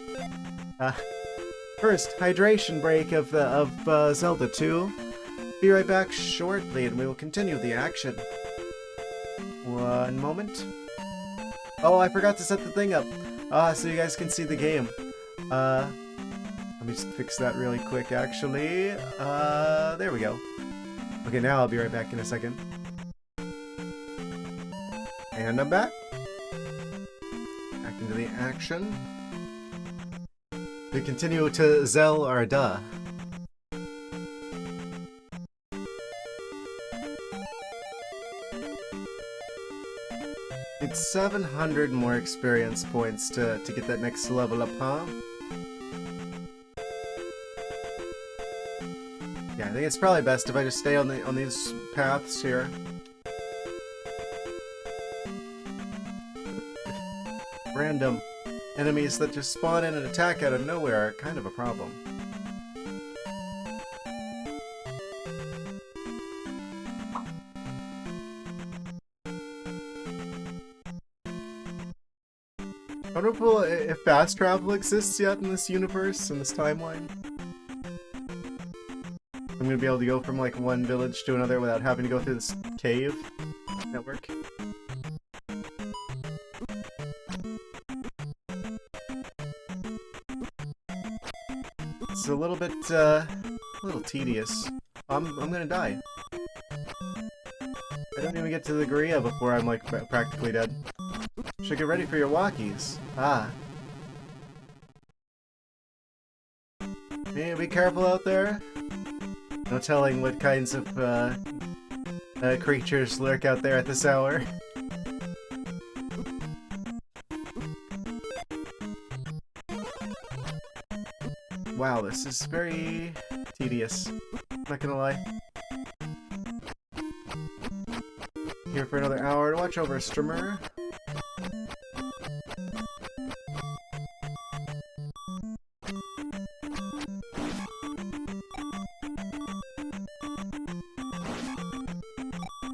First, hydration break of Zelda 2. Be right back shortly, and we will continue the action. One moment. Oh, I forgot to set the thing up. So you guys can see the game. Let me just fix that really quick, actually. There we go. Okay, now I'll be right back in a second. And I'm back. Back into the action. We continue to Zelda. It's 700 more experience points to get that next level up, huh? Yeah, I think it's probably best if I just stay on these paths here. Random enemies that just spawn in and attack out of nowhere are kind of a problem. I wonder if fast travel exists yet in this universe, in this timeline. I'm gonna be able to go from like one village to another without having to go through this cave network. It's a little bit, a little tedious. I'm gonna die. I don't even get to the Korea before I'm like practically dead. Should get ready for your walkies. Ah. Hey, be careful out there. No telling what kinds of creatures lurk out there at this hour. Wow, this is very tedious. Not gonna lie. Here for another hour to watch over a streamer.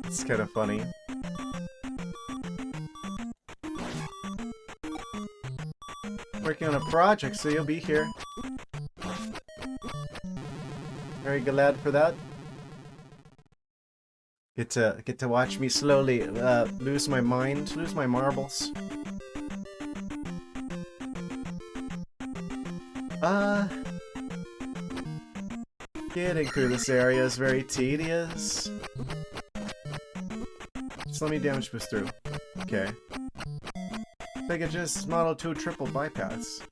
It's kind of funny. Working on a project, so you'll be here. Very glad for that. Get to watch me slowly lose my mind, lose my marbles. Getting through this area is very tedious. Just let me damage boost through. Okay. I think it's just Model 2 triple bypass.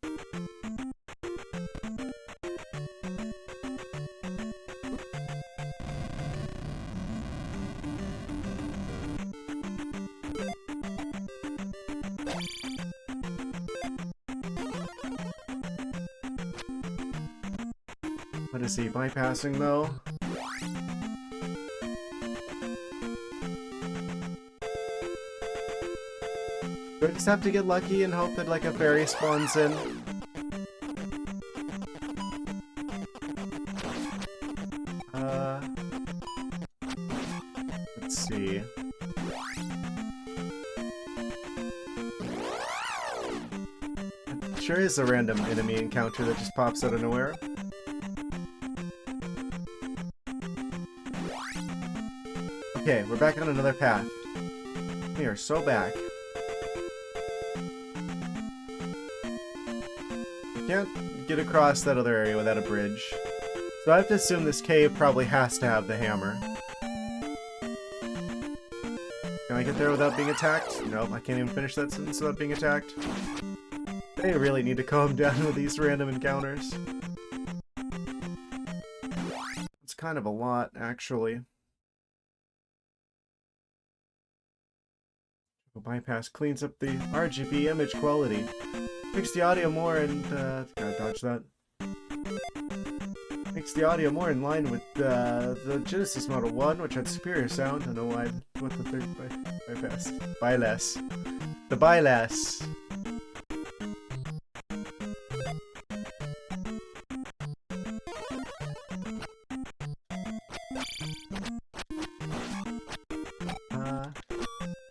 What is he bypassing though? Do I just have to get lucky and hope that like a fairy spawns in? Let's see. Sure is a random enemy encounter that just pops out of nowhere. Okay, we're back on another path. We are so back. I can't get across that other area without a bridge. So I have to assume this cave probably has to have the hammer. Can I get there without being attacked? No, I can't even finish that sentence without being attacked. They really need to calm down with these random encounters. It's kind of a lot, actually. Bypass cleans up the RGB image quality. Makes the audio more and, gotta dodge that. Makes the audio more in line with the Genesis Model 1, which had superior sound. I don't know why, what the third bypass. Byless. The byless.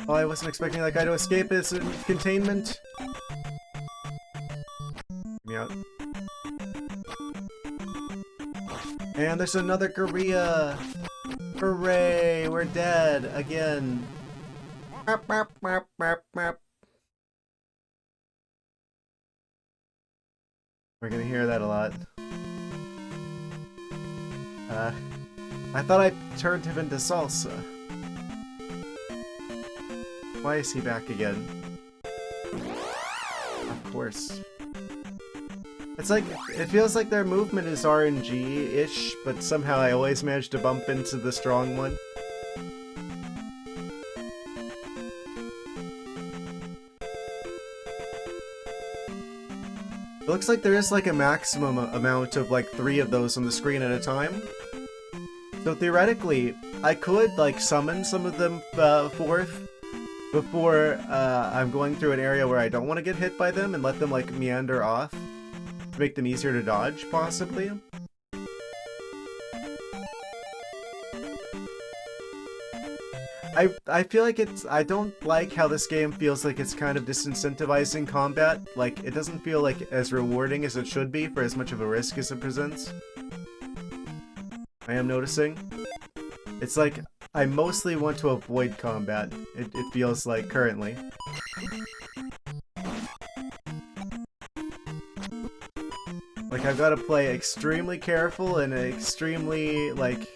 Oh, I wasn't expecting that guy to escape his containment. Get me out. And there's another Korea! Hooray! We're dead again. We're gonna hear that a lot. I thought I turned him into salsa. Why is he back again? Of course. It's like, it feels like their movement is RNG-ish, but somehow I always manage to bump into the strong one. It looks like there is like a maximum amount of like 3 of those on the screen at a time. So theoretically, I could like summon some of them forth before I'm going through an area where I don't want to get hit by them and let them like meander off to make them easier to dodge, possibly. I feel like I don't like how this game feels like it's kind of disincentivizing combat. Like, it doesn't feel like as rewarding as it should be for as much of a risk as it presents. I am noticing. It's like, I mostly want to avoid combat, it feels like currently. Like, I've got to play extremely careful and extremely, like,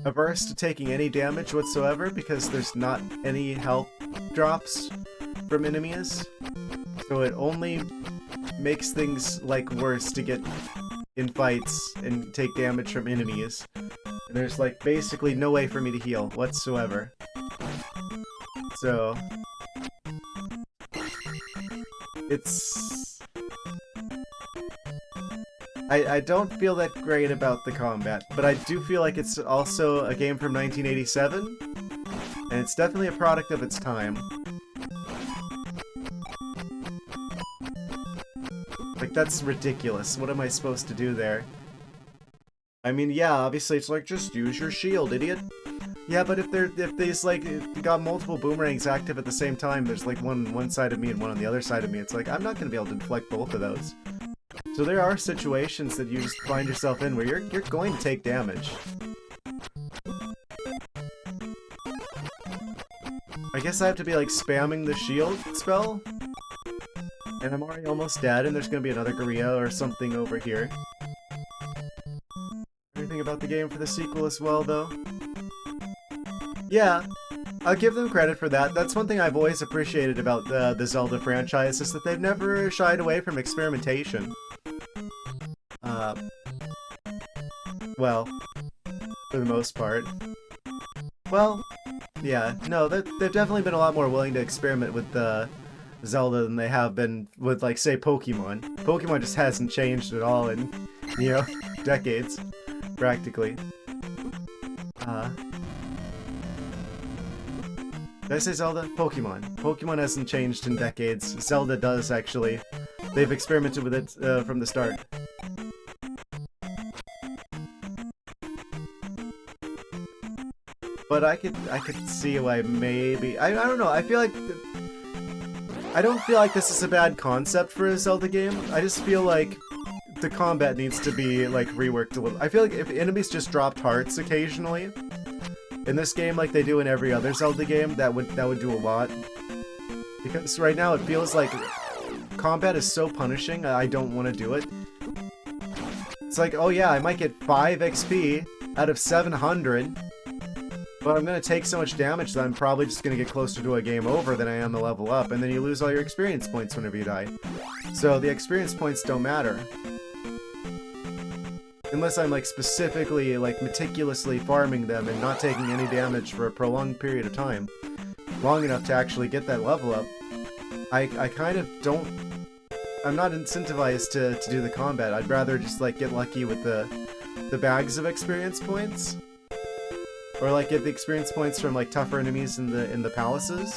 averse to taking any damage whatsoever because there's not any health drops from enemies. So it only makes things, like, worse to get in fights and take damage from enemies. And there's like basically no way for me to heal whatsoever. So it's I don't feel that great about the combat, but I do feel like it's also a game from 1987, and it's definitely a product of its time. Like, that's ridiculous. What am I supposed to do there? I mean, yeah, obviously it's like, just use your shield, idiot. Yeah, but if these, like, got multiple boomerangs active at the same time, there's like one side of me and one on the other side of me, it's like, I'm not gonna be able to deflect both of those. So there are situations that you just find yourself in where you're going to take damage. I guess I have to be, like, spamming the shield spell? And I'm already almost dead, and there's gonna be another Gorilla or something over here. Anything about the game for the sequel as well, though? Yeah, I'll give them credit for that. That's one thing I've always appreciated about the Zelda franchise, is that they've never shied away from experimentation. Well, for the most part. Well, yeah, no, they've definitely been a lot more willing to experiment with Zelda than they have been with, like, say, Pokemon. Pokemon just hasn't changed at all in, you know, decades, practically. Did I say Zelda? Pokemon. Pokemon hasn't changed in decades. Zelda does, actually. They've experimented with it from the start. But I could see why maybe... I don't know, I feel like... I don't feel like this is a bad concept for a Zelda game. I just feel like the combat needs to be, like, reworked a little. I feel like if enemies just dropped hearts occasionally, in this game like they do in every other Zelda game, that would do a lot. Because right now it feels like combat is so punishing, I don't want to do it. It's like, oh yeah, I might get 5 XP out of 700, but I'm going to take so much damage that I'm probably just going to get closer to a game over than I am a level up, and then you lose all your experience points whenever you die. So the experience points don't matter. Unless I'm, like, specifically, like, meticulously farming them and not taking any damage for a prolonged period of time. Long enough to actually get that level up. I kind of don't... I'm not incentivized to do the combat. I'd rather just, like, get lucky with the bags of experience points. Or, like, get the experience points from, like, tougher enemies in the palaces.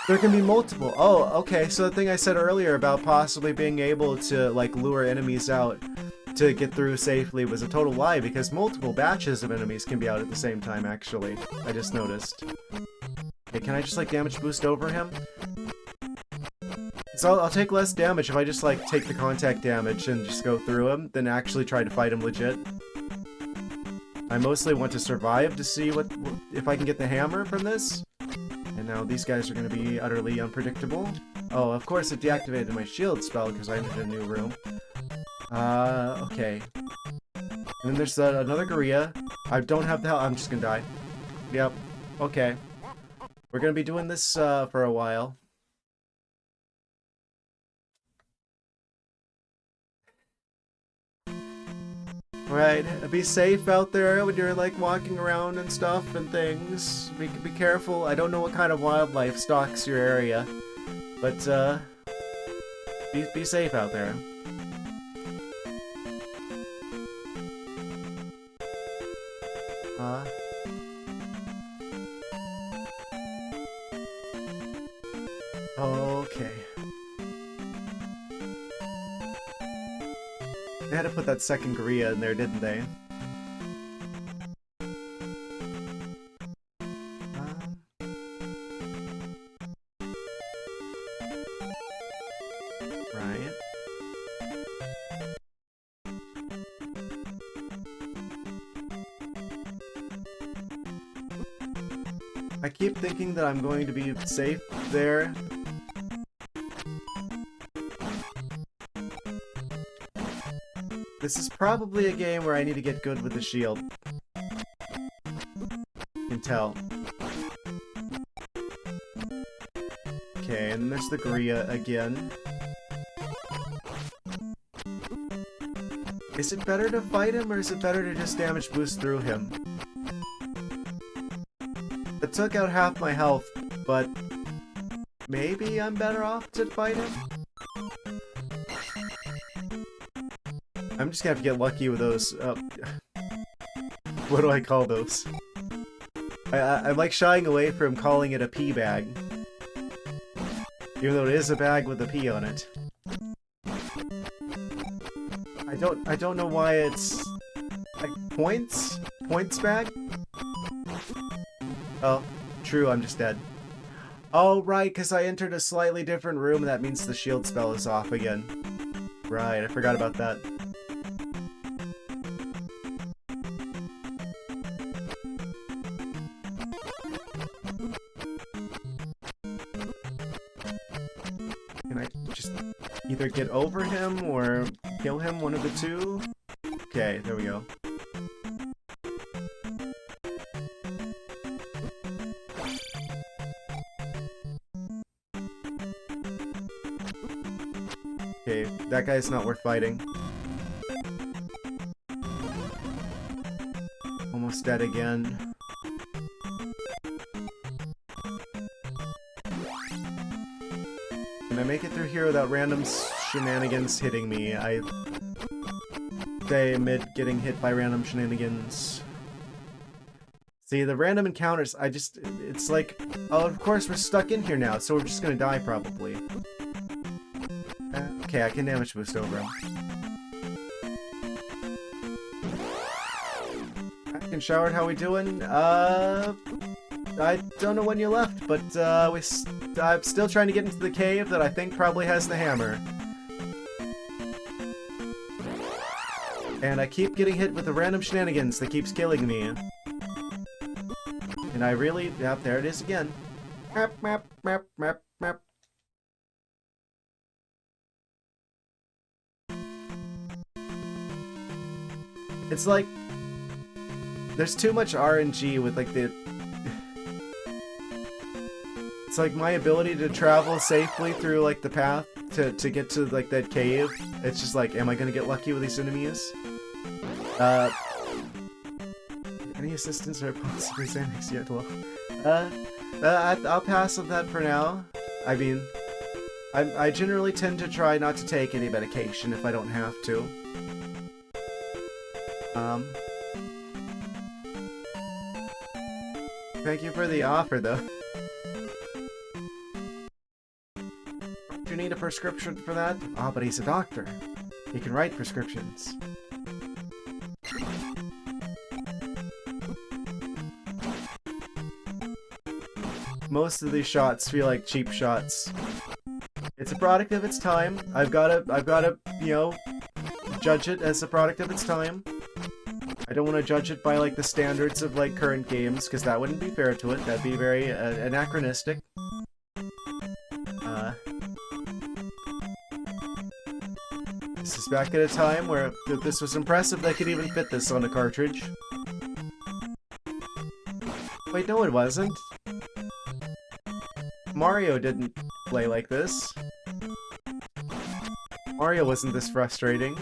There can be multiple. Oh, okay, so the thing I said earlier about possibly being able to, like, lure enemies out to get through safely was a total lie, because multiple batches of enemies can be out at the same time, actually. I just noticed. Okay, can I just, like, damage boost over him? So I'll take less damage if I just, like, take the contact damage and just go through him, than actually try to fight him legit. I mostly want to survive to see if I can get the hammer from this. And now these guys are going to be utterly unpredictable. Oh, of course it deactivated my shield spell because I entered a new room. Okay. And then there's another Gorilla. I don't have the hell. I'm just gonna die. Yep. Okay. We're gonna be doing this for a while. Right. Be safe out there when you're like walking around and stuff and things. Be careful. I don't know what kind of wildlife stalks your area, but be safe out there. Okay. They had to put that second Gorilla in there, didn't they? Right. I keep thinking that I'm going to be safe there. This is probably a game where I need to get good with the shield. You can tell. Okay, and there's the Gorilla again. Is it better to fight him, or is it better to just damage boost through him? It took out half my health, but maybe I'm better off to fight him? I'm just gonna have to get lucky with those, what do I call those? I'm like shying away from calling it a pea bag. Even though it is a bag with a pea on it. I don't know why it's... like, points? Points bag? Oh, true, I'm just dead. Oh, right, because I entered a slightly different room, and that means the shield spell is off again. Right, I forgot about that. Can I just either get over him or kill him, one of the two? Okay, there we go. Okay, that guy's not worth fighting. Almost dead again. Can I make it through here without random shenanigans hitting me? I admit getting hit by random shenanigans. See, the random encounters, it's like, oh, of course we're stuck in here now, so we're just gonna die probably. Okay, I can damage boost over him. Action showered, how we doing? I don't know when you left, but I'm still trying to get into the cave that I think probably has the hammer. And I keep getting hit with the random shenanigans that keeps killing me. And I really... yep, there it is again. Map, map, map, map, map. It's like... there's too much RNG with, like, the... it's like my ability to travel safely through, like, the path to get to, like, that cave. It's just like, am I gonna get lucky with these enemies? Any assistance or possibly Xanax yet? Well, I'll pass on that for now. I mean, I generally tend to try not to take any medication if I don't have to. Thank you for the offer, though. Do you need a prescription for that? Ah, but he's a doctor. He can write prescriptions. most of these shots feel like cheap shots. It's a product of its time. I've gotta, you know, judge it as a product of its time. I don't want to judge it by, like, the standards of, like, current games, because that wouldn't be fair to it. That'd be very anachronistic. This is back at a time where if this was impressive, they could even fit this on a cartridge. Wait, no it wasn't. Mario didn't play like this. Mario wasn't this frustrating.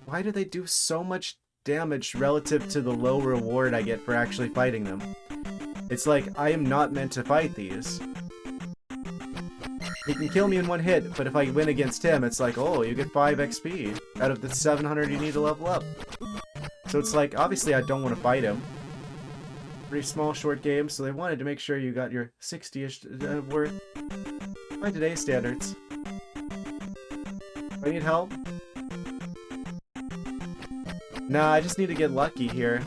Why do they do so much damage relative to the low reward I get for actually fighting them? It's like, I am not meant to fight these. He can kill me in one hit, but if I win against him, it's like, oh, you get 5 XP out of the 700 you need to level up. So it's like, obviously I don't want to fight him. Pretty small, short game, so they wanted to make sure you got your 60-ish worth by today's standards. Do I need help? Nah, I just need to get lucky here.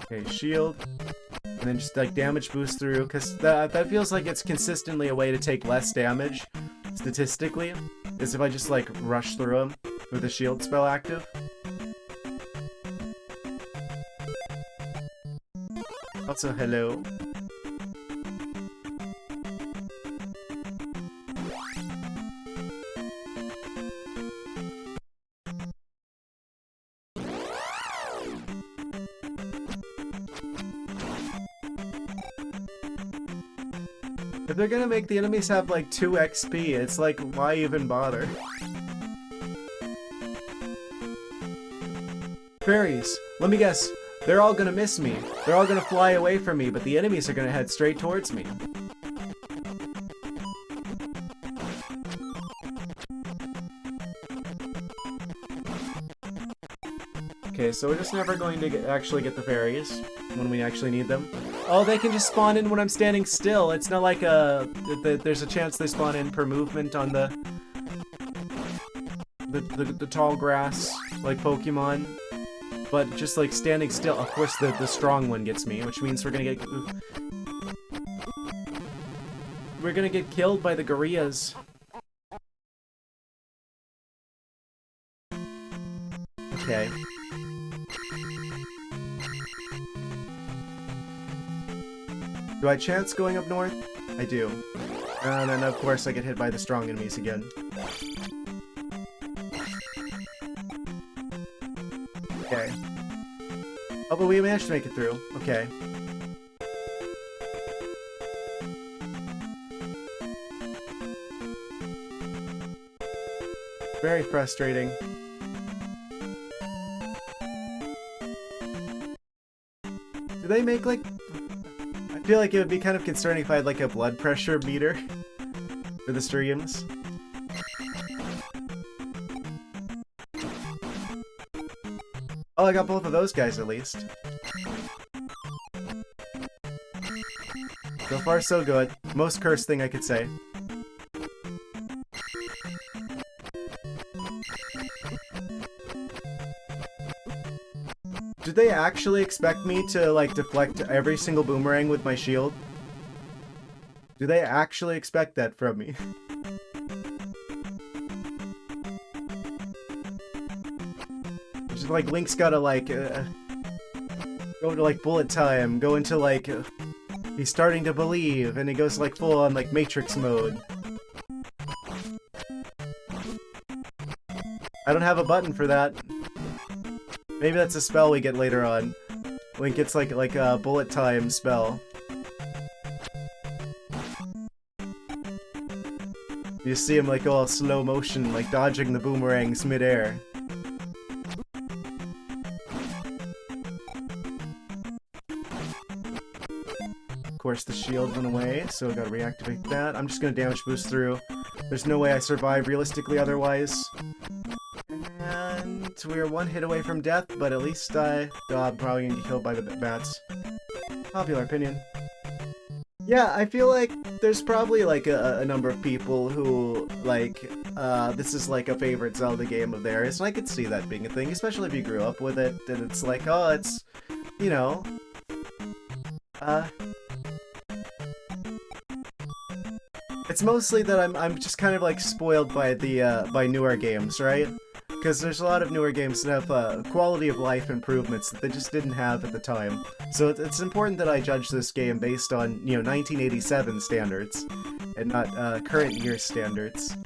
Okay, shield. And then just, like, damage boost through, because that feels like it's consistently a way to take less damage, statistically, is if I just, like, rush through them with the shield spell active. Also, hello. If they're gonna make the enemies have like 2 XP, it's like, why even bother? Fairies, let me guess, they're all gonna miss me. They're all gonna fly away from me, but the enemies are gonna head straight towards me. Okay, so we're just never going to actually get the fairies when we actually need them. Oh, they can just spawn in when I'm standing still. It's not like there's a chance they spawn in per movement on the tall grass, like Pokemon. But just like standing still, of course the strong one gets me, which means we're gonna get killed by the gorillas. Okay. Do I chance going up north? I do. And then of course I get hit by the strong enemies again. Okay. Oh, but we managed to make it through. Okay. Very frustrating. Do they make, like... I feel like it would be kind of concerning if I had, like, a blood pressure meter for the streams. Oh, I got both of those guys, at least. So far, so good. Most cursed thing I could say. Did they actually expect me to, like, deflect every single boomerang with my shield? Do they actually expect that from me? Just like, Link's gotta, like, go to, like, bullet time, go into, like, he's starting to believe, and he goes, like, full on, like, Matrix mode. I don't have a button for that. Maybe that's a spell we get later on. Link gets like a bullet time spell. You see him like all slow motion, like dodging the boomerangs midair. Of course the shield went away, so I gotta reactivate that. I'm just gonna damage boost through. There's no way I survive realistically otherwise. And we're one hit away from death, but at least I'm probably gonna get killed by the bats. Popular opinion. Yeah, I feel like there's probably like a number of people who like this is like a favorite Zelda game of theirs, and I could see that being a thing, especially if you grew up with it, and it's like, oh, it's, you know, uh, it's mostly that I'm just kind of like spoiled by the by newer games, right? Because there's a lot of newer games that have quality of life improvements that they just didn't have at the time. So it's important that I judge this game based on, 1987 standards, and not current year standards.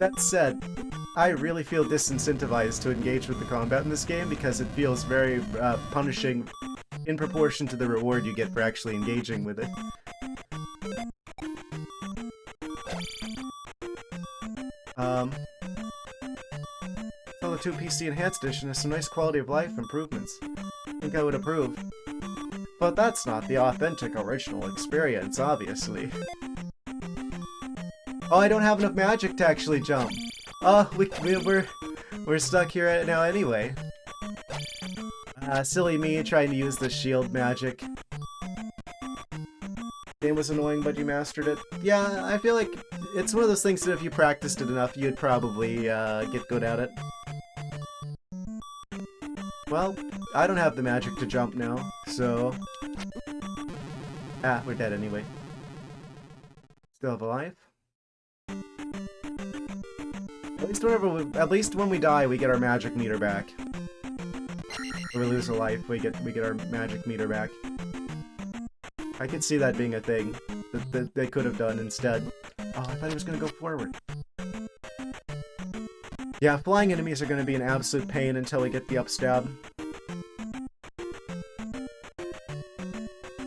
That said, I really feel disincentivized to engage with the combat in this game because it feels very punishing in proportion to the reward you get for actually engaging with it. Zelda 2 PC Enhanced Edition has some nice quality of life improvements. I think I would approve. But that's not the authentic original experience, obviously. Oh, I don't have enough magic to actually jump. Oh, we're stuck here right now anyway. Silly me trying to use the shield magic. Game was annoying, but you mastered it. Yeah, I feel like it's one of those things that if you practiced it enough, you'd probably get good at it. Well, I don't have the magic to jump now, so... Ah, we're dead anyway. Still have a life. At least when we die, we get our magic meter back. Or we lose a life, we get our magic meter back. I could see that being a thing that they could have done instead. Oh, I thought he was gonna go forward. Yeah, flying enemies are gonna be an absolute pain until we get the upstab.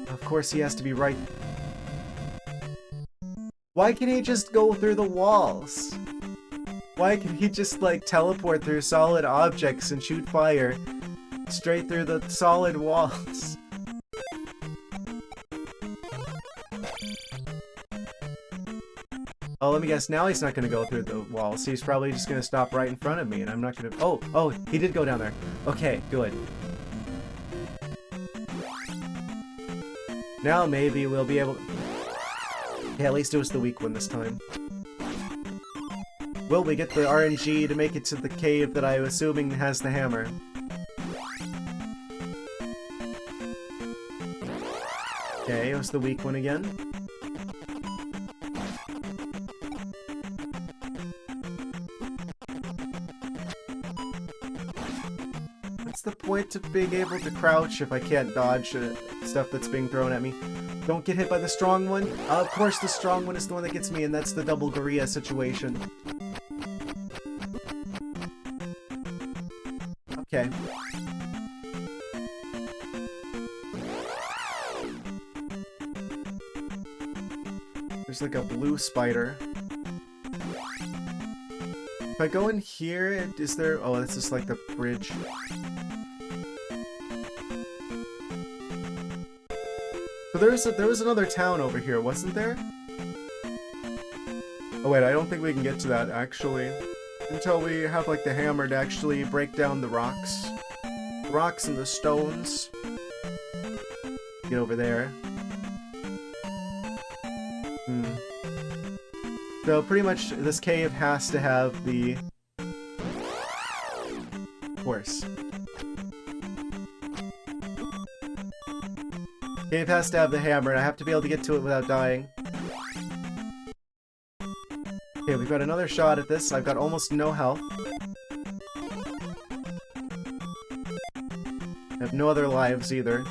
Of course he has to be right. Why can't he just go through the walls? Why can he just, like, teleport through solid objects and shoot fire straight through the solid walls? Oh, let me guess, now he's not gonna go through the walls. He's probably just gonna stop right in front of me, and I'm not gonna... Oh, he did go down there. Okay, good. Now maybe we'll be able to... Yeah, at least it was the weak one this time. Will we get the RNG to make it to the cave that I'm assuming has the hammer? Okay, it was the weak one again. What's the point of being able to crouch if I can't dodge stuff that's being thrown at me? Don't get hit by the strong one. Of course the strong one is the one that gets me, and that's the double gorilla situation. Okay. There's like a blue spider. If I go in here, is there... Oh, this is like the bridge. So there was another town over here, wasn't there? Oh wait, I don't think we can get to that, actually. Until we have, like, the hammer to actually break down the rocks. The rocks and the stones. Get over there. So pretty much this cave has to have the... horse. Cave has to have the hammer, and I have to be able to get to it without dying. Okay, we've got another shot at this. I've got almost no health. I have no other lives either.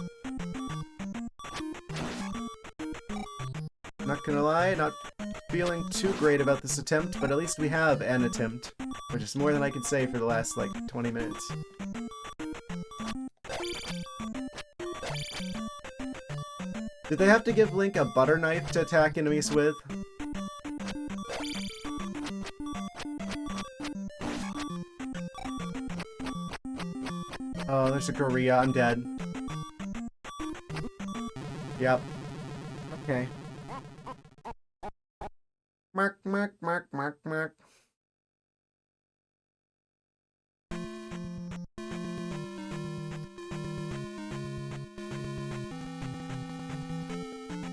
Not gonna lie, not feeling too great about this attempt, but at least we have an attempt, which is more than I could say for the last, like, 20 minutes. Did they have to give Link a butter knife to attack enemies with? Oh, there's a gorilla. I'm dead. Yep. Okay. Mark, mark, mark, mark, mark.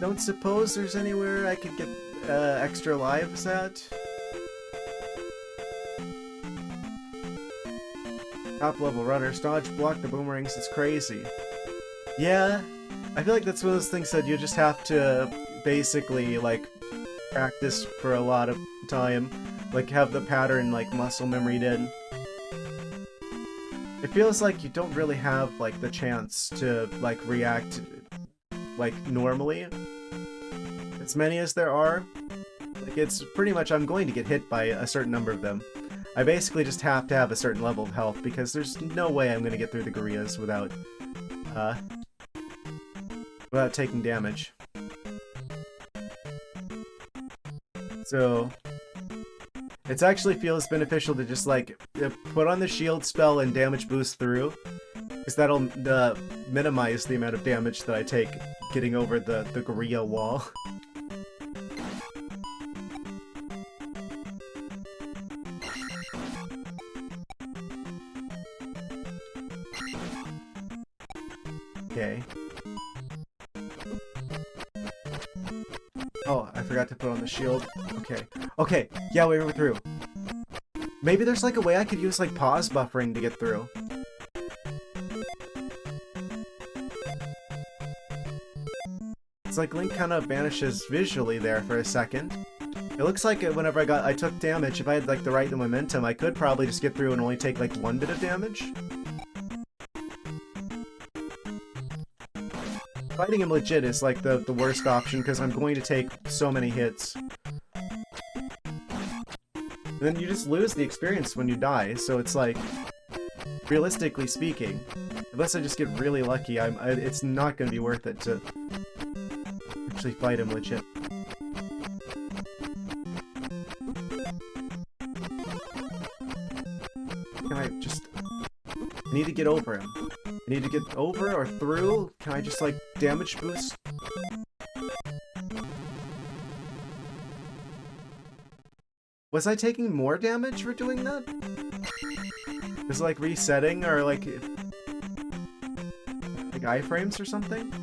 don't suppose there's anywhere I could get extra lives at. Top level runners, dodge, block the boomerangs, it's crazy. Yeah, I feel like that's one of those things that you just have to basically, like, practice for a lot of time. Like, have the pattern, like, muscle memoried in. It feels like you don't really have, like, the chance to, like, react, like, normally. As many as there are, like, it's pretty much I'm going to get hit by a certain number of them. I basically just have to have a certain level of health, because there's no way I'm going to get through the gorillas without taking damage. So it actually feels beneficial to just, like, put on the shield spell and damage boost through, because that'll minimize the amount of damage that I take getting over the gorilla wall. Okay. Oh, I forgot to put on the shield. Okay. Okay, yeah, we were through. Maybe there's, like, a way I could use, like, pause buffering to get through. It's like Link kind of vanishes visually there for a second. It looks like whenever I took damage, if I had, like, the right momentum, I could probably just get through and only take, like, 1 bit of damage. Fighting him legit is, like, the worst option, because I'm going to take so many hits. And then you just lose the experience when you die, so it's like, realistically speaking, unless I just get really lucky, it's not going to be worth it to actually fight him legit. Can I just... I need to get over him. I need to get over or through? Can I just, like, damage boost? Was I taking more damage for doing that? Was it, like, resetting or, like iframes or something?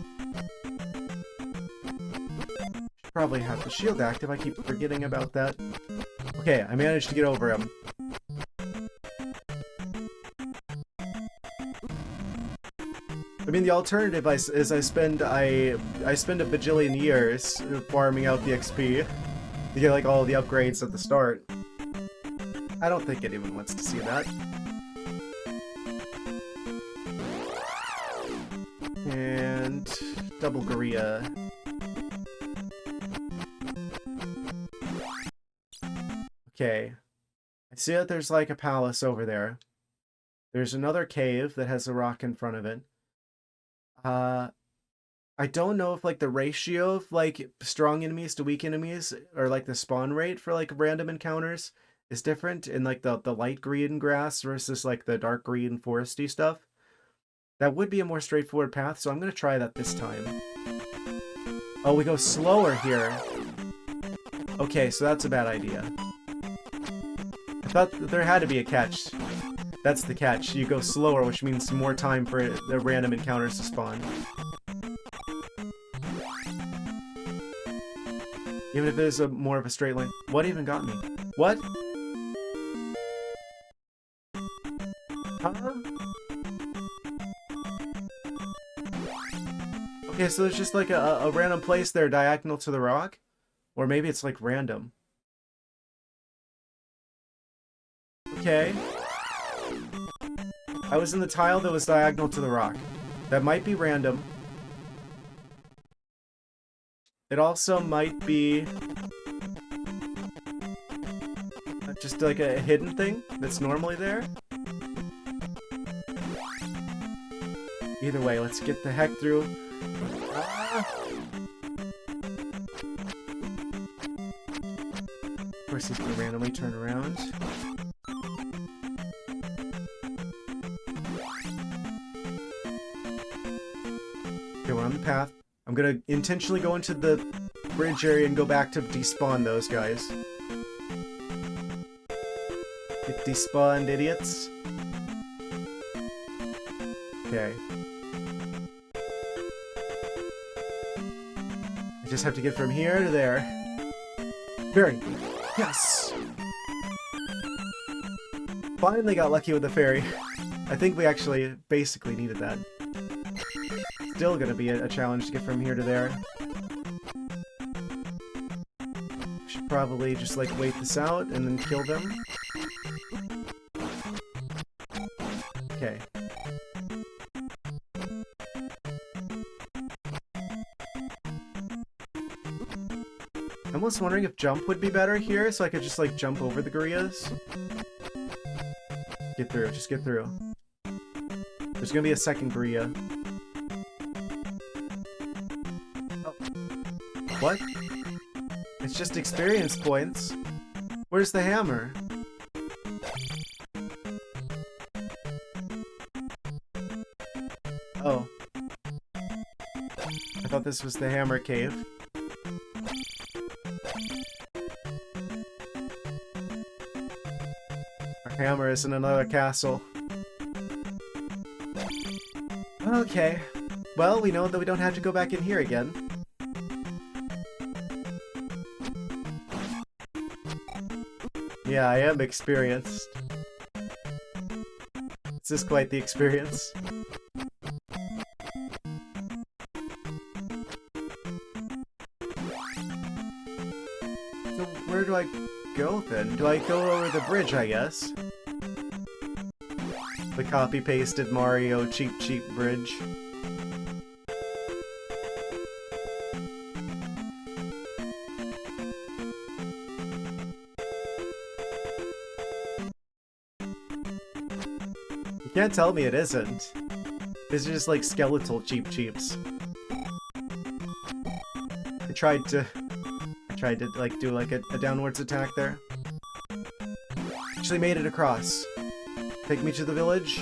Probably have the shield active. I keep forgetting about that. Okay, I managed to get over him. I mean, the alternative is I spend a bajillion years farming out the XP to get, like, all the upgrades at the start. I don't think anyone wants to see that. And double gorilla. Okay. I see that there's, like, a palace over there. There's another cave that has a rock in front of it. I don't know if, like, the ratio of, like, strong enemies to weak enemies, or, like, the spawn rate for, like, random encounters is different in, like, the light green grass versus, like, the dark green foresty stuff. That would be a more straightforward path, so I'm gonna try that this time. Oh, we go slower here. Okay, so that's a bad idea. I thought there had to be a catch. That's the catch. You go slower, which means more time for the random encounters to spawn. Even if it is more of a straight line. What even got me? What? Huh? Okay, so there's just, like, a random place there diagonal to the rock? Or maybe it's, like, random. Okay. I was in the tile that was diagonal to the rock. That might be random. It also might be just like a hidden thing that's normally there. Either way, let's get the heck through. Ah! Of course, he's gonna randomly turn around. Okay, we're on the path. I'm gonna intentionally go into the bridge area and go back to despawn those guys. Get despawned, idiots. Okay. I Just have to get from here to there. Fairy. Yes! Finally got lucky with the fairy. I think we actually basically needed that. Still gonna be a challenge to get from here to there. Should probably just like wait this out and then kill them. Okay. I'm almost wondering if jump would be better here, so I could just like jump over the gorillas. Get through, just get through. There's gonna be a second gorilla. Oh. What? It's just experience points. Where's the hammer? Oh. I thought this was the hammer cave. Our hammer is in another castle. Okay. Well, we know that we don't have to go back in here again. Yeah, I am experienced. This is quite the experience. So where do I go then? Do I go over the bridge, I guess? The copy-pasted Mario cheap bridge. You can't tell me it isn't. These are just like skeletal cheeps. I tried to like do like a downwards attack there. Actually made it across. Take me to the village?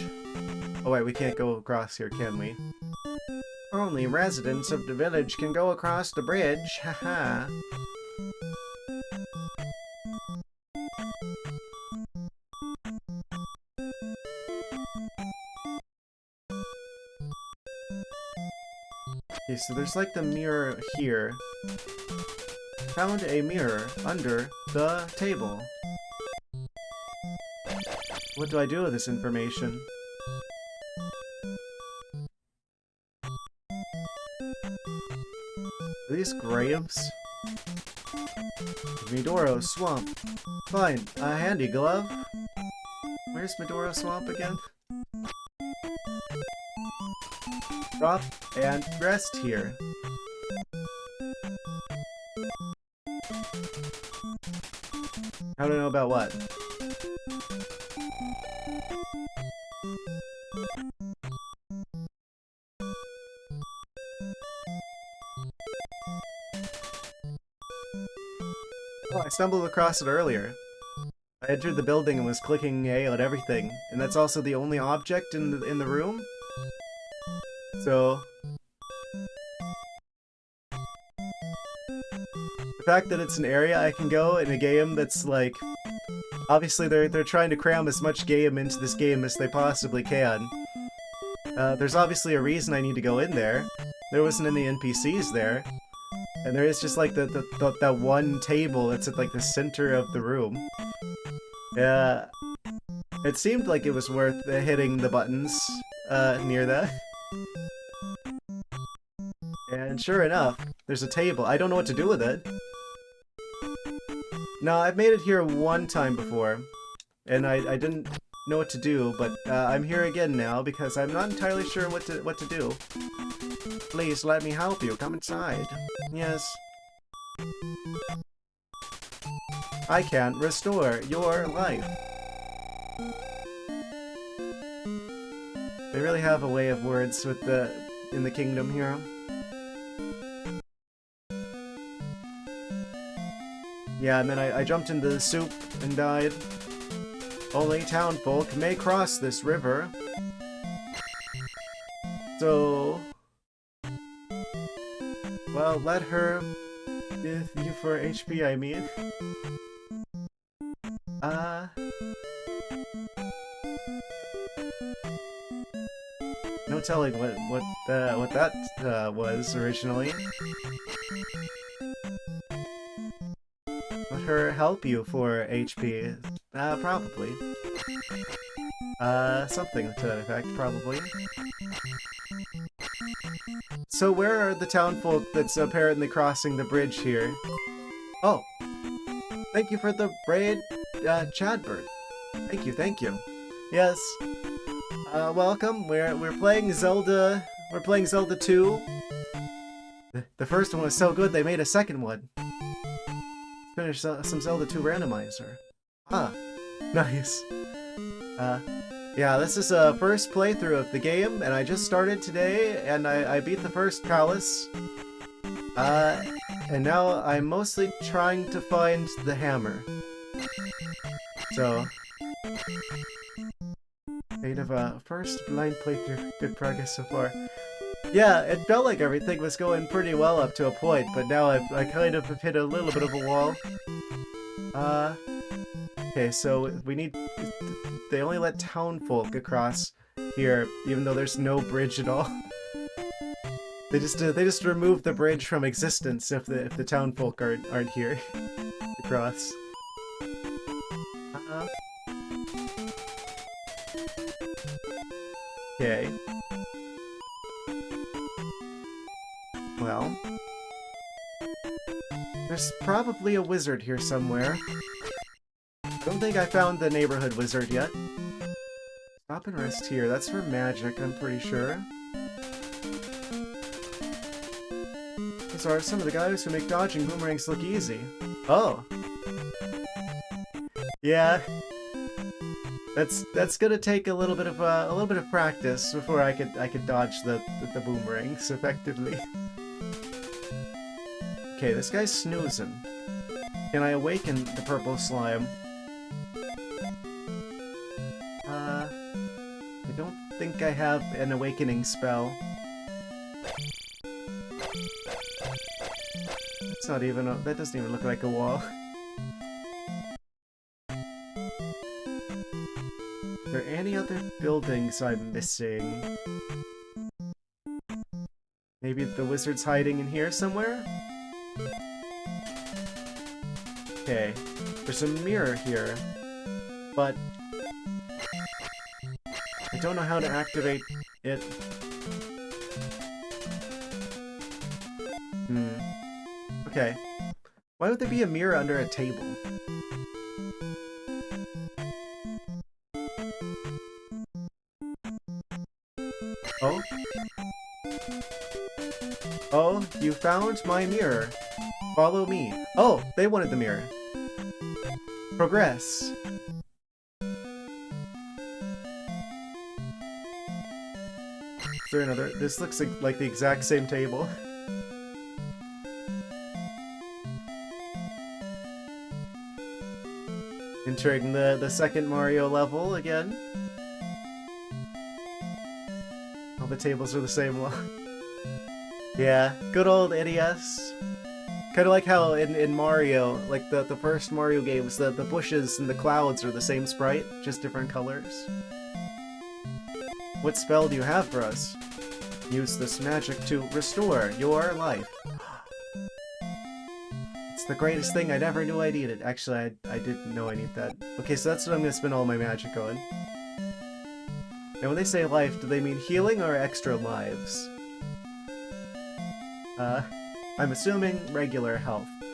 Oh wait, we can't go across here, can we? Only residents of the village can go across the bridge, haha. Okay, so there's like the mirror here. Found a mirror under the table. What do I do with this information? Are these graves? Midoro Swamp. Fine, a handy glove. Where's Midoro Swamp again? Stop and rest here. I don't know about what. Oh, I stumbled across it earlier. I entered the building and was clicking A on everything, and that's also the only object in the room. So the fact that it's an area I can go in a game that's like, obviously they're trying to cram as much game into this game as they possibly can. There's obviously a reason I need to go in there. There wasn't any NPCs there. And there is just like that one table that's at like the center of the room. Yeah, it seemed like it was worth hitting the buttons near that. And sure enough, there's a table. I don't know what to do with it. No, I've made it here one time before, and I didn't know what to do, but I'm here again now because I'm not entirely sure what to do. Please let me help you. Come inside. Yes. I can't restore your life. They really have a way of words with in the kingdom here. Yeah, and then I jumped into the soup and died. Only townfolk may cross this river. So, well, let her give you for HP, I mean. No telling what that was originally. Let her help you for HP. Probably. Something to that effect, probably. So where are the townfolk that's apparently crossing the bridge here? Oh! Thank you for the braid, Chadbird. Thank you, thank you. Yes. Welcome. We're playing Zelda. We're playing Zelda 2. The first one was so good they made a second one. Let's finish some Zelda 2 randomizer. Ah, nice. Yeah, this is a first playthrough of the game, and I just started today, and I beat the first palace. And now I'm mostly trying to find the hammer. So, kind of a first blind playthrough. Good progress so far. Yeah, it felt like everything was going pretty well up to a point, but now I kind of have hit a little bit of a wall. Okay, so we need... They only let townfolk across here, even though there's no bridge at all. They just remove the bridge from existence if the townfolk aren't here to cross. Okay. Well, there's probably a wizard here somewhere. I don't think I found the neighborhood wizard yet. Stop and rest here. That's for magic, I'm pretty sure. These are some of the guys who make dodging boomerangs look easy. Oh. Yeah. That's gonna take a little bit of practice before I could dodge the boomerangs effectively. Okay, this guy's snoozing. Can I awaken the purple slime? I don't think I have an awakening spell. It's not even that doesn't even look like a wall. Are there any other buildings I'm missing? Maybe the wizard's hiding in here somewhere? Okay, there's a mirror here, but I don't know how to activate it. Okay. Why would there be a mirror under a table? Oh? Oh, you found my mirror. Follow me. Oh, they wanted the mirror. Progress. Is there another? This looks like the exact same table. Entering the second Mario level again. All the tables are the same one. Yeah, good old NES. Kind of like how in Mario, like the first Mario games, the bushes and the clouds are the same sprite, just different colors. What spell do you have for us? Use this magic to restore your life. It's the greatest thing, I never knew I needed. Actually, I didn't know I need that. Okay, so that's what I'm gonna spend all my magic on. Now when they say life, do they mean healing or extra lives? I'm assuming regular health. Do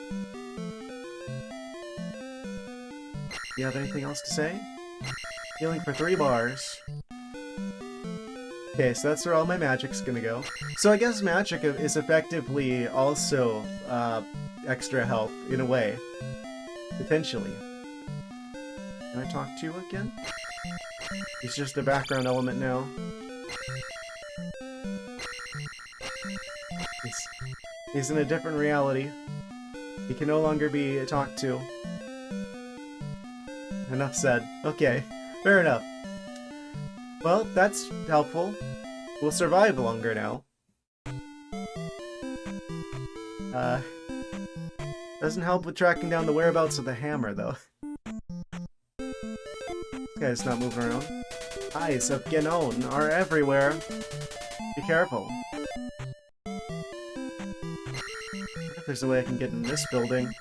you have anything else to say? Healing for 3 bars. Okay, so that's where all my magic's gonna go. So I guess magic is effectively also extra health, in a way. Potentially. Can I talk to you again? He's just a background element now. He's in a different reality. He can no longer be talked to. Enough said. Okay, fair enough. Well, that's helpful. We'll survive longer now. Doesn't help with tracking down the whereabouts of the hammer, though. This guy's not moving around. Eyes of Ganon are everywhere. careful. If there's a way I can get in this building.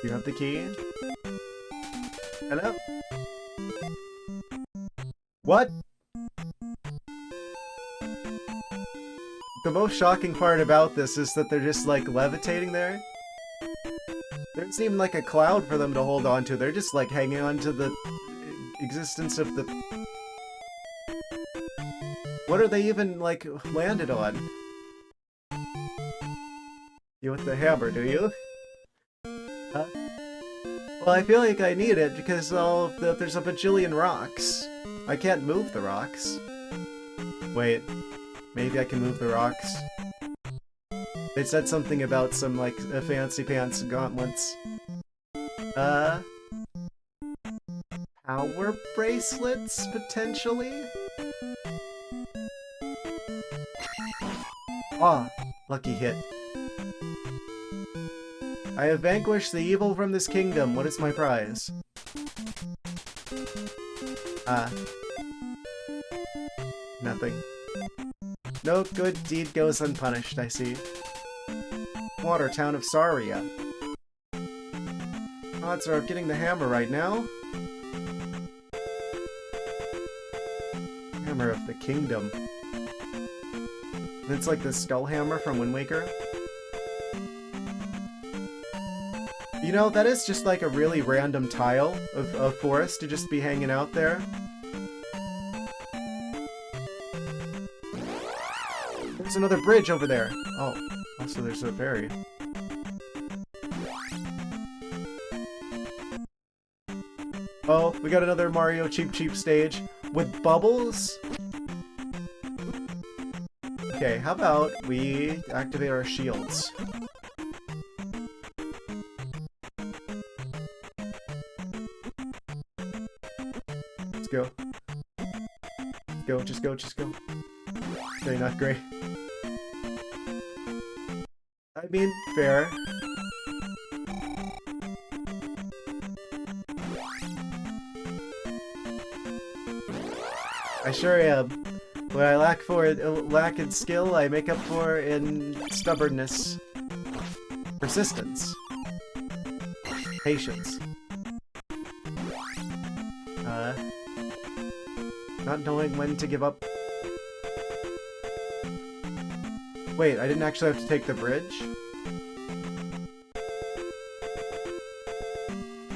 You have the key? Hello? What? The most shocking part about this is that they're just like levitating there. There isn't even like a cloud for them to hold on to. They're just like hanging on to the existence of the... What are they even like landed on? You want the hammer, do you? Huh? Well, I feel like I need it because there's a bajillion rocks. I can't move the rocks. Wait. Maybe I can move the rocks. They said something about some, like, fancy pants gauntlets. Power bracelets, potentially? Ah, lucky hit. I have vanquished the evil from this kingdom. What is my prize? Nothing. No good deed goes unpunished, I see. Water town of Saria. Odds are of getting the hammer right now. Hammer of the kingdom. It's like the skull hammer from Wind Waker. You know, that is just like a really random tile of forest to just be hanging out there. There's another bridge over there. Oh, also there's a ferry. Oh, we got another Mario Cheep stage with bubbles. Okay, how about we activate our shields? Let's go. Go, just go, just go. Okay, not great. I mean, fair. I sure am. What I lack in skill, I make up for in stubbornness. Persistence. Patience. Not knowing when to give up. Wait, I didn't actually have to take the bridge?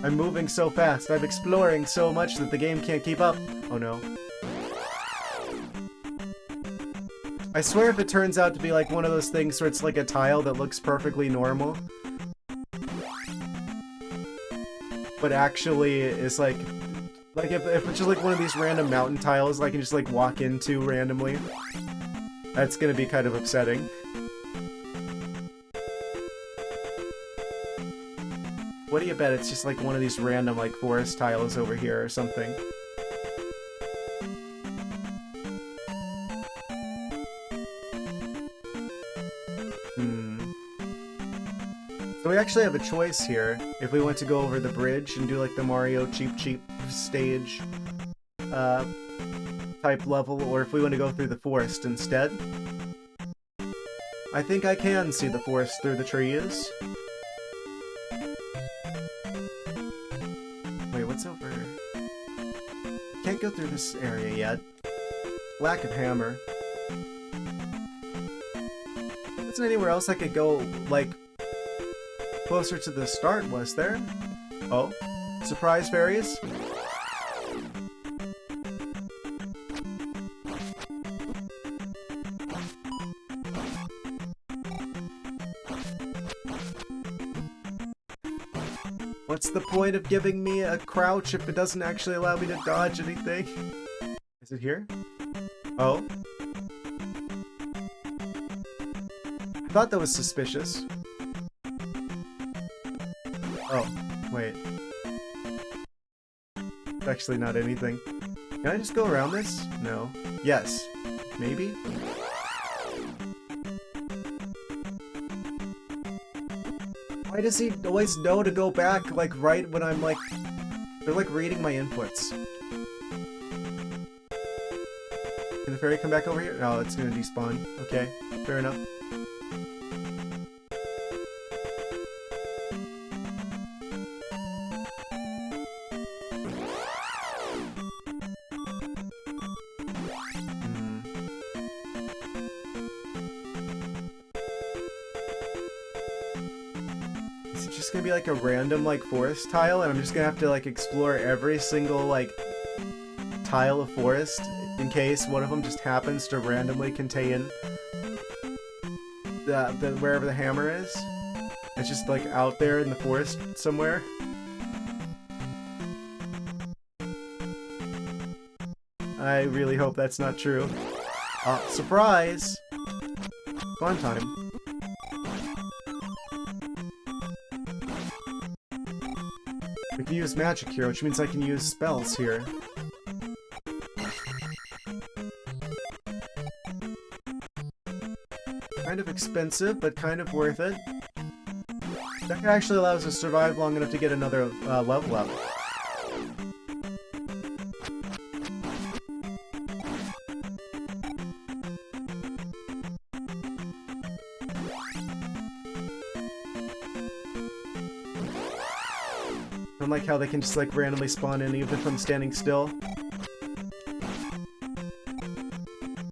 I'm moving so fast, I'm exploring so much that the game can't keep up. Oh no. I swear if it turns out to be like one of those things where it's like a tile that looks perfectly normal, but actually is like if it's just like one of these random mountain tiles I can just like walk into randomly, that's gonna be kind of upsetting. What do you bet it's just like one of these random like forest tiles over here or something? So we actually have a choice here if we want to go over the bridge and do like the Mario cheap stage type level, or if we want to go through the forest instead. I think I can see the forest through the trees. Wait, what's over? Can't go through this area yet. Lack of hammer. Isn't anywhere else I could go, like, closer to the start, was there? Oh, surprise fairies? What's the point of giving me a crouch if it doesn't actually allow me to dodge anything? Is it here? Oh. I thought that was suspicious. Oh, wait. It's actually not anything. Can I just go around this? No. Yes. Maybe? Why does he always know to go back, like, right when I'm, like... They're, like, reading my inputs. Can the fairy come back over here? No, it's gonna despawn. Okay, fair enough. Is it just gonna be like a random like forest tile, and I'm just gonna have to like explore every single like tile of forest in case one of them just happens to randomly contain the wherever the hammer is? It's just like out there in the forest somewhere. I really hope that's not true. Surprise! Fun time. We can use magic here, which means I can use spells here. Kind of expensive, but kind of worth it. That actually allows us to survive long enough to get another level up. I like how they can just like randomly spawn in even if I'm standing still.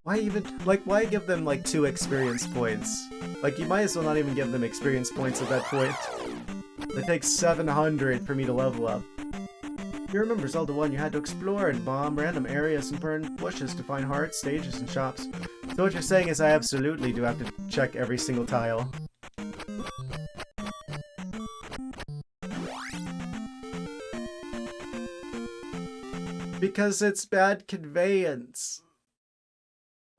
Why even, like, why give them like 2 experience points? Like, you might as well not even give them experience points at that point. It takes 700 for me to level up. You remember Zelda 1, you had to explore and bomb random areas and burn bushes to find hearts, stages, and shops. So what you're saying is I absolutely do have to check every single tile. Because it's bad conveyance.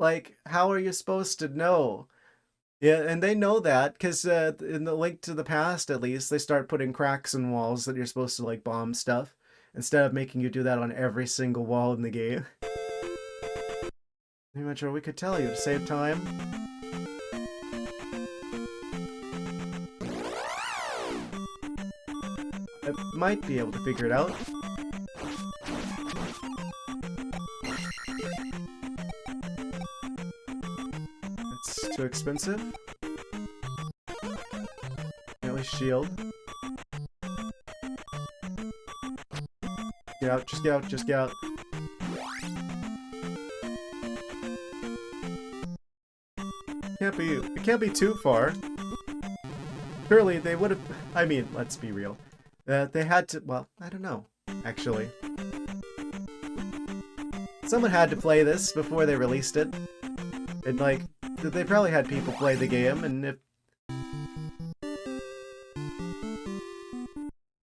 Like, how are you supposed to know? Yeah, and they know that, because in the Link to the Past, at least, they start putting cracks in walls that you're supposed to, like, bomb stuff, instead of making you do that on every single wall in the game. I'm not sure we could tell you to save time. I might be able to figure it out. Too expensive. At least shield. Get out, just get out, just get out. It can't be too far. Surely they would have, I mean, let's be real. They had to, well, I don't know, actually. Someone had to play this before they released it. And like, they probably had people play the game, and if...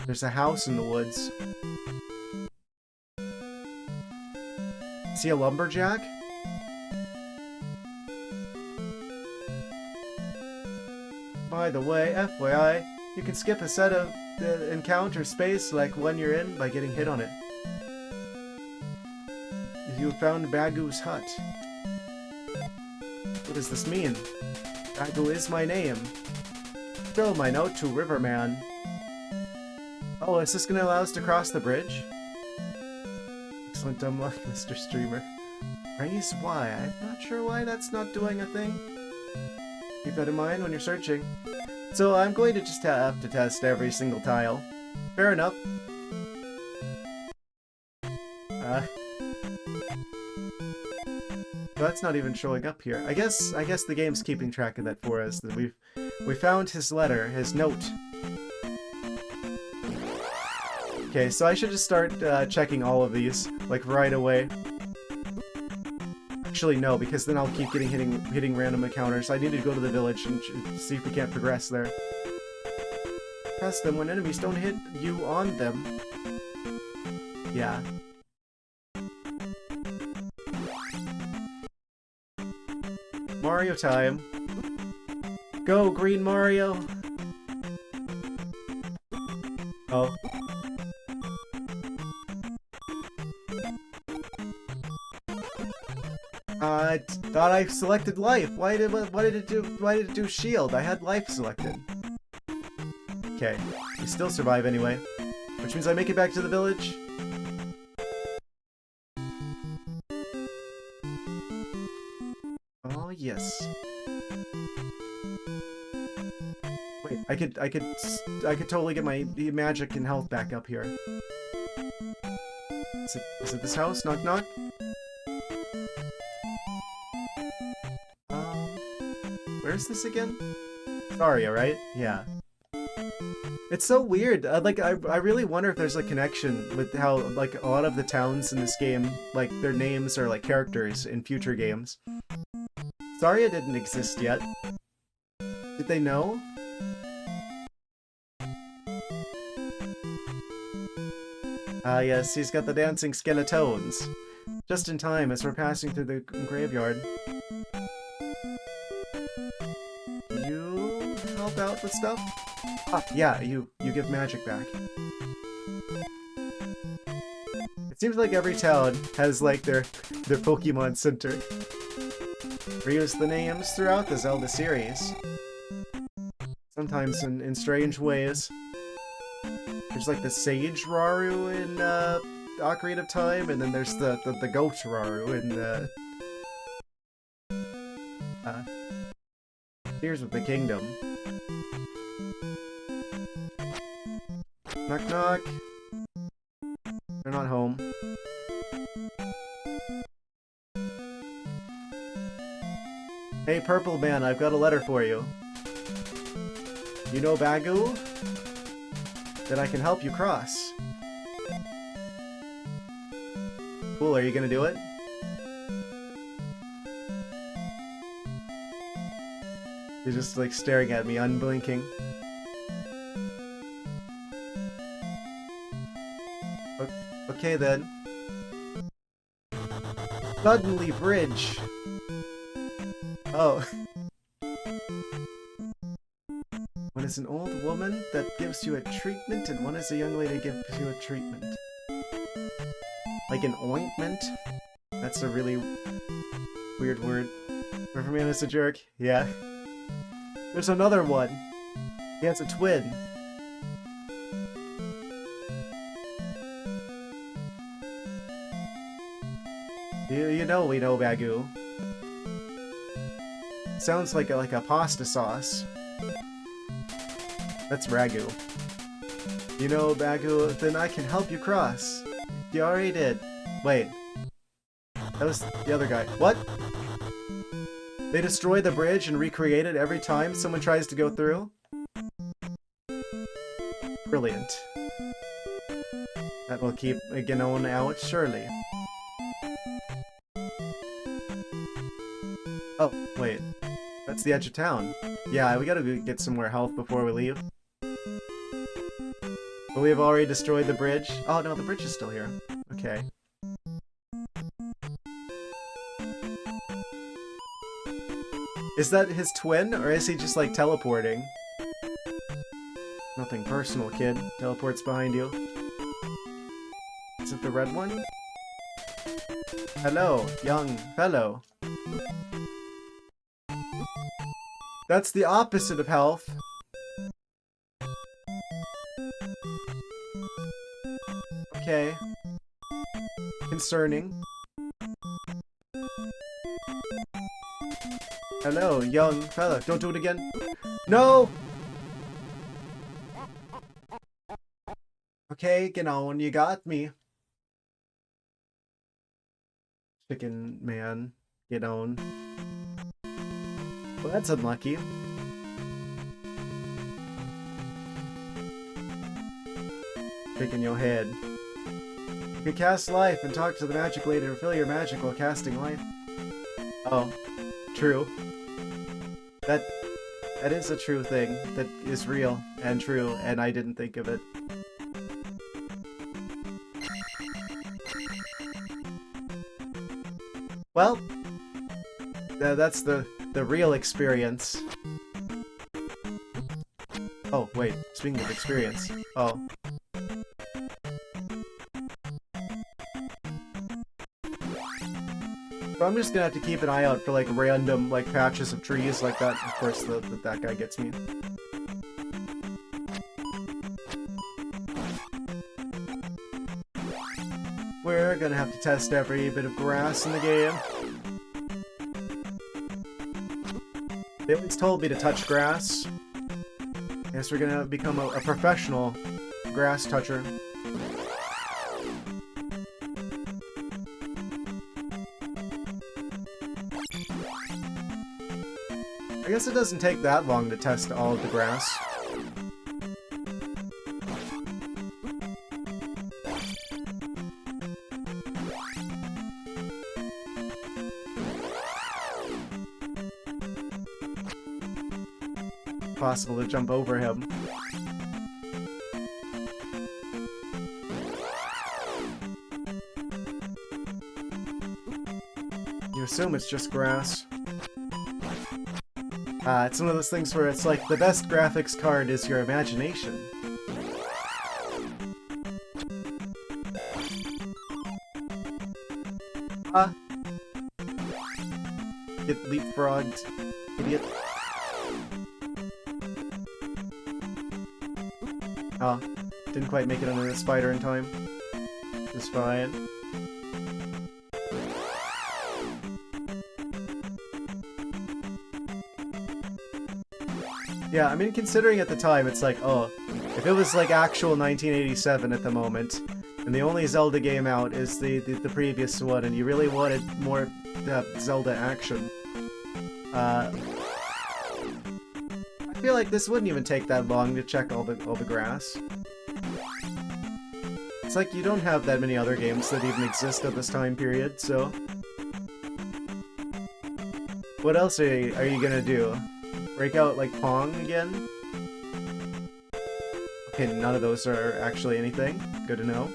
There's a house in the woods. See a lumberjack? By the way, FYI, you can skip a set of the encounter space like one you're in by getting hit on it. You found Bagu's hut. What does this mean? Bagu is my name. Throw my note to Riverman. Oh, is this gonna allow us to cross the bridge? Excellent dumb luck, Mr. Streamer. Raise Y. I'm not sure why that's not doing a thing. Keep that in mind when you're searching. So I'm going to just have to test every single tile. Fair enough. That's not even showing up here. I guess the game's keeping track of that for us. That we found his letter, his note. Okay, so I should just start checking all of these like right away. Actually, no, because then I'll keep hitting random encounters. I need to go to the village and see if we can't progress there. Press them when enemies don't hit you on them. Yeah. Mario time. Go, Green Mario! Oh. I thought I selected life. Why did it do shield? I had life selected. Okay. We still survive anyway. Which means I make it back to the village. Oh, yes. Wait, I could totally get my magic and health back up here. Is it this house? Knock knock? Where's this again? Saria, right? Yeah. It's so weird. Like, I really wonder if there's a connection with how, like, a lot of the towns in this game, like, their names are, like, characters in future games. Saria didn't exist yet. Did they know? Ah, yes, he's got the dancing skeletons. Just in time as we're passing through the graveyard. You help out with stuff? Ah, yeah, you give magic back. It seems like every town has, like, their Pokemon Center. Reuse the names throughout the Zelda series. Sometimes in strange ways. There's, like, the Sage Raru in Ocarina of Time, and then there's the Goat Raru in Tears of the Kingdom. Knock knock. They're not home. Hey, Purple Man, I've got a letter for you. You know Bagu? That I can help you cross. Cool, are you gonna do it? You're just, like, staring at me, unblinking. Okay then. Suddenly bridge. Oh. One is an old woman that gives you a treatment, and one is a young lady that gives you a treatment. Like an ointment? That's a really weird word. Riverman is a jerk. Yeah. There's another one. He has a twin. You know we know Bagu. Sounds like a pasta sauce. That's Ragu. You know Bagu, then I can help you cross. You already did. Wait. That was the other guy. What? They destroy the bridge and recreate it every time someone tries to go through? Brilliant. That will keep Ganon out, surely. Oh, wait. That's the edge of town. Yeah, we gotta get some more health before we leave. But we've already destroyed the bridge. Oh no, the bridge is still here. Okay. Is that his twin, or is he just, like, teleporting? Nothing personal, kid. Teleports behind you. Is it the red one? Hello, young fellow. That's the opposite of health. Okay. Concerning. Hello, young fella. Don't do it again. No! Okay, Ganon, you got me. Chicken man. Ganon. Well, that's unlucky. Shaking your head. You can cast life and talk to the magic lady to refill your magic while casting life. Oh, true. That is a true thing. That is real and true, and I didn't think of it. Well, that's the real experience. Oh, wait. Speaking of experience. Oh. So I'm just gonna have to keep an eye out for, like, random, like, patches of trees like that. Of course, that guy gets me. We're gonna have to test every bit of grass in the game. They always told me to touch grass. Guess we're gonna become a professional grass toucher. I guess it doesn't take that long to test all of the grass. Possible to jump over him. You assume it's just grass. It's one of those things where it's like the best graphics card is your imagination. Get leapfrogged, idiot. Oh, didn't quite make it under the spider in time. Just fine. Yeah, I mean, considering at the time, it's like, oh, if it was like actual 1987 at the moment, and the only Zelda game out is the previous one, and you really wanted more Zelda action, I feel like this wouldn't even take that long to check all the grass. It's like you don't have that many other games that even exist at this time period, so... What else are you gonna do? Break out, like, Pong again? Okay, none of those are actually anything. Good to know.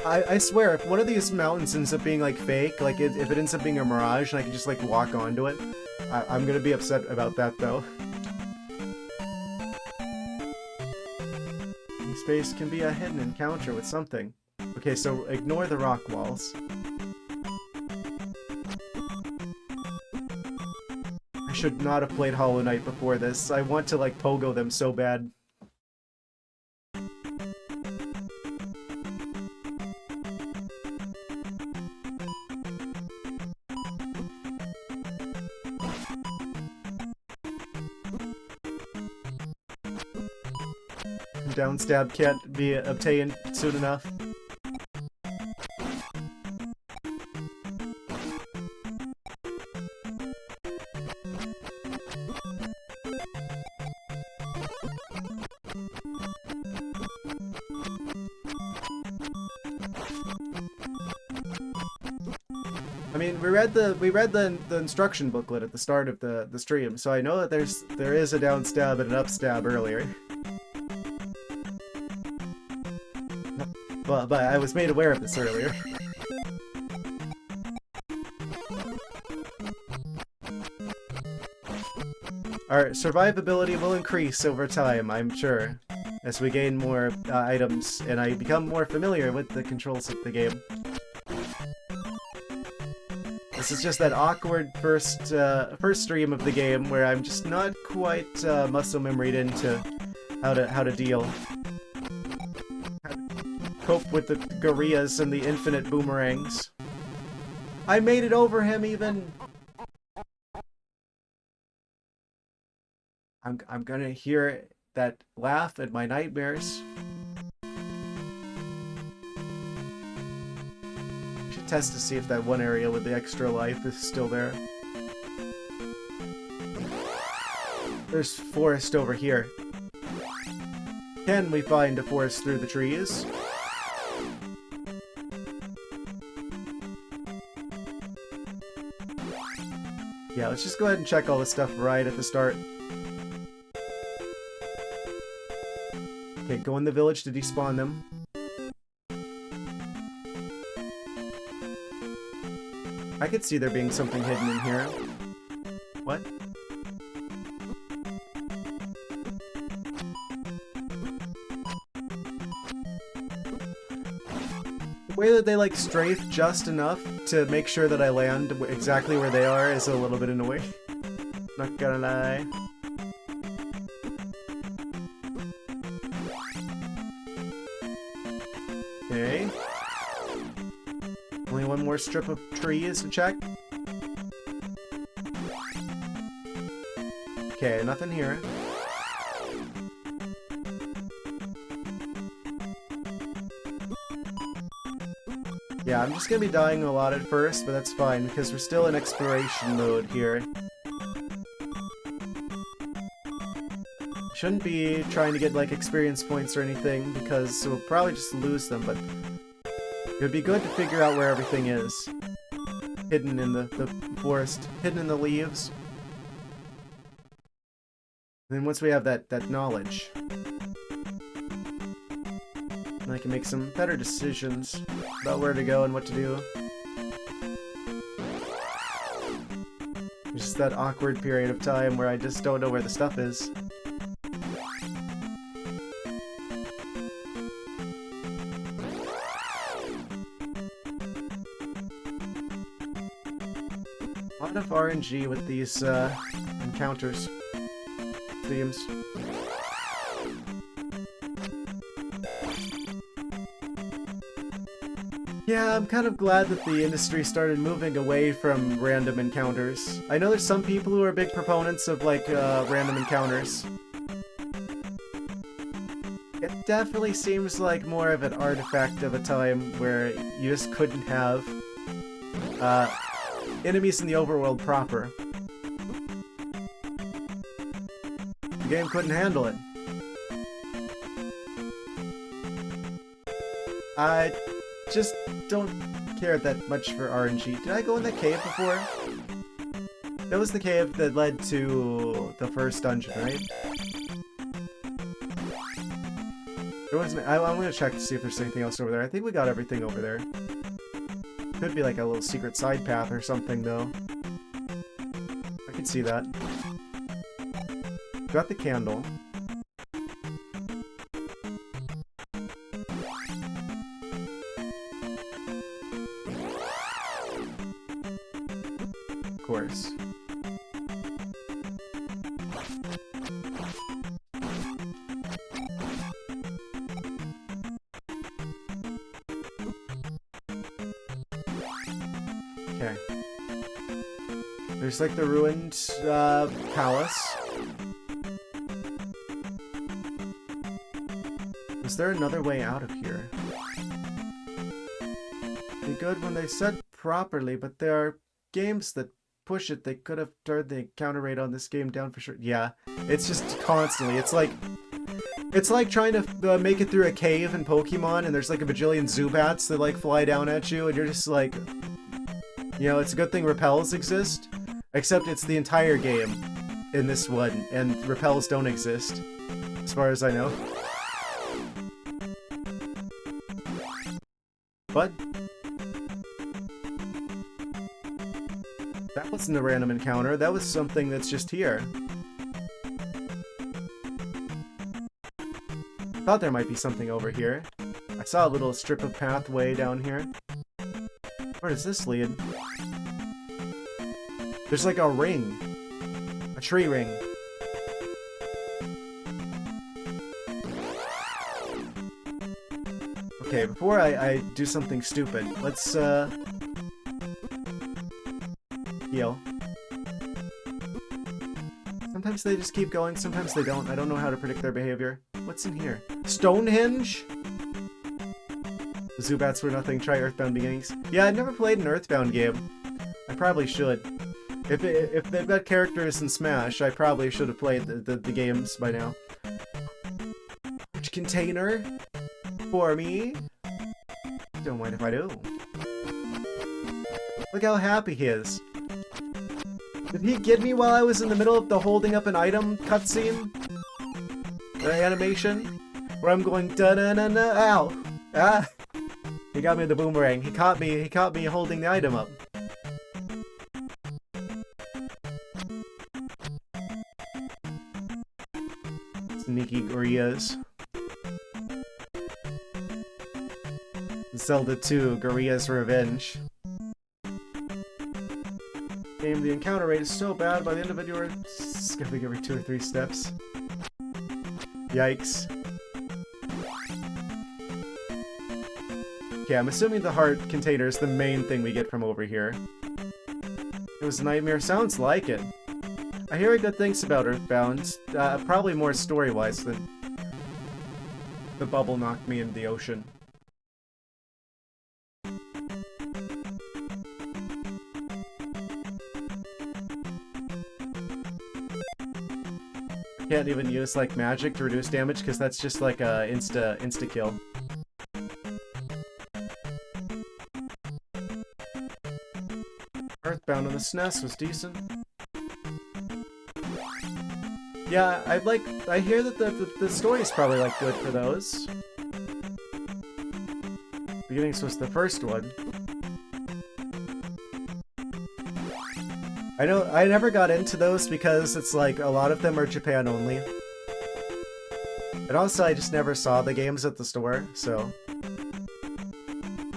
I swear, if one of these mountains ends up being, like, fake, like, if it ends up being a mirage and I can just, like, walk onto it, I'm gonna be upset about that, though. Space can be a hidden encounter with something. Okay, so ignore the rock walls. I should not have played Hollow Knight before this. I want to, like, pogo them so bad. Downstab can't be obtained soon enough. I mean, we read the instruction booklet at the start of the stream, so I know that there is a downstab and an upstab earlier. But I was made aware of this earlier. Our survivability will increase over time, I'm sure, as we gain more items and I become more familiar with the controls of the game. This is just that awkward first stream of the game where I'm just not quite muscle memoried into how to deal. Cope with the gorillas and the infinite boomerangs. I made it over him even! I'm gonna hear that laugh at my nightmares. I should test to see if that one area with the extra life is still there. There's forest over here. Can we find a forest through the trees? Yeah, let's just go ahead and check all this stuff right at the start. Okay, go in the village to despawn them. I could see there being something hidden in here. What? The way that they, like, strafe just enough to make sure that I land exactly where they are is a little bit annoying. Not gonna lie. Okay. Only one more strip of trees to check. Okay, nothing here. Yeah, I'm just gonna be dying a lot at first, but that's fine, because we're still in exploration mode here. Shouldn't be trying to get, like, experience points or anything, because we'll probably just lose them, but it would be good to figure out where everything is. Hidden in the forest, hidden in the leaves. And then once we have that knowledge, then I can make some better decisions about where to go and what to do. There's just that awkward period of time where I just don't know where the stuff is. A lot of RNG with these encounters, seems. Yeah, I'm kind of glad that the industry started moving away from random encounters. I know there's some people who are big proponents of, like, random encounters. It definitely seems like more of an artifact of a time where you just couldn't have enemies in the overworld proper. The game couldn't handle it. I just don't care that much for RNG. Did I go in that cave before? That was the cave that led to the first dungeon, right? There wasn't. I'm gonna check to see if there's anything else over there. I think we got everything over there. Could be like a little secret side path or something, though. I can see that. Got the candle. Of course. Okay. There's like the ruined palace. Is there another way out of here? Be good when they said properly, but there are games that push it. They could have turned the encounter rate on this game down for sure. Yeah, it's just constantly. It's like trying to make it through a cave in Pokemon, and there's like a bajillion Zubats that like fly down at you, and you're just like, you know, it's a good thing repels exist, except it's the entire game in this one, and repels don't exist, as far as I know. But that wasn't a random encounter, that was something that's just here. I thought there might be something over here. I saw a little strip of pathway down here. Where does this lead? There's like a ring. A tree ring. Okay, before I do something stupid, let's heal. Sometimes they just keep going, sometimes they don't. I don't know how to predict their behavior. What's in here? Stonehenge? The Zubats were nothing. Try Earthbound Beginnings. Yeah, I've never played an Earthbound game. I probably should. If they've got characters in Smash, I probably should have played the games by now. Which container? For me? Don't mind if I do. Look how happy he is. Did he get me while I was in the middle of the holding up an item cutscene? Or animation? Where I'm going da-na-na-na, ow! Ah! He got me with the boomerang. He caught me holding the item up. Sneaky Gorias. Zelda 2, Goria's Revenge. Game, the encounter rate is so bad, by the end of it you were skipping every 2 or 3 steps. Yikes. Okay, I'm assuming the heart container is the main thing we get from over here. It was a nightmare. Sounds like it. I hear good things about Earthbound. Probably more story-wise than the bubble knocked me into the ocean. Can't even use like magic to reduce damage because that's just like a insta kill. Earthbound on the SNES was decent. Yeah, I hear that the story's probably like good for those. Beginnings was the first one. I know I never got into those because it's like a lot of them are Japan only. And also I just never saw the games at the store, so.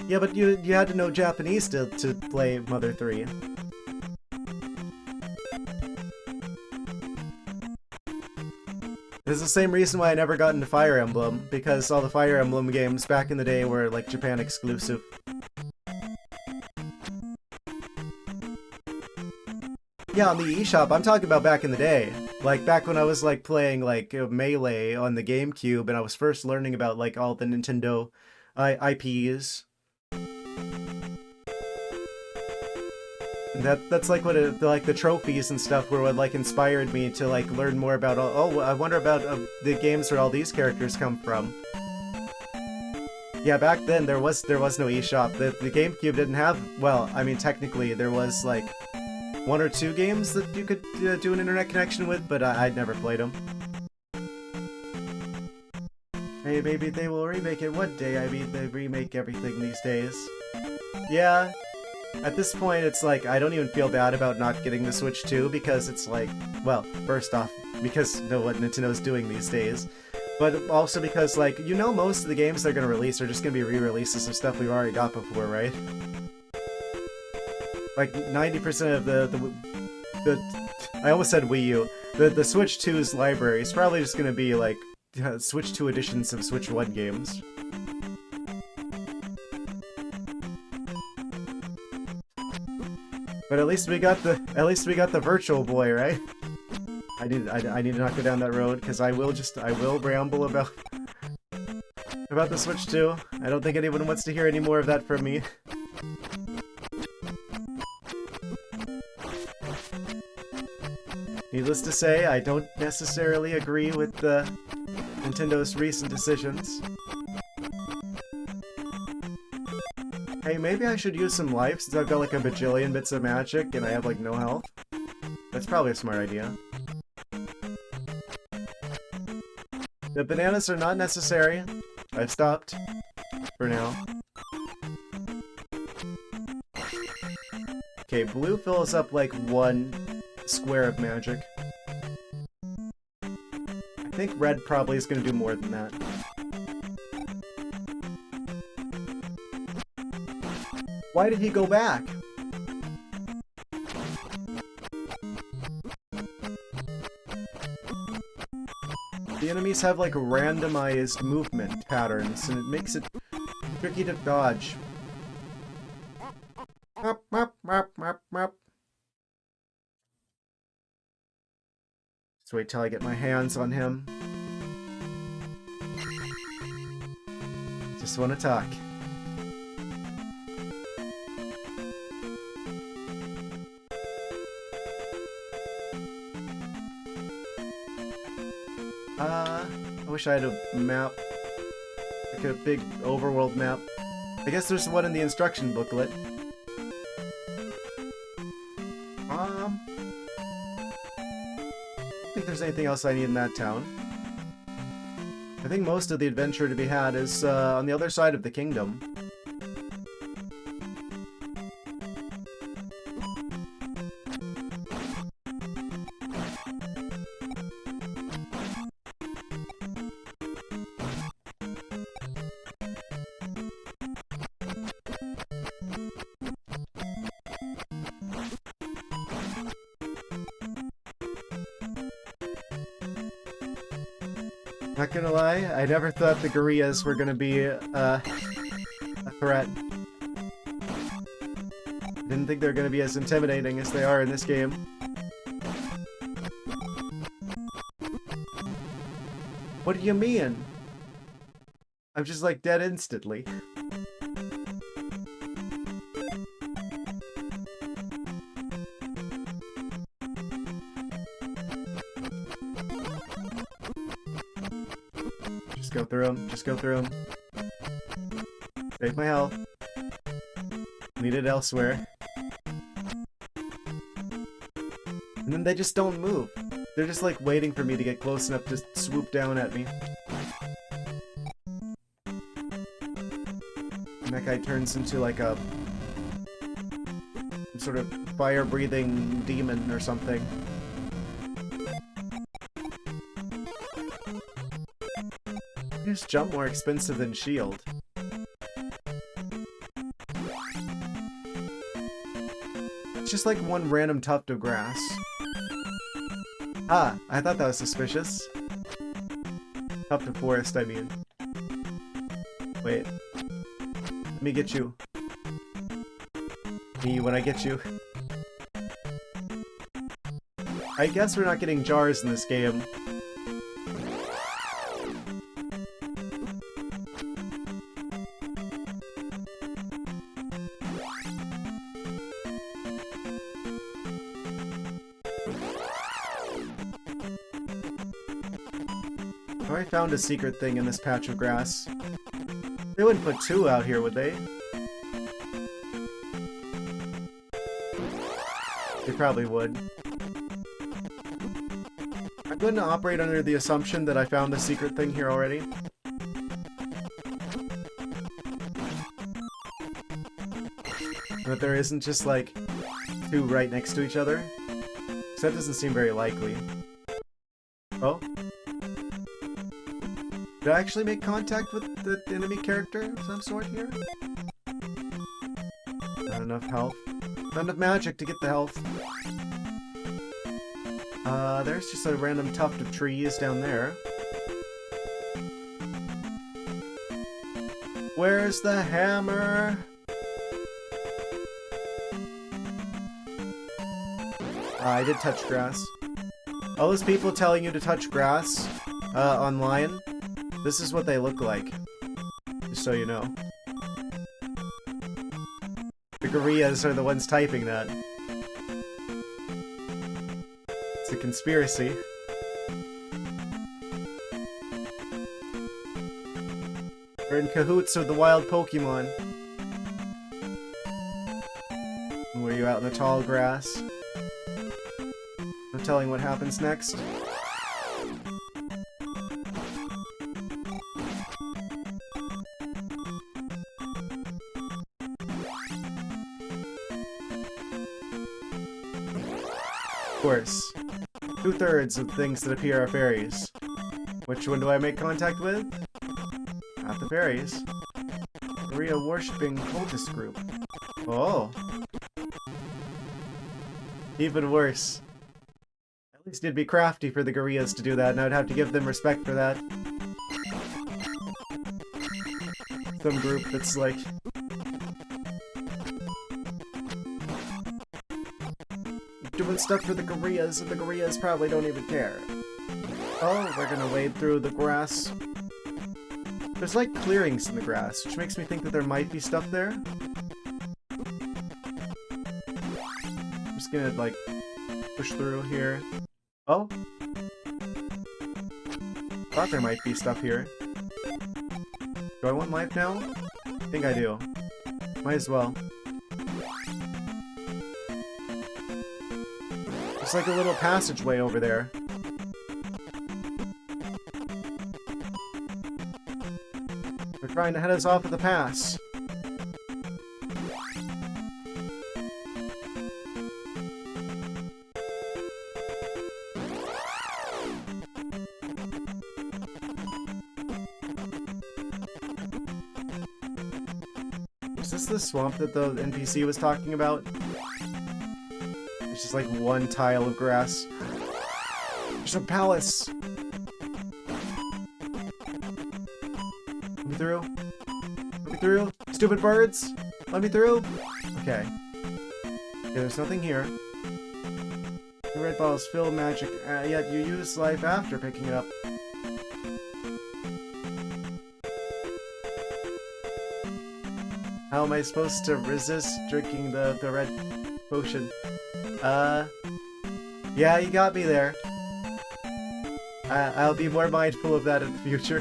Yeah, but you had to know Japanese to play Mother 3. This is the same reason why I never got into Fire Emblem, because all the Fire Emblem games back in the day were like Japan exclusive. Yeah, on the eShop, I'm talking about back in the day. Like, back when I was, like, playing, like, Melee on the GameCube, and I was first learning about, like, all the Nintendo IPs. That's, like, what like, the trophies and stuff were what, like, inspired me to, like, learn more about, oh, I wonder about the games where all these characters come from. Yeah, back then, there was no eShop. The GameCube didn't have, well, I mean, technically, there was, like, 1 or 2 games that you could do an internet connection with, but I'd never played them. Hey, maybe they will remake it one day. I mean, they remake everything these days. Yeah, at this point, it's like, I don't even feel bad about not getting the Switch 2, because it's like, well, first off, because know what Nintendo's doing these days, but also because, like, you know most of the games they're gonna release are just gonna be re-releases of stuff we've already got before, right? Like 90% of the I almost said Wii U. The Switch 2's library is probably just gonna be like Switch 2 editions of Switch 1 games. But at least we got the Virtual Boy, right? I need to not go down that road because I will ramble about the Switch 2. I don't think anyone wants to hear any more of that from me. Needless to say, I don't necessarily agree with Nintendo's recent decisions. Hey, maybe I should use some life since I've got like a bajillion bits of magic and I have like no health. That's probably a smart idea. The bananas are not necessary. I've stopped. For now. Okay, blue fills up like 1 square of magic. I think red probably is going to do more than that. Why did he go back? The enemies have like randomized movement patterns and it makes it tricky to dodge. Mop, mop, mop, mop, mop. Just wait till I get my hands on him. Just want to talk. I wish I had a map. Like a big overworld map. I guess there's one in the instruction booklet. I don't think there's anything else I need in that town. I think most of the adventure to be had is on the other side of the kingdom. Not gonna lie, I never thought the gorillas were gonna be a threat. Didn't think they were gonna be as intimidating as they are in this game. What do you mean? I'm just like dead instantly. Just go through them. Just go through them. Save my health. Need it elsewhere. And then they just don't move. They're just like waiting for me to get close enough to swoop down at me. And that guy turns into like a some sort of fire-breathing demon or something. Here's jump more expensive than shield. It's just like one random tuft of grass. Ah, I thought that was suspicious. Tuft of forest, I mean. Wait. Let me get you. Me when I get you. I guess we're not getting jars in this game. I already found a secret thing in this patch of grass. They wouldn't put two out here, would they? They probably would. I'm going to operate under the assumption that I found a secret thing here already. But there isn't just like two right next to each other. So that doesn't seem very likely. Oh? Did I actually make contact with the enemy character of some sort here? Not enough health. Not enough magic to get the health. There's just a random tuft of trees down there. Where's the hammer? I did touch grass. All those people telling you to touch grass online, this is what they look like. Just so you know. The gorillas are the ones typing that. It's a conspiracy. We're in cahoots with the wild Pokemon. Were you out in the tall grass? No telling what happens next. Of course. 2/3 of things that appear are fairies. Which one do I make contact with? Not the fairies. Maria worshipping cultist group. Oh. Even worse. At least it'd be crafty for the gorillas to do that, and I'd have to give them respect for that. Some group that's like... doing stuff for the gorillas, and the gorillas probably don't even care. Oh, we're gonna wade through the grass. There's like clearings in the grass, which makes me think that there might be stuff there. I'm just gonna like push through here. Oh! Thought there might be stuff here. Do I want life now? I think I do. Might as well. It's like a little passageway over there. They're trying to head us off at the pass. Is this the swamp that the NPC was talking about? It's just like one tile of grass. There's a palace! Let me through. Let me through. Stupid birds! Let me through! Okay. Okay, there's nothing here. The red balls fill magic, yet you use life after picking it up. am I supposed to resist drinking the red potion? Yeah, you got me there. I'll be more mindful of that in the future.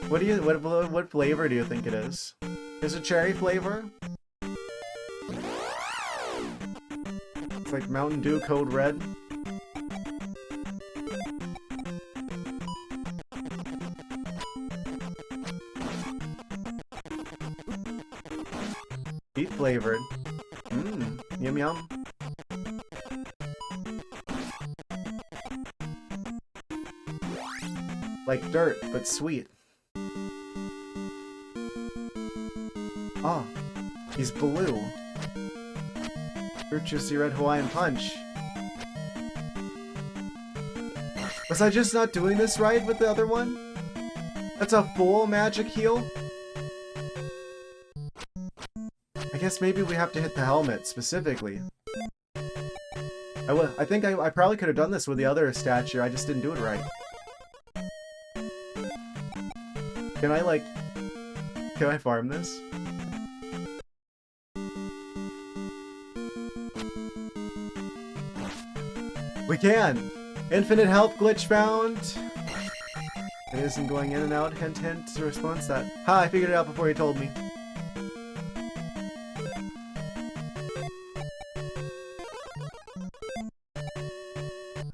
What flavor do you think it is? Is it cherry flavor? It's like Mountain Dew Code Red. Beef flavored. Mmm, yum yum. Like dirt, but sweet. Oh, he's blue. Fruit Juicy Red Hawaiian Punch. Was I just not doing this right with the other one? That's a full magic heal? I guess maybe we have to hit the helmet specifically. I think I probably could have done this with the other statue, I just didn't do it right. Can I farm this? We can! Infinite health glitch found! It isn't going in and out, hint hint, to response that. Ha, I figured it out before you told me.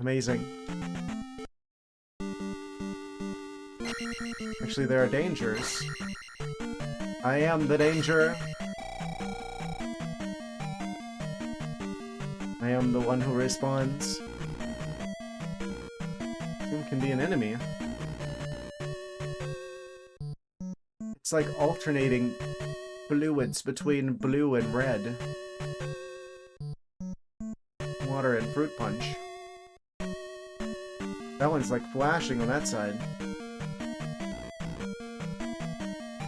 Amazing. Actually, there are dangers. I am the danger. I am the one who responds. Who can be an enemy? It's like alternating fluids between blue and red. Water and fruit punch. That one's like flashing on that side.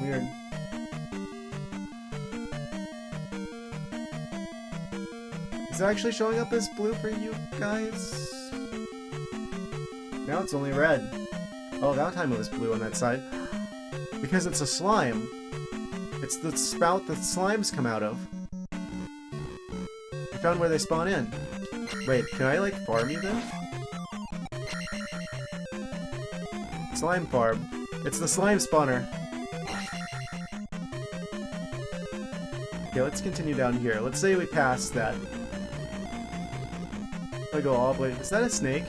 Weird. Is it actually showing up as blue for you guys? Now it's only red. Oh, that time it was blue on that side. Because it's a slime. It's the spout that slimes come out of. I found where they spawn in. Wait, can I like farm you then? Slime farm. It's the slime spawner. Okay, let's continue down here. Let's say we pass that. I go all the way. Is that a snake?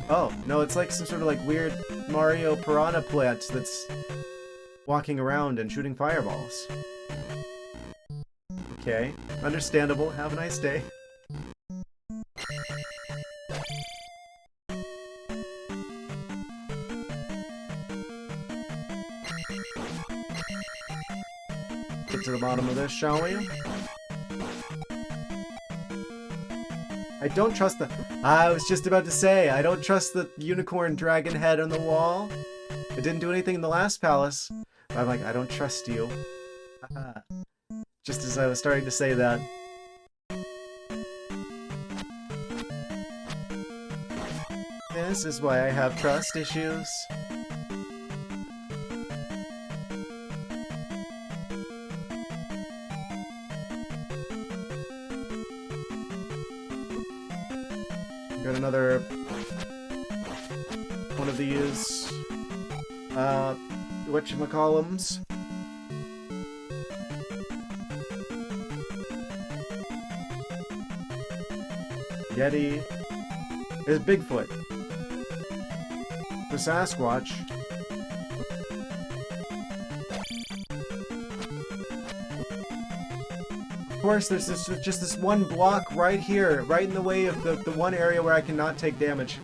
Oh, no, it's like some sort of like weird Mario piranha plant that's walking around and shooting fireballs. Okay, understandable. Have a nice day. Get to the bottom of this, shall we? I don't trust the... I was just about to say, I don't trust the unicorn dragon head on the wall. It didn't do anything in the last palace. I'm like, I don't trust you. Just as I was starting to say that. This is why I have trust issues. Got another one of these whatchamacallums. Yeti. There's Bigfoot. The Sasquatch. Of course, there's just this one block right here, right in the way of the one area where I cannot take damage.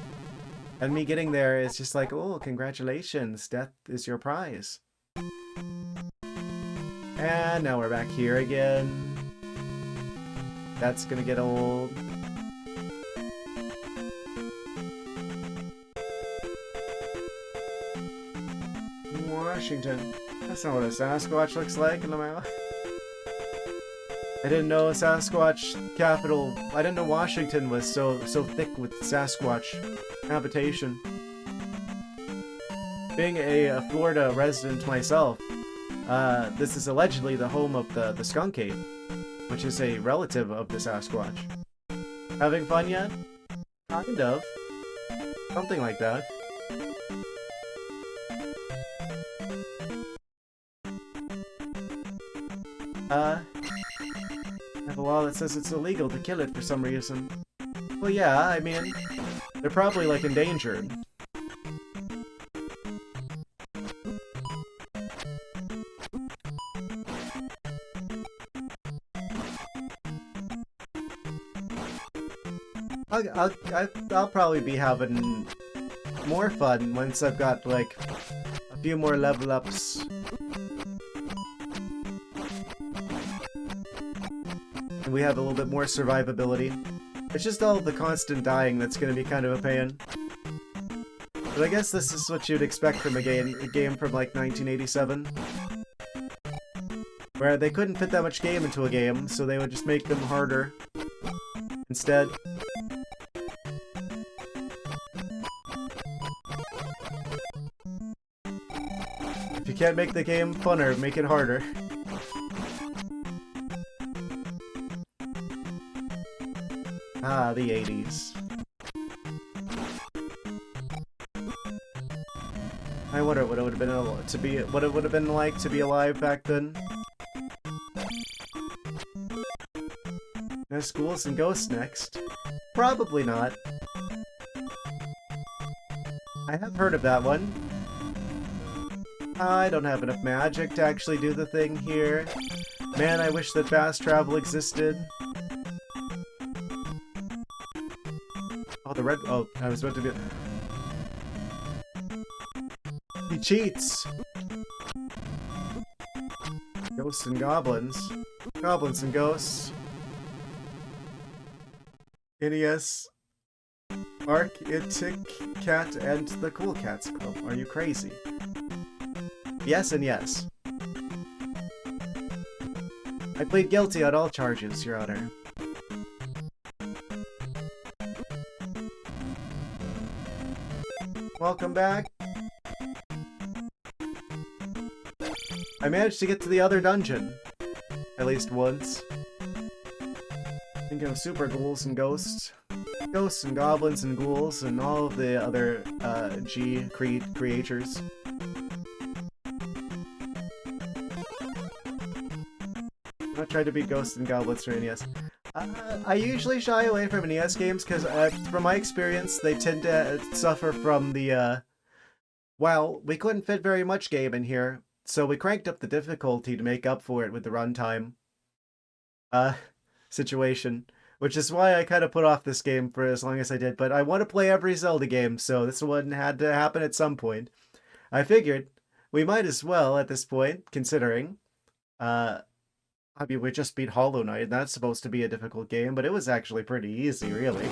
And me getting there is just like, oh, congratulations, death is your prize. And now we're back here again. That's gonna get old. Washington. That's not what a Sasquatch looks like in the mouth. I didn't know Sasquatch capital. I didn't know Washington was so thick with Sasquatch habitation. being a Florida resident myself, this is allegedly the home of the skunk ape, which is a relative of the Sasquatch. Having fun yet? Kind of. Something like that. I have a law that says it's illegal to kill it for some reason. Well, yeah, I mean, they're probably, like, endangered. I'll probably be having more fun once I've got, like, a few more level ups. And we have a little bit more survivability. It's just all the constant dying that's going to be kind of a pain. But I guess this is what you'd expect from a game from, like, 1987. Where they couldn't fit that much game into a game, so they would just make them harder instead. If you can't make the game funner, make it harder. Ah, the 80s. I wonder what it would have been like to be alive back then. There's Ghouls and Ghosts next. Probably not. I have heard of that one. I don't have enough magic to actually do the thing here. Man, I wish that fast travel existed. Oh, the red... Oh, I was about to do... He cheats! Ghosts and goblins. Goblins and ghosts. NES. ArcticThwack and the Cool Cats Club. Are you crazy? Yes and yes. I plead guilty on all charges, Your Honor. Welcome back. I managed to get to the other dungeon. At least once. Think of super ghouls and ghosts. Ghosts and goblins and ghouls and all of the other creatures. I'm not trying to beat ghosts and goblins for NES. I usually shy away from NES games because, from my experience, they tend to suffer from the, well, we couldn't fit very much game in here, so we cranked up the difficulty to make up for it with the runtime situation, which is why I kind of put off this game for as long as I did, but I want to play every Zelda game, so this one had to happen at some point. I figured we might as well at this point, considering, I mean, we just beat Hollow Knight, and that's supposed to be a difficult game, but it was actually pretty easy, really.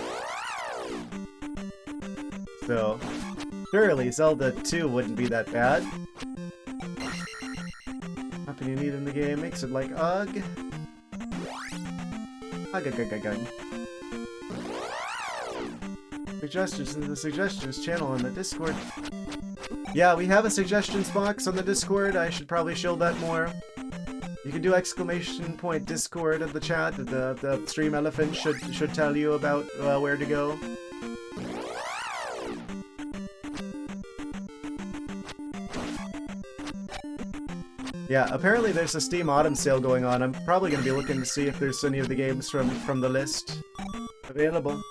So, surely Zelda 2 wouldn't be that bad. Nothing you need in the game makes it like UGG. UGG. Suggestions in the suggestions channel on the Discord. Yeah, we have a suggestions box on the Discord. I should probably shield that more. You can do ! Discord at the chat. The stream elephant should tell you about where to go. Yeah, apparently there's a Steam Autumn sale going on. I'm probably going to be looking to see if there's any of the games from the list available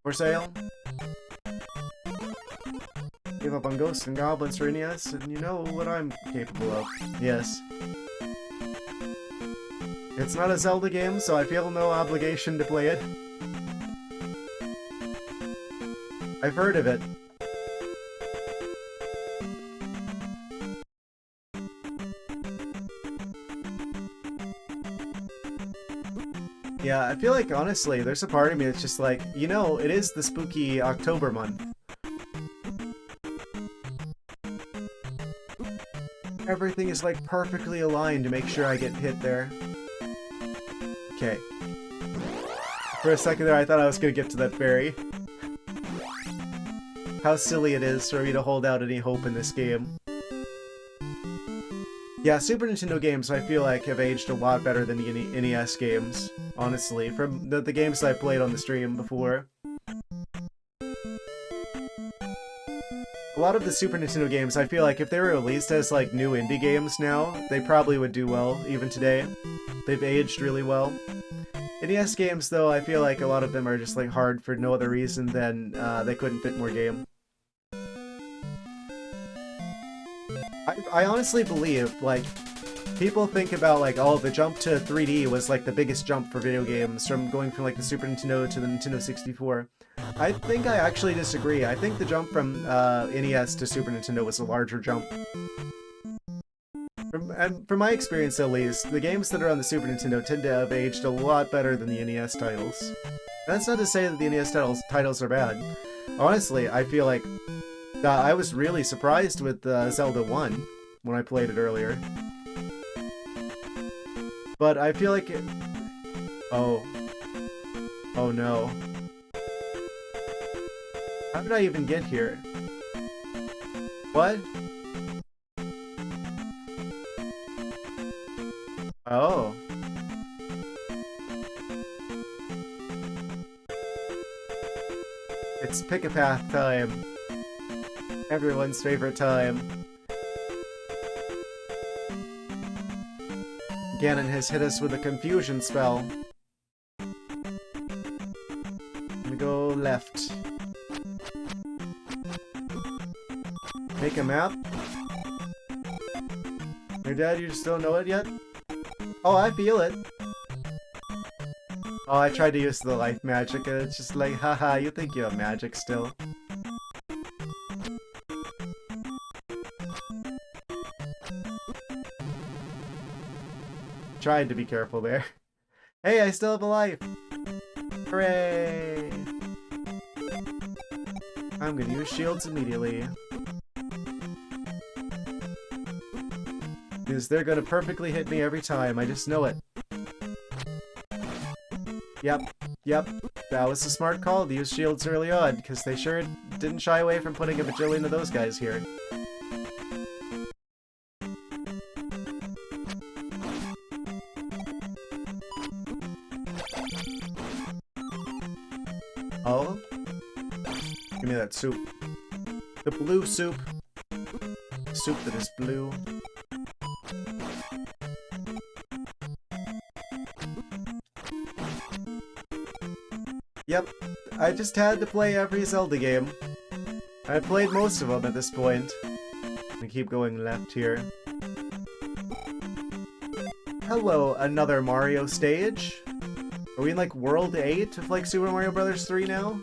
for sale. Give up on Ghosts and Goblins for NES, and you know what I'm capable of. Yes. It's not a Zelda game, so I feel no obligation to play it. I've heard of it. Yeah, I feel like, honestly, there's a part of me that's just like, you know, it is the spooky October month. Everything is, like, perfectly aligned to make sure I get hit there. Okay. For a second there, I thought I was gonna get to that fairy. How silly it is for me to hold out any hope in this game. Yeah, Super Nintendo games I feel like have aged a lot better than the NES games, honestly, from the games I played on the stream before. A lot of the Super Nintendo games, I feel like if they were released as like new indie games now, they probably would do well, even today. They've aged really well. NES games, though, I feel like a lot of them are just like hard for no other reason than they couldn't fit more game. I honestly believe, like, people think about, like, oh, the jump to 3D was, like, the biggest jump for video games, from going from, like, the Super Nintendo to the Nintendo 64. I think I actually disagree. I think the jump from NES to Super Nintendo was a larger jump. From my experience, at least, the games that are on the Super Nintendo tend to have aged a lot better than the NES titles. That's not to say that the NES titles are bad. Honestly, I feel like I was really surprised with Zelda 1 when I played it earlier. But I feel like it... Oh. Oh no. How did I even get here? What? Oh. It's pick-a-path time. Everyone's favorite time. Ganon has hit us with a confusion spell. I'm gonna go left. Make a map? Your dad, you just don't know it yet? Oh, I feel it. Oh, I tried to use the life magic and it's just like, haha, you think you have magic still. Tried to be careful there. Hey, I still have a life! Hooray! I'm gonna use shields immediately. Because they're gonna perfectly hit me every time, I just know it. Yep, that was a smart call to use shields early on, because they sure didn't shy away from putting a bajillion of those guys here. Oh? Give me that soup. The blue soup. Soup that is blue. Yep, I just had to play every Zelda game. I've played most of them at this point. We keep going left here. Hello, another Mario stage? Are we in like World 8 of like Super Mario Bros. 3 now?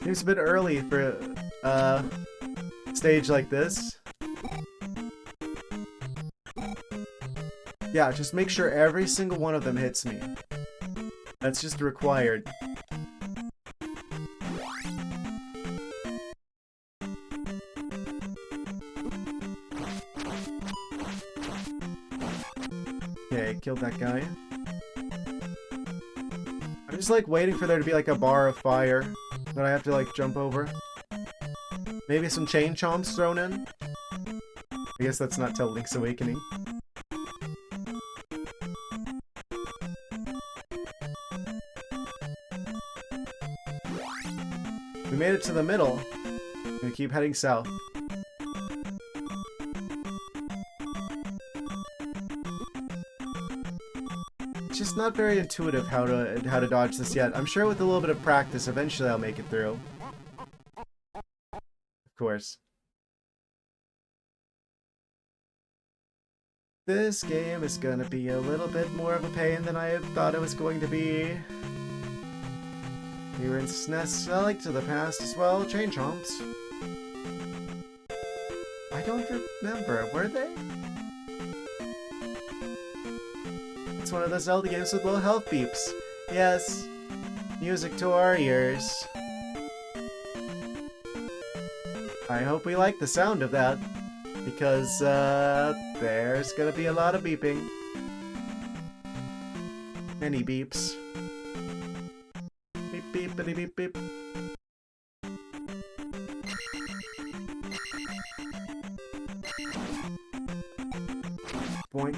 Seems a bit early for stage like this. Yeah, just make sure every single one of them hits me. That's just required. Okay, killed that guy. I'm just like waiting for there to be like a bar of fire that I have to like jump over. Maybe some chain chomps thrown in? I guess that's not till Link's Awakening. We made it to the middle. I'm gonna keep heading south. It's just not very intuitive how to dodge this yet. I'm sure with a little bit of practice, eventually I'll make it through. Of course. This game is gonna be a little bit more of a pain than I thought it was going to be. We were in SNES Relic to the past as well. Chain chomps. I don't remember. Were they? It's one of the Zelda games with low health beeps. Yes. Music to our ears. I hope we like the sound of that. Because, there's gonna be a lot of beeping. Many beeps. beepity beep beep. Boink.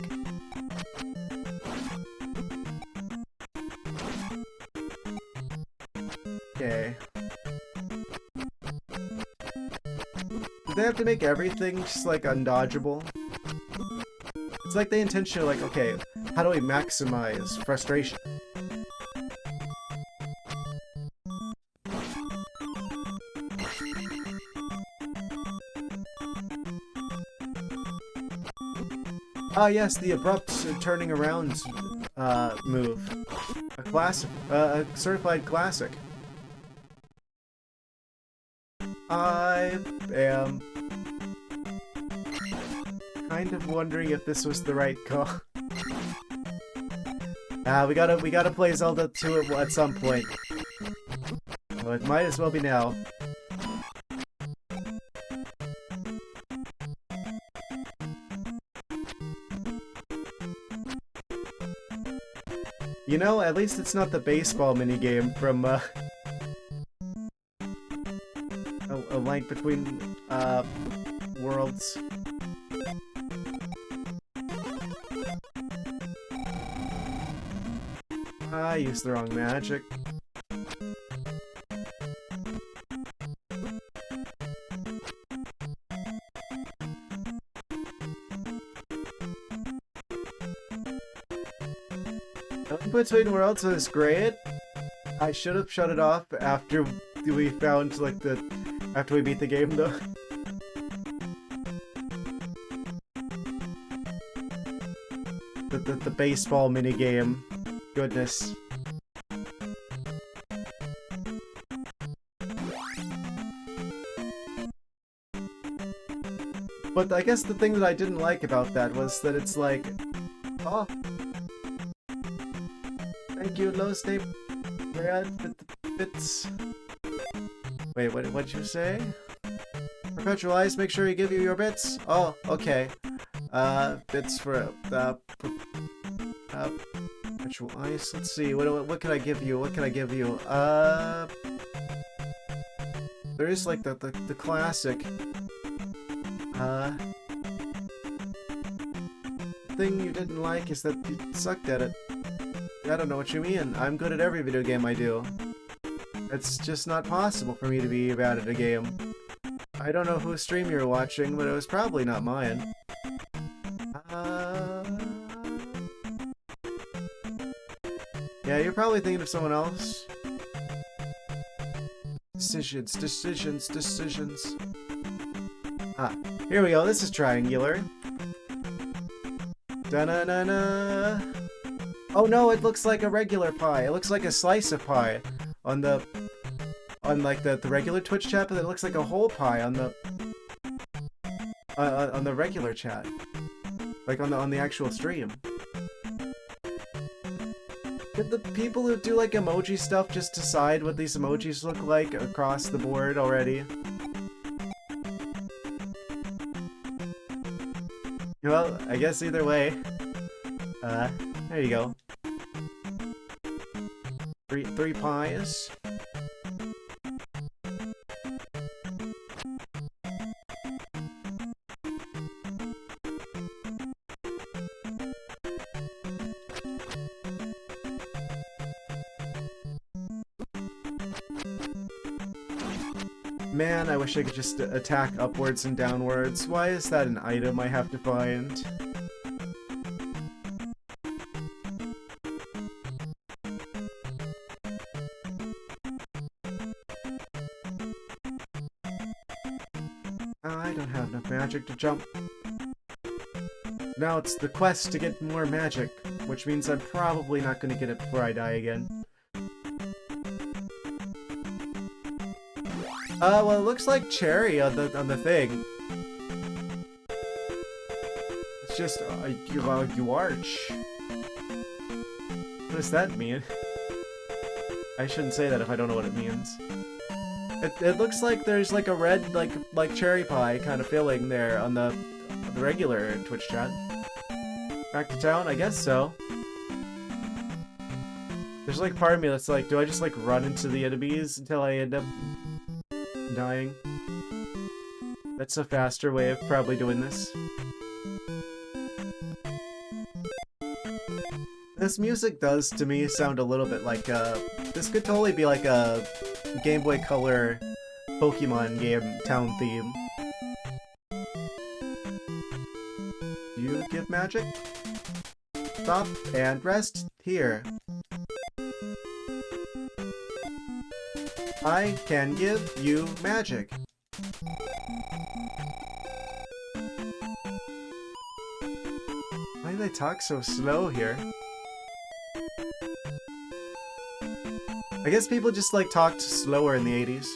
Okay. Do they have to make everything just like undodgeable? It's like they intentionally like, okay, how do we maximize frustration? Ah yes, the abrupt turning around move. A classic, a certified classic. I am kind of wondering if this was the right call. We gotta play Zelda 2 at some point. Well, it might as well be now. You know, at least it's not the baseball minigame from, A Link Between, Worlds. I used the wrong magic. Between Worlds was great. I should have shut it off after we found like after we beat the game though. The baseball minigame. Goodness. But I guess the thing that I didn't like about that was that it's like, oh, thank you, low state red bits. Wait, what'd you say? Perpetual Ice, make sure you give you your bits. Oh, okay. Bits for Perpetual Ice. Let's see. What can I give you? What can I give you? There is like the classic. Thing you didn't like is that you sucked at it. I don't know what you mean. I'm good at every video game I do. It's just not possible for me to be bad at a game. I don't know whose stream you're watching, but it was probably not mine. Yeah, you're probably thinking of someone else. Decisions. Ah, here we go. This is triangular. Da-na-na-na. Oh no, it looks like a regular pie. It looks like a slice of pie on like the regular Twitch chat, but it looks like a whole pie on the regular chat, like on the actual stream. Did the people who do like emoji stuff just decide what these emojis look like across the board already? Well, I guess either way. There you go. Three pies. Man, I wish I could just attack upwards and downwards. Why is that an item I have to find? I don't have enough magic to jump. Now it's the quest to get more magic, which means I'm probably not going to get it before I die again. Well, it looks like cherry on the thing. It's just you arch. What does that mean? I shouldn't say that if I don't know what it means. It looks like there's like a red like cherry pie kind of filling there on the regular Twitch chat. Back to town, I guess so. There's like part of me that's like, do I just like run into the enemies until I end up dying? That's a faster way of probably doing this. This music does, to me, sound a little bit like, this could totally be like a Game Boy Color Pokemon game town theme. Do you give magic? Stop and rest here. I can give you magic. Why do they talk so slow here? I guess people just like talked slower in the 80s.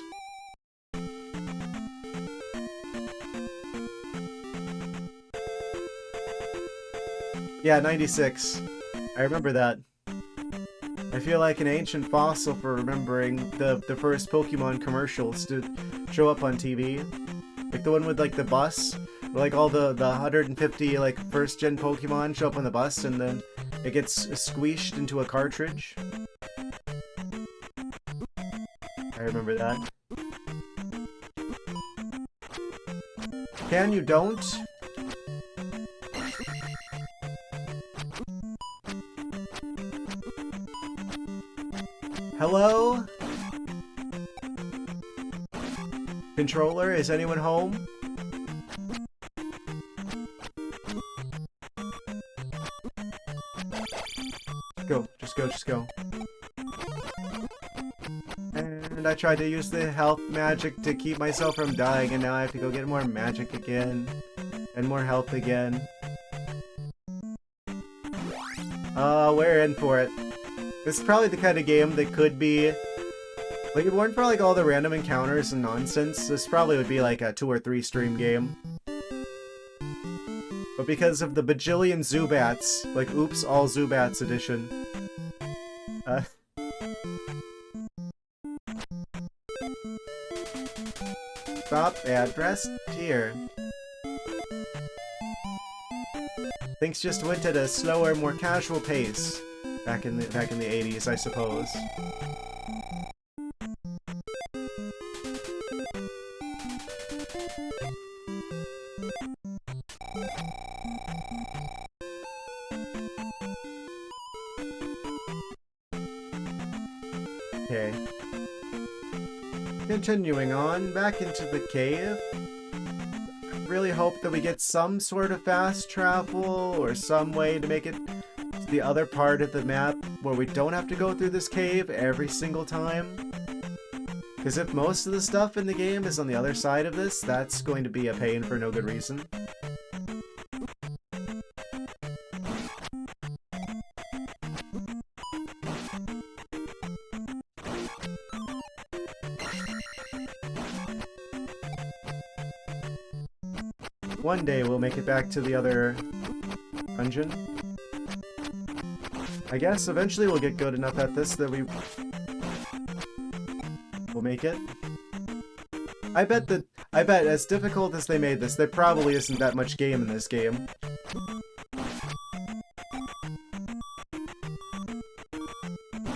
Yeah, 96. I remember that. I feel like an ancient fossil for remembering the first Pokemon commercials to show up on TV. Like the one with like the bus, where like all the 150 like first gen Pokemon show up on the bus and then it gets squeezed into a cartridge. I remember that. Can you don't? Hello? Controller, is anyone home? Go, just go. And I tried to use the health magic to keep myself from dying, and now I have to go get more magic again. And more health again. We're in for it. This is probably the kind of game that could be... Like, if it weren't for like all the random encounters and nonsense, this probably would be like a 2 or 3 stream game. But because of the bajillion Zubats, like, oops, all Zubats edition. Stop and rest here. Things just went at a slower, more casual pace back in the 80s, I suppose. Okay. Continuing on, back into the cave. I really hope that we get some sort of fast travel or some way to make it to the other part of the map where we don't have to go through this cave every single time. Because if most of the stuff in the game is on the other side of this, that's going to be a pain for no good reason. One day we'll make it back to the other dungeon. I guess eventually we'll get good enough at this that we'll make it. I bet as difficult as they made this, there probably isn't that much game in this game.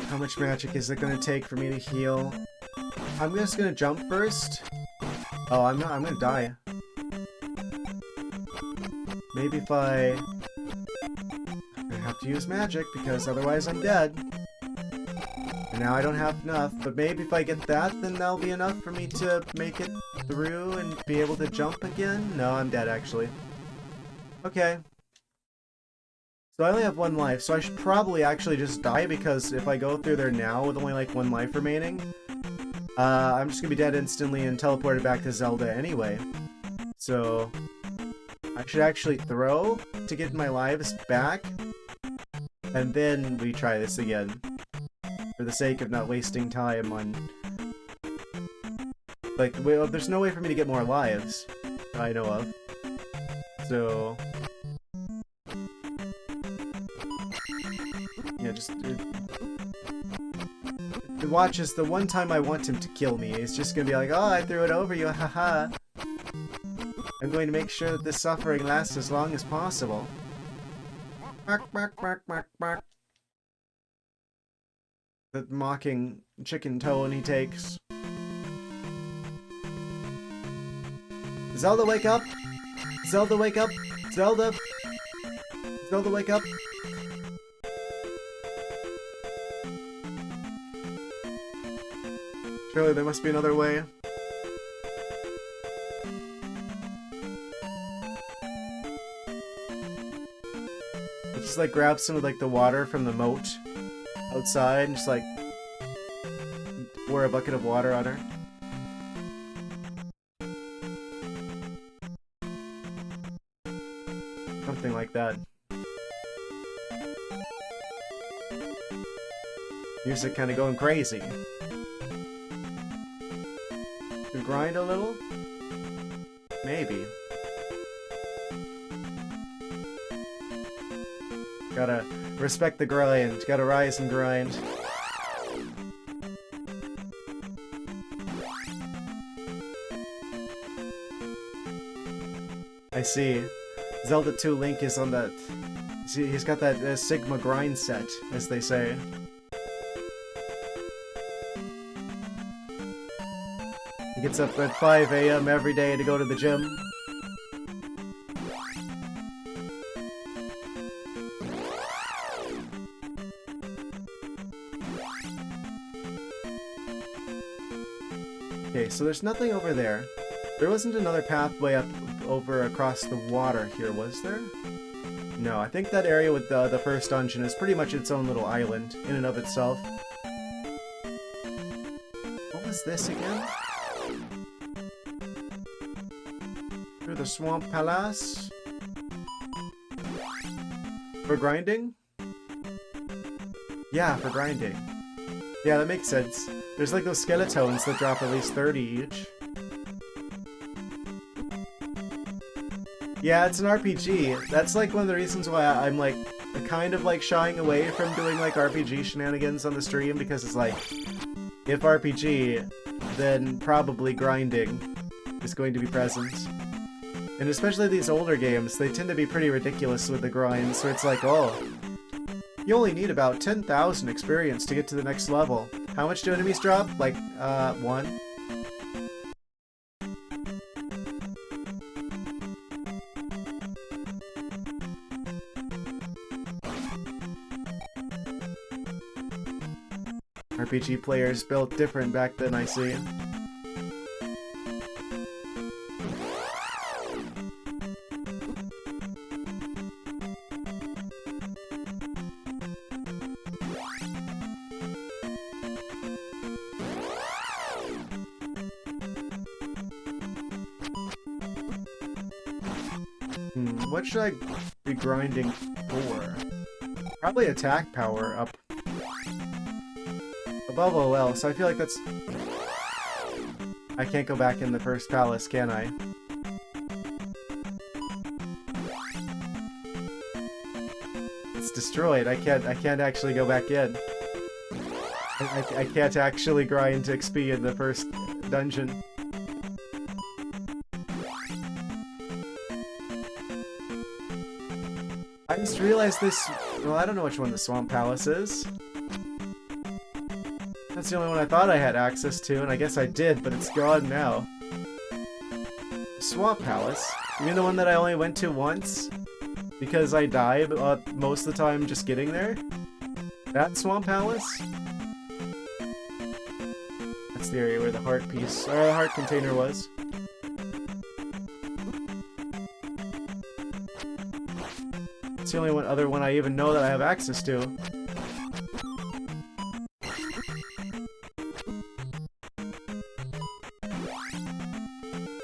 How much magic is it gonna take for me to heal? I'm just gonna jump first. Oh, I'm not, I'm gonna die. Maybe if I'm gonna have to use magic because otherwise I'm dead. And now I don't have enough, but maybe if I get that, then that'll be enough for me to make it through and be able to jump again? No, I'm dead actually. Okay. So I only have 1 life, so I should probably actually just die because if I go through there now with only like 1 life remaining, I'm just gonna be dead instantly and teleported back to Zelda anyway. So I should actually throw to get my lives back, and then retry this again. For the sake of not wasting time on... Like, well, there's no way for me to get more lives that I know of. So... Yeah, just... watch as the one time I want him to kill me, he's just gonna be like, oh, I threw it over you, haha. I'm going to make sure that this suffering lasts as long as possible. Bark, bark, bark, bark, bark. that mocking chicken tone he takes. Zelda, wake up! Zelda, wake up! Zelda! Zelda, wake up! Surely there must be another way. Just like grab some of like the water from the moat outside and just like pour a bucket of water on her. Something like that. Music kind of going crazy. To grind a little? Maybe. Gotta respect the grind. Gotta rise and grind. I see. Zelda 2 Link is on that... See, he's got that Sigma grind set, as they say. He gets up at 5 AM every day to go to the gym. Okay, so there's nothing over there. There wasn't another pathway up over across the water here, was there? No, I think that area with the first dungeon is pretty much its own little island, in and of itself. What was this again? Through the Swamp Palace? For grinding? Yeah, for grinding. Yeah, that makes sense. There's like those skeletons that drop at least 30 each. Yeah, it's an RPG. That's like one of the reasons why I'm like kind of like shying away from doing like RPG shenanigans on the stream, because it's like, if RPG, then probably grinding is going to be present. And especially these older games, they tend to be pretty ridiculous with the grinds, so it's like, oh, you only need about 10,000 experience to get to the next level. How much do enemies drop? Like, 1? RPG players built different back then, I see. What should I be grinding for? Probably attack power up above OL, so I feel like that's... I can't go back in the first palace, can I? It's destroyed. I can't actually go back in. I can't actually grind XP in the first dungeon. I just realized this... Well, I don't know which one the Swamp Palace is. That's the only one I thought I had access to, and I guess I did, but it's gone now. Swamp Palace? You mean the one that I only went to once? Because I died most of the time just getting there? That Swamp Palace? That's the area where the heart piece, or the heart container was. It's the only other one I even know that I have access to.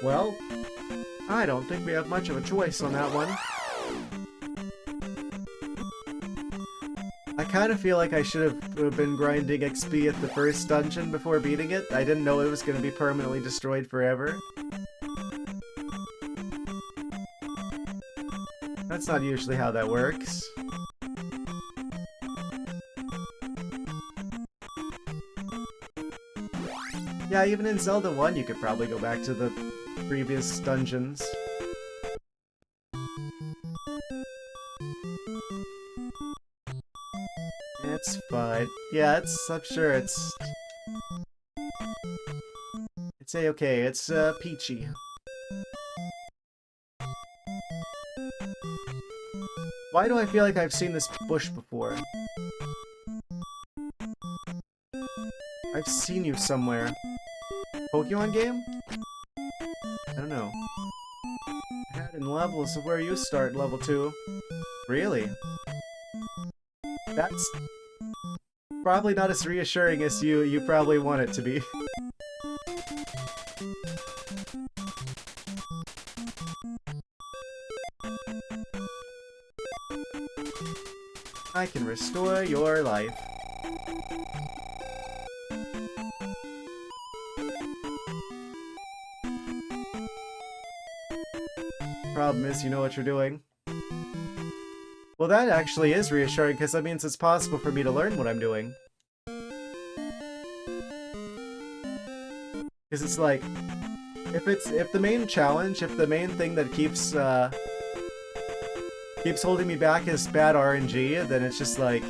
Well, I don't think we have much of a choice on that one. I kind of feel like I should have been grinding XP at the first dungeon before beating it. I didn't know it was going to be permanently destroyed forever. That's not usually how that works. Yeah, even in Zelda 1 you could probably go back to the previous dungeons. It's fine. Yeah, I'm sure it's A-okay. It's, peachy. Why do I feel like I've seen this bush before? I've seen you somewhere. Pokemon game? I don't know. Add in levels of where you start, level 2. Really? That's probably not as reassuring as you probably want it to be. I can restore your life. Problem is, you know what you're doing. Well, that actually is reassuring, because that means it's possible for me to learn what I'm doing. Because it's like, if the main challenge, if the main thing that keeps holding me back is bad RNG, then it's just like,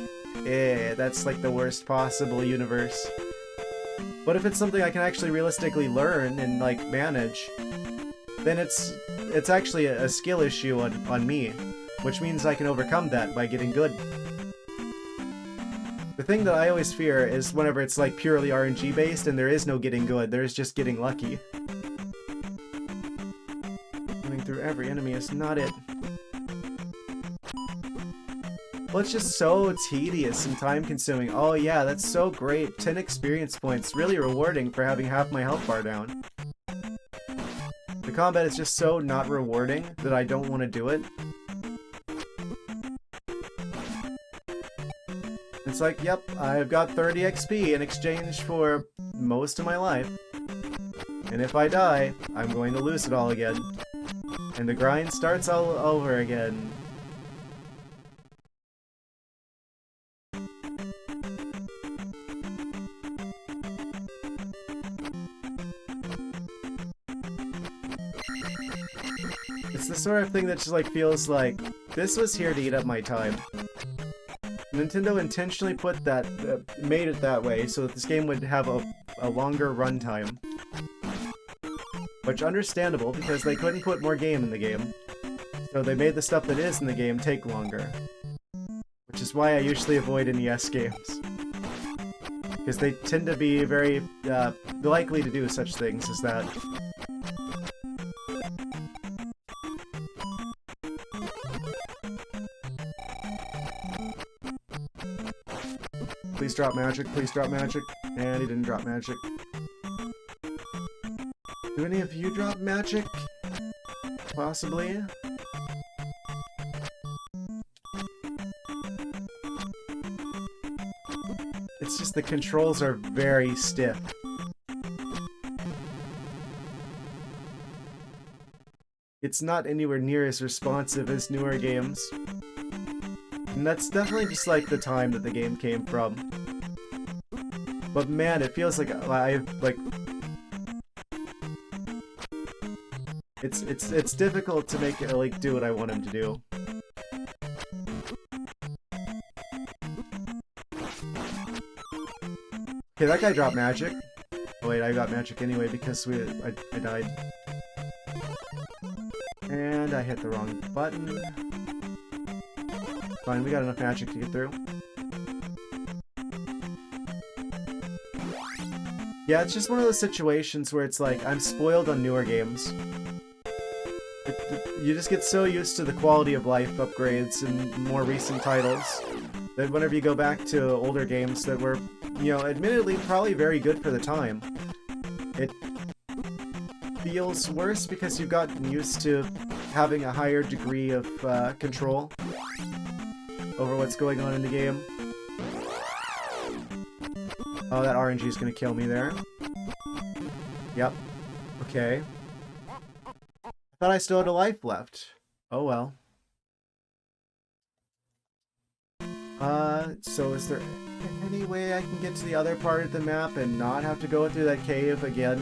that's like the worst possible universe. But if it's something I can actually realistically learn and like manage, then it's actually a skill issue on me, which means I can overcome that by getting good. The thing that I always fear is whenever it's like purely RNG based and there is no getting good, there is just getting lucky. Running through every enemy is not it. Well, it's just so tedious and time consuming. Oh yeah, that's so great. 10 experience points. Really rewarding for having half my health bar down. The combat is just so not rewarding that I don't want to do it. It's like, yep, I've got 30 XP in exchange for most of my life. And if I die, I'm going to lose it all again. And the grind starts all over again. It's the sort of thing that just like feels like this was here to eat up my time. Nintendo intentionally put that, made it that way so that this game would have a longer runtime. Which understandable because they couldn't put more game in the game. So they made the stuff that is in the game take longer. Which is why I usually avoid NES games. Because they tend to be very likely to do such things as that. Please drop magic, please drop magic. And he didn't drop magic. Do any of you drop magic? Possibly? It's just the controls are very stiff. It's not anywhere near as responsive as newer games. And that's definitely just like the time that the game came from. But man, it feels like it's difficult to make it like do what I want him to do. Okay, that guy dropped magic. Oh wait, I got magic anyway because I died. And I hit the wrong button. Fine, we got enough magic to get through. Yeah, it's just one of those situations where it's like, I'm spoiled on newer games. You just get so used to the quality of life upgrades and more recent titles that whenever you go back to older games that were, you know, admittedly probably very good for the time, it feels worse because you've gotten used to having a higher degree of control over what's going on in the game. Oh, that RNG is gonna kill me there. Yep. Okay. I thought I still had a life left. Oh well. So is there any way I can get to the other part of the map and not have to go through that cave again?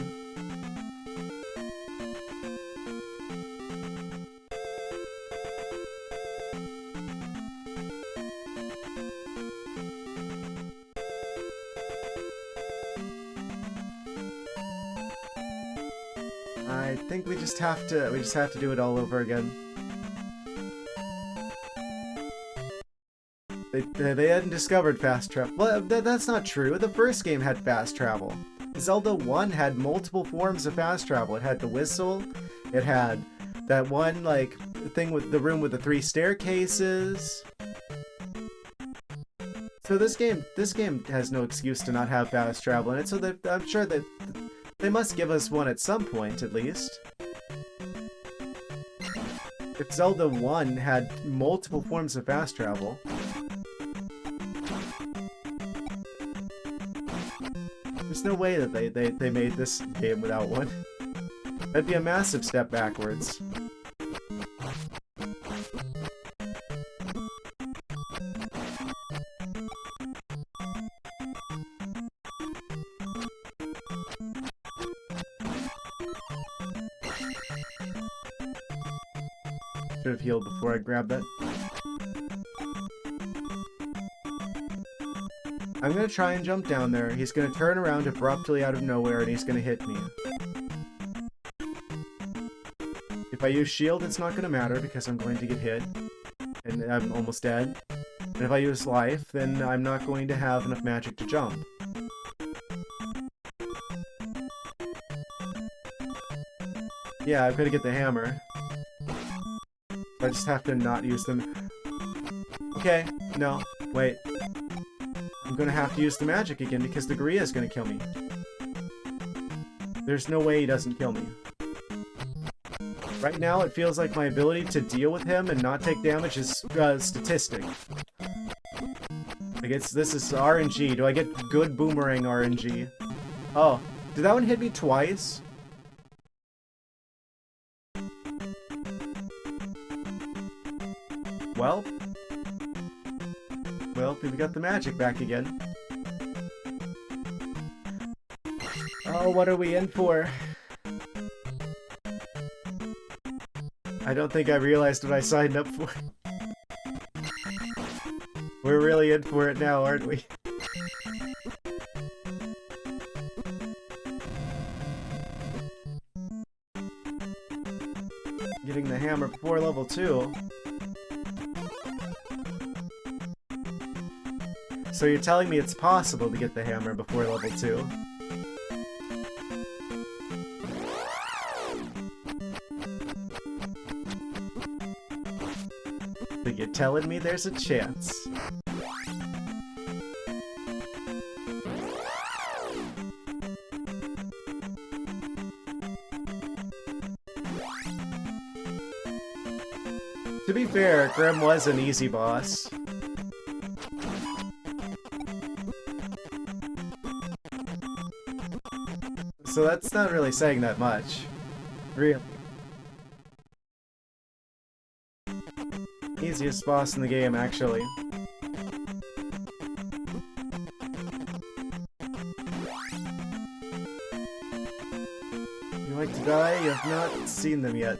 I think we just have to do it all over again. They hadn't discovered fast travel. Well, that's not true. The first game had fast travel. Zelda 1 had multiple forms of fast travel. It had the whistle. It had that one, like, thing with the room with the 3 staircases. So this game has no excuse to not have fast travel in it, so that I'm sure that they must give us one at some point, at least. If Zelda 1 had multiple forms of fast travel... There's no way that they made this game without one. That'd be a massive step backwards. Should have healed before I grabbed that. I'm gonna try and jump down there. He's gonna turn around abruptly out of nowhere and he's gonna hit me. If I use shield, it's not gonna matter because I'm going to get hit. And I'm almost dead. And if I use life, then I'm not going to have enough magic to jump. Yeah, I've got to get the hammer. I just have to not use them. Okay, no, wait. I'm gonna have to use the magic again because the Gorilla is gonna kill me. There's no way he doesn't kill me. Right now, it feels like my ability to deal with him and not take damage is statistic. Like this is RNG. Do I get good boomerang RNG? Oh, did that one hit me twice? Well, we got the magic back again. Oh, what are we in for? I don't think I realized what I signed up for. We're really in for it now, aren't we? Getting the hammer before level 2. So you're telling me it's possible to get the hammer before level 2? But you're telling me there's a chance. To be fair, Grim was an easy boss. So that's not really saying that much. Really. Easiest boss in the game, actually. You like to die? You have not seen them yet.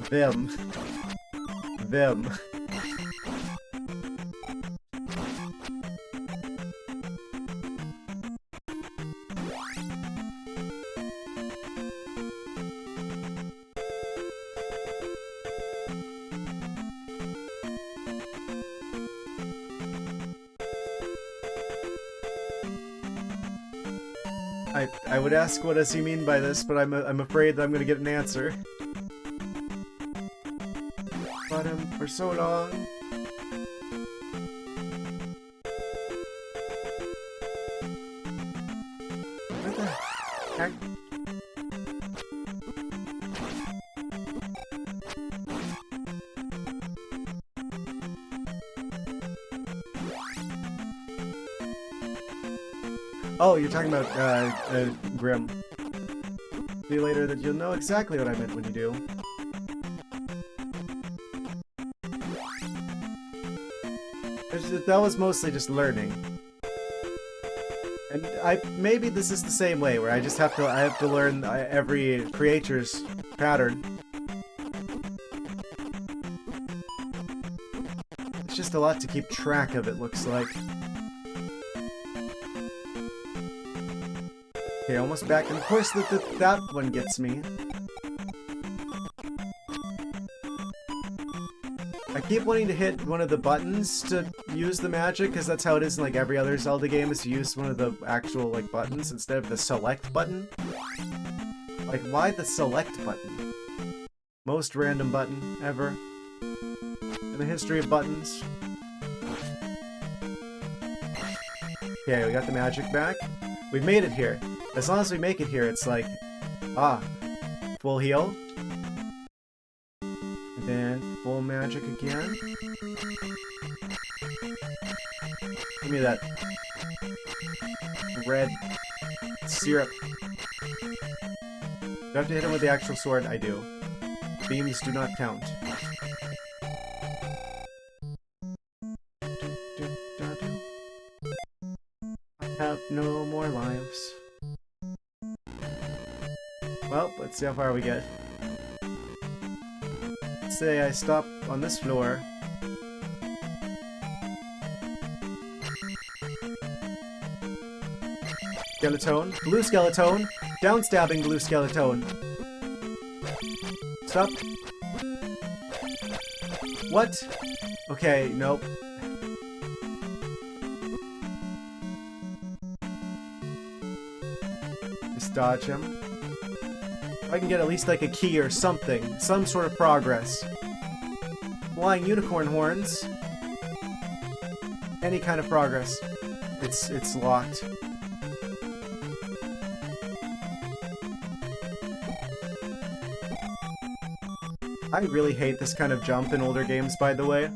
Them. Them. I would ask what does he mean by this, but I'm afraid that I'm gonna get an answer. Fought him for so long. What the heck? Oh, you're talking about, Grim. See you later that you'll know exactly what I meant when you do. That was mostly just learning. And maybe this is the same way, where I have to learn every creature's pattern. It's just a lot to keep track of, it looks like. Okay, almost back. And of course, that one gets me. I keep wanting to hit one of the buttons to use the magic, because that's how it is in like every other Zelda game, is to use one of the actual like buttons instead of the select button. Like, why the select button? Most random button ever in the history of buttons. Okay, we got the magic back. We've made it here. As long as we make it here, it's like, full heal. And then full magic again. Give me that red syrup. Do I have to hit him with the actual sword? I do. Beams do not count. I have no more lives. Well, let's see how far we get. Let's say I stop on this floor. Skeleton. Blue skeleton. Downstabbing blue skeleton. Stop. What? Okay, nope. Just dodge him. I can get at least like a key or something. Some sort of progress. Flying unicorn horns. Any kind of progress. It's locked. I really hate this kind of jump in older games, by the way.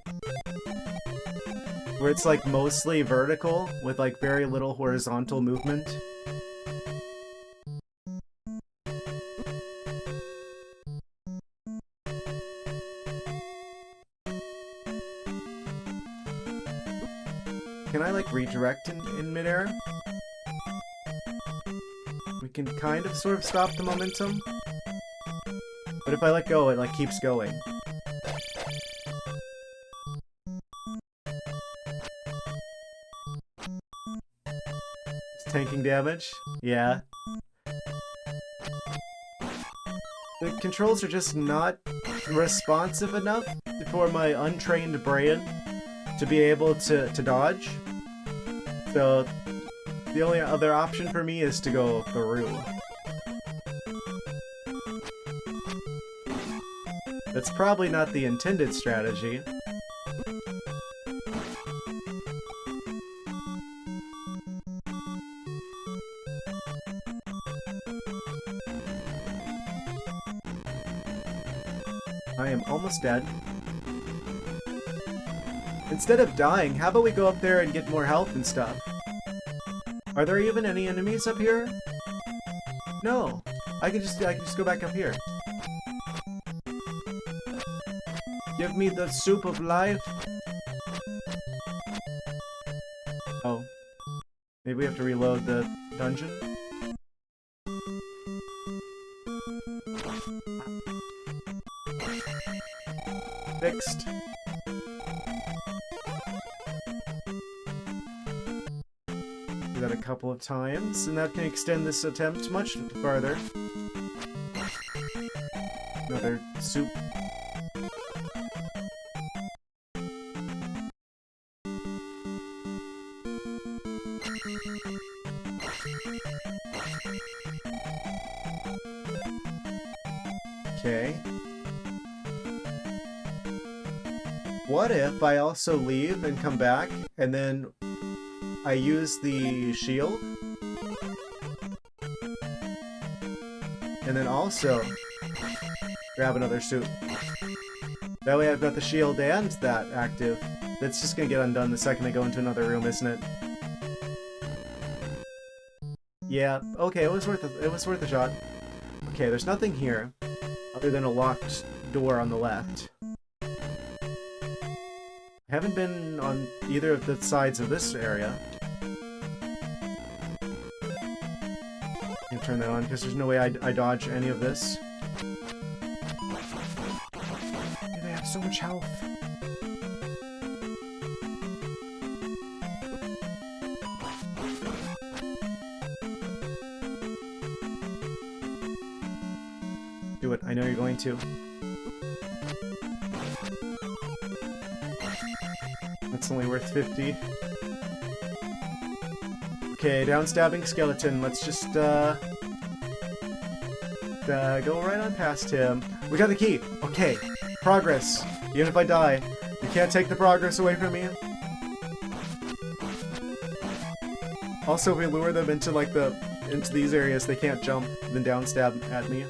Where it's like mostly vertical with like very little horizontal movement. Can I like redirect in midair? We can kind of sort of stop the momentum. But if I let go, it like keeps going. It's tanking damage? Yeah. The controls are just not responsive enough for my untrained brain to be able to dodge. So the only other option for me is to go through. That's probably not the intended strategy. I am almost dead. Instead of dying, how about we go up there and get more health and stuff? Are there even any enemies up here? No. I can just go back up here. Give me the soup of life. Oh. Maybe we have to reload the dungeon? Fixed. Do that a couple of times, and that can extend this attempt much farther. Another soup. Okay. What if I also leave and come back, and then I use the shield? And then also grab another suit. That way I've got the shield and that active. That's just gonna get undone the second I go into another room, isn't it? Yeah, okay, it was worth a shot. Okay, there's nothing here other than a locked door on the left. I haven't been on either of the sides of this area. Can't turn that on because there's no way I dodge any of this. They have so much health. Do it. I know you're going to. That's only worth 50. Okay, downstabbing skeleton. Let's just, go right on past him. We got the key! Okay. Progress. Even if I die, you can't take the progress away from me. Also, if we lure them into, like, into these areas, they can't jump, then downstab at me.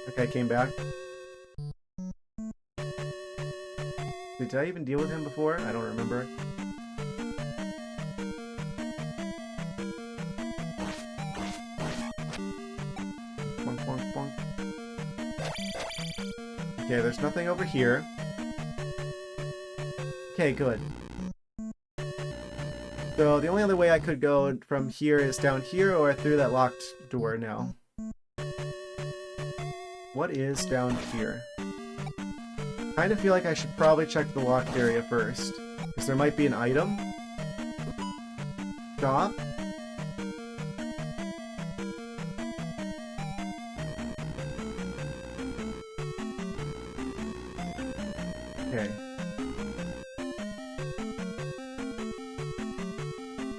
Okay, came back. Did I even deal with him before? I don't remember. Bonk, bonk, bonk. Okay, there's nothing over here. Okay, good. So the only other way I could go from here is down here or through that locked door now. What is down here? Kind of feel like I should probably check the locked area first, because there might be an item. Stop. Okay.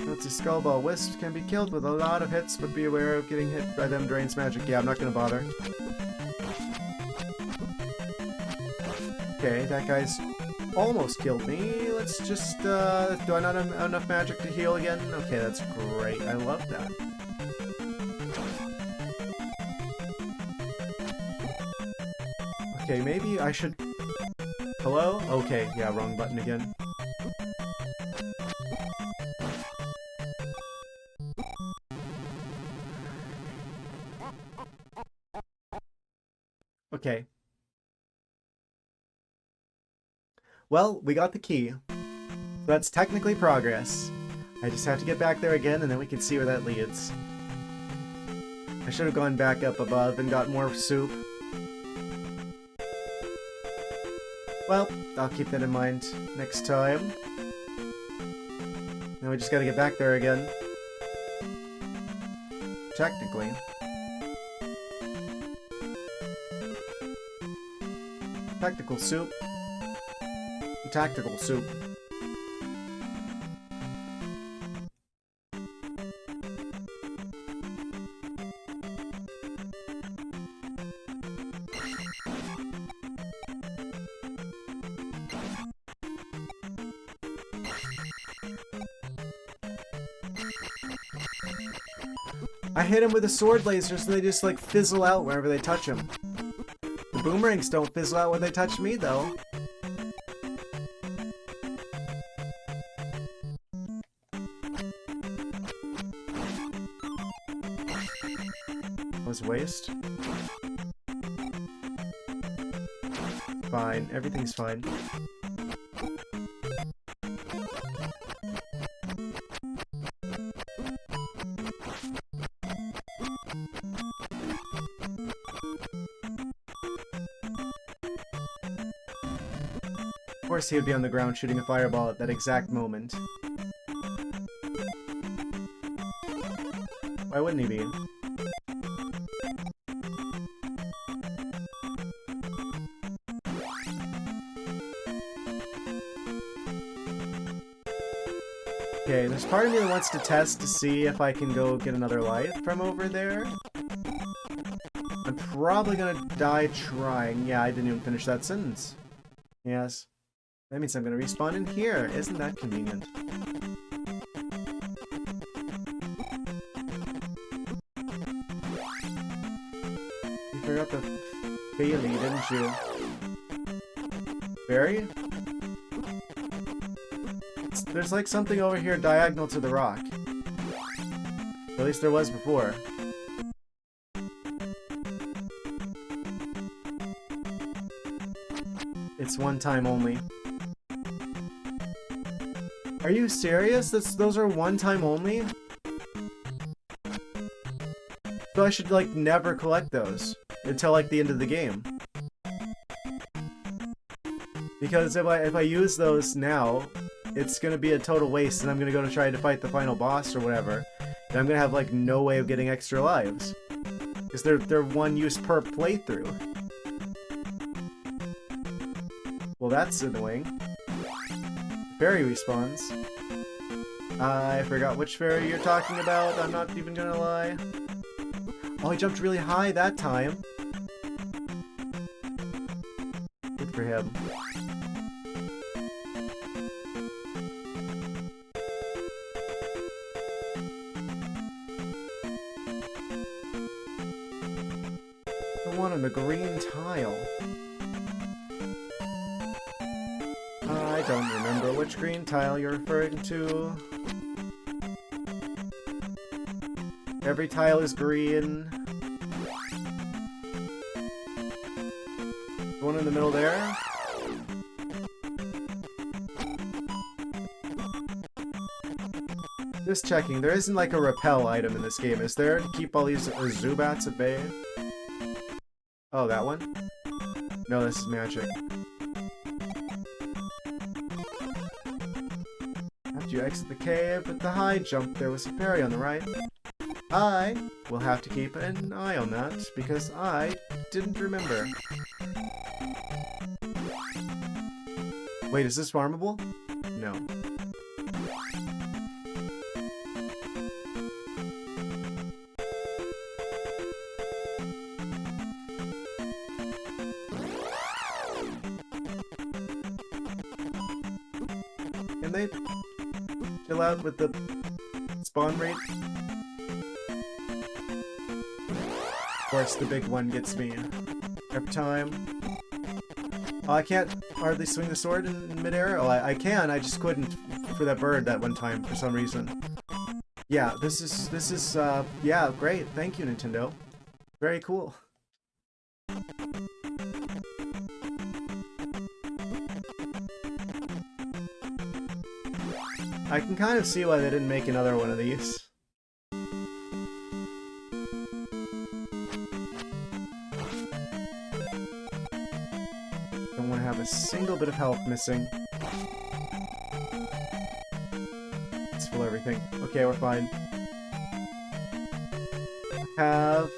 Let's see, Skullball Wisp can be killed with a lot of hits, but be aware of getting hit by them drains magic. Yeah, I'm not gonna bother. Okay, that guy's almost killed me. Let's just, do I not have enough magic to heal again? Okay, that's great. I love that. Okay, maybe I should... Hello? Okay, yeah, wrong button again. Okay. Well, we got the key. That's technically progress. I just have to get back there again, and then we can see where that leads. I should have gone back up above and got more soup. Well, I'll keep that in mind next time. Now we just gotta get back there again. Technically. Tactical soup. Tactical soup. I hit him with a sword laser so they just like fizzle out wherever they touch him. The boomerangs don't fizzle out when they touch me though. Was waste. Fine, everything's fine. Of course he would be on the ground shooting a fireball at that exact moment. Why wouldn't he be? Okay, there's part of me that wants to test to see if I can go get another life from over there. I'm probably gonna die trying. Yeah, I didn't even finish that sentence. Yes. That means I'm gonna respawn in here. Isn't that convenient? You forgot the Bailey, didn't you? Barry? There's like something over here diagonal to the rock. Or at least there was before. It's one time only. Are you serious? Those are one time only? So I should like never collect those until like the end of the game. Because if I use those now, it's gonna be a total waste, and I'm gonna go to try to fight the final boss or whatever, And I'm gonna have like no way of getting extra lives. Because they're one use per playthrough. Well, that's annoying. Fairy respawns. I forgot which fairy you're talking about, I'm not even gonna lie. Oh, I jumped really high that time. Good for him. The one on the green tile. I don't remember which green tile you're referring to. Every tile is green. The one in the middle there. Just checking, there isn't like a repel item in this game, is there? To keep all these Zubats at bay? Oh, that one? No, this is magic. After you exit the cave with the high jump, there was a fairy on the right. I will have to keep an eye on that, because I didn't remember. Wait, is this farmable? No. Can they chill out with the spawn rate? Of course, the big one gets me every time. Oh, I can't hardly swing the sword in midair? Oh, I can, I just couldn't for that bird that one time for some reason. Yeah, this is, yeah, great. Thank you, Nintendo. Very cool. I can kind of see why they didn't make another one of these. Don't want to have a single bit of health missing. Let's fill everything. Okay, we're fine. Have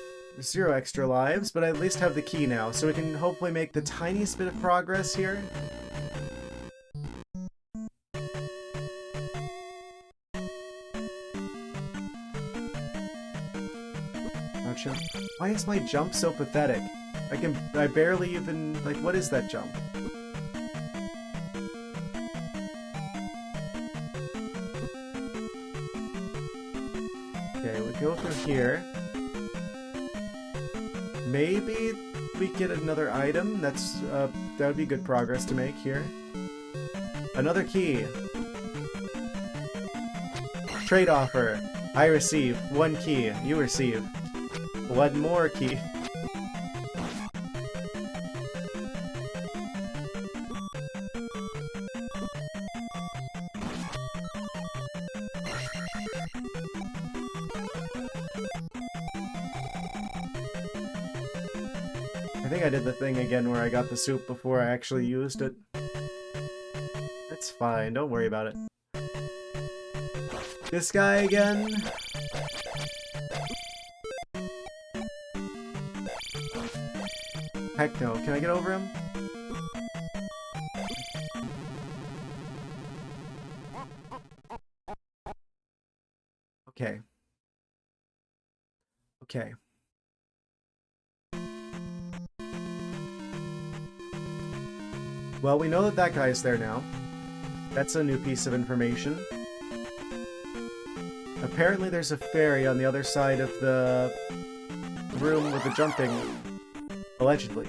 0 extra lives, but I at least have the key now, so we can hopefully make the tiniest bit of progress here. Why is my jump so pathetic? I barely even, like, what is that jump? Okay, we go through here. Maybe we get another item. That would be good progress to make here. Another key. Trade offer. I receive 1 key. You receive 1 more key. I think I did the thing again where I got the soup before I actually used it. It's fine, don't worry about it. This guy again? Heck no, can I get over him? Okay. Okay. Well, we know that that guy is there now. That's a new piece of information. Apparently there's a fairy on the other side of the room with the jumping. Allegedly.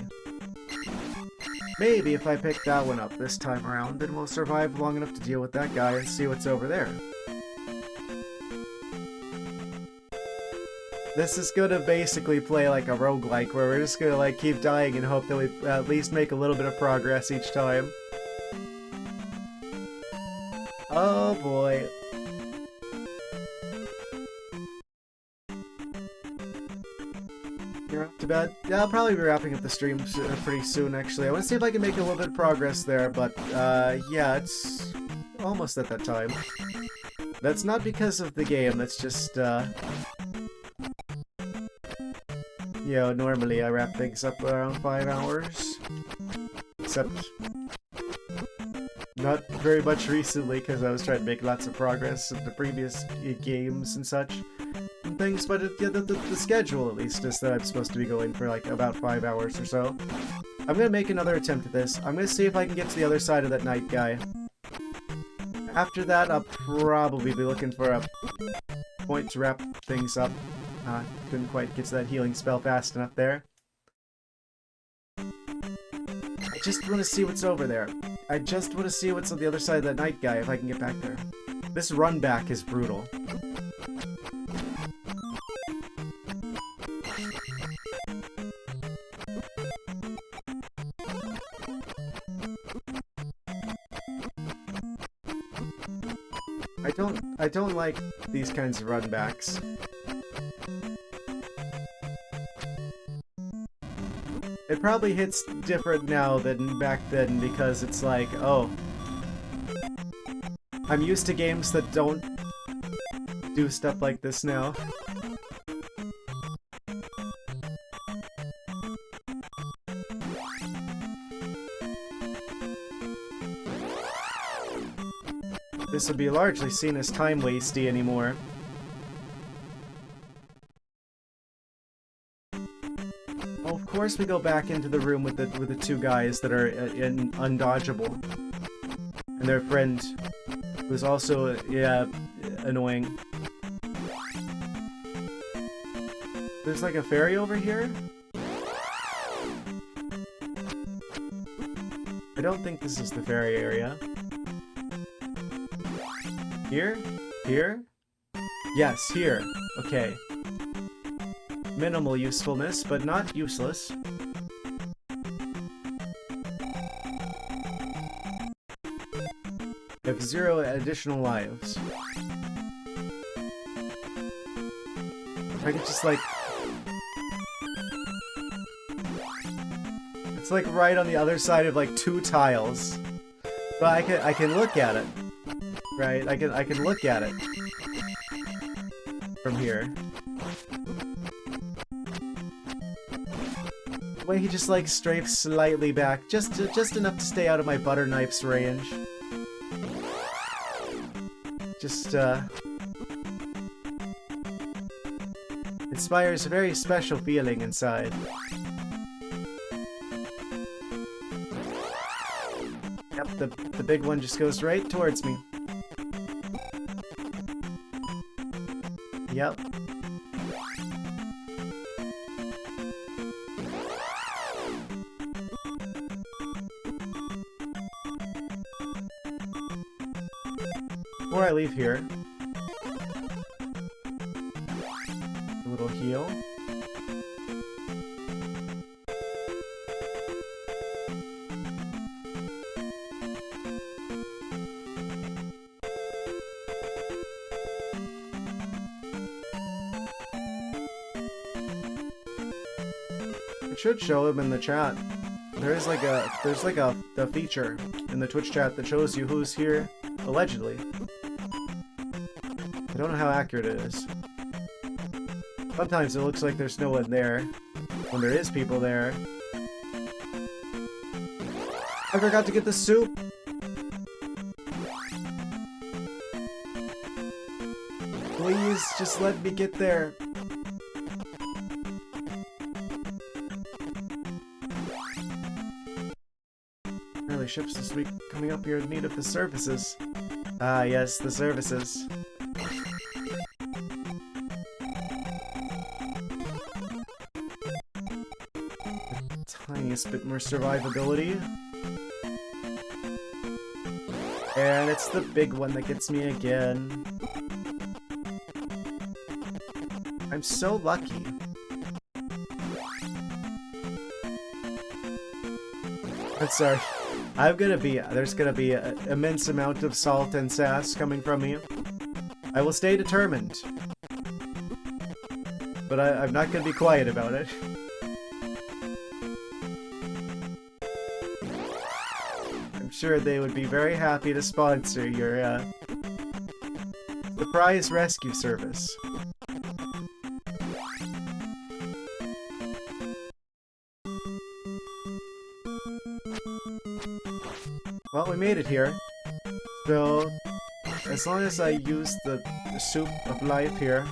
Maybe if I pick that one up this time around, then we'll survive long enough to deal with that guy and see what's over there. This is gonna basically play like a roguelike, where we're just gonna like keep dying and hope that we at least make a little bit of progress each time. Oh boy. You're up to bed? Yeah, I'll probably be wrapping up the stream pretty soon, actually. I want to see if I can make a little bit of progress there, but yeah, it's almost at that time. That's not because of the game, that's just, you know, normally I wrap things up around 5 hours. Except, not very much recently, because I was trying to make lots of progress in the previous games and such. And things, but yeah, the schedule, at least, is that I'm supposed to be going for, like, about 5 hours or so. I'm gonna make another attempt at this. I'm gonna see if I can get to the other side of that night guy. After that, I'll probably be looking for a point to wrap things up. Couldn't quite get to that healing spell fast enough there. I just want to see what's over there. I just want to see what's on the other side of that night guy if I can get back there. This run back is brutal. I don't like these kinds of run backs. It probably hits different now than back then because it's like, oh, I'm used to games that don't do stuff like this now. This would be largely seen as time-wasty anymore. Well, of course we go back into the room with the two guys that are undodgeable. And their friend, who's also, yeah, annoying. There's like a fairy over here? I don't think this is the fairy area. Here? Here? Yes, here. Okay. Minimal usefulness, but not useless. You have 0 additional lives. If I could just, like... It's like right on the other side of like 2 tiles. But I can look at it. Right, I can look at it from here. The way he just like strafes slightly back, just enough to stay out of my butter knife's range. Just inspires a very special feeling inside. Yep, the big one just goes right towards me. Yep. Before I leave here, a little heal. Should show him in the chat. There's like a feature in the Twitch chat that shows you who's here, allegedly. I don't know how accurate it is. Sometimes it looks like there's no one there, when there is people there. I forgot to get the soup! Please, just let me get there. Ships this week coming up here in need of the services. Ah, yes, the services. A tiniest bit more survivability. And it's the big one that gets me again. I'm so lucky. I'm sorry. There's gonna be an immense amount of salt and sass coming from me. I will stay determined. But I'm not gonna be quiet about it. I'm sure they would be very happy to sponsor your Surprise rescue service. Well, we made it here. So, as long as I use the soup of life here.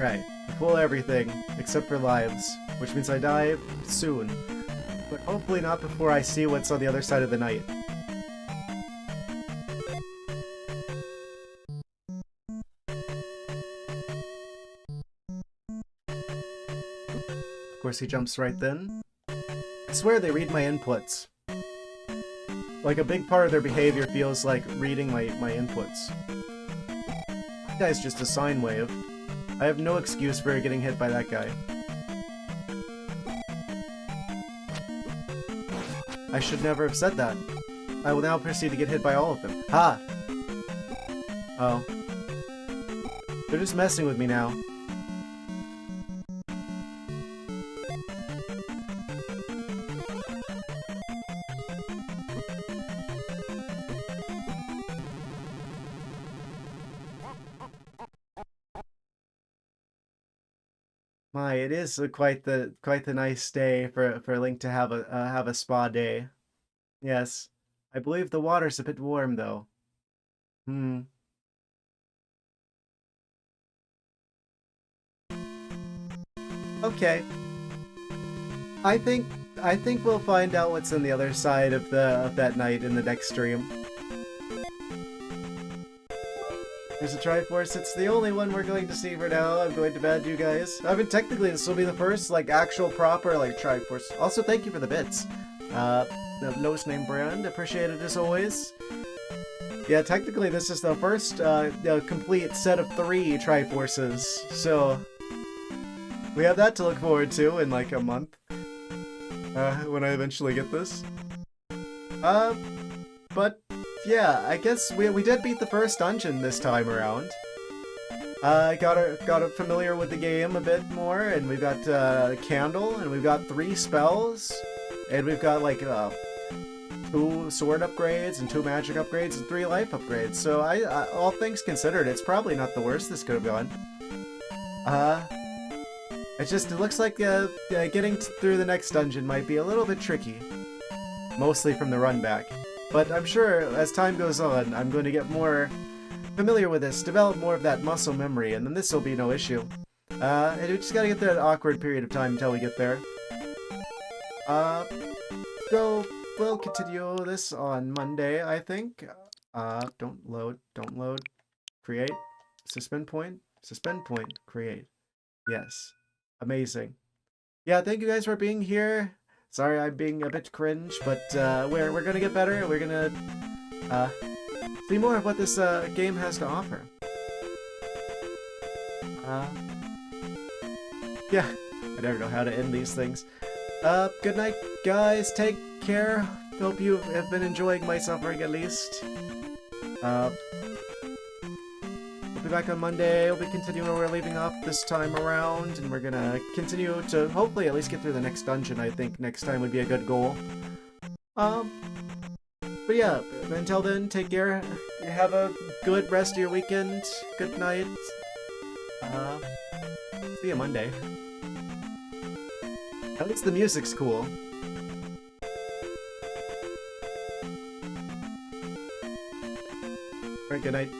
Right, full everything, except for lives, which means I die soon. But hopefully not before I see what's on the other side of the night. Of course he jumps right then. I swear they read my inputs. Like a big part of their behavior feels like reading my inputs. That guy's just a sine wave. I have no excuse for getting hit by that guy. I should never have said that. I will now proceed to get hit by all of them. Ha! Oh. They're just messing with me now. My, it is quite the nice day for Link to have a spa day. Yes, I believe the water's a bit warm though. Hmm. Okay. I think we'll find out what's on the other side of that night in the next stream. There's a Triforce. It's the only one we're going to see for now. I'm going to bed, you guys. I mean, technically, this will be the first, like, actual proper, like, Triforce. Also, thank you for the bits. The lowest name brand. Appreciate it as always. Yeah, technically, this is the first, complete set of 3 Triforces. So, we have that to look forward to in, like, a month. When I eventually get this. But... yeah, I guess we did beat the first dungeon this time around. Got familiar with the game a bit more, and we've got a candle, and we've got 3 spells, and we've got like 2 sword upgrades, and 2 magic upgrades, and 3 life upgrades. So I all things considered, it's probably not the worst this could have gone. It looks like getting through the next dungeon might be a little bit tricky, mostly from the run back. But I'm sure as time goes on, I'm going to get more familiar with this, develop more of that muscle memory, and then this will be no issue. And we just gotta get through that awkward period of time until we get there. So we'll continue this on Monday, I think. Don't load. Create. Suspend point, create. Yes. Amazing. Yeah, thank you guys for being here. Sorry, I'm being a bit cringe, but we're gonna get better. We're gonna see more of what this game has to offer. Yeah, I never know how to end these things. Good night, guys. Take care. Hope you have been enjoying my suffering at least. We'll be back on Monday. We'll be continuing where we're leaving off this time around, and we're gonna continue to hopefully at least get through the next dungeon. I think next time would be a good goal. But yeah, until then, take care. Have a good rest of your weekend. Good night. See you Monday. At least the music's cool. Alright, good night.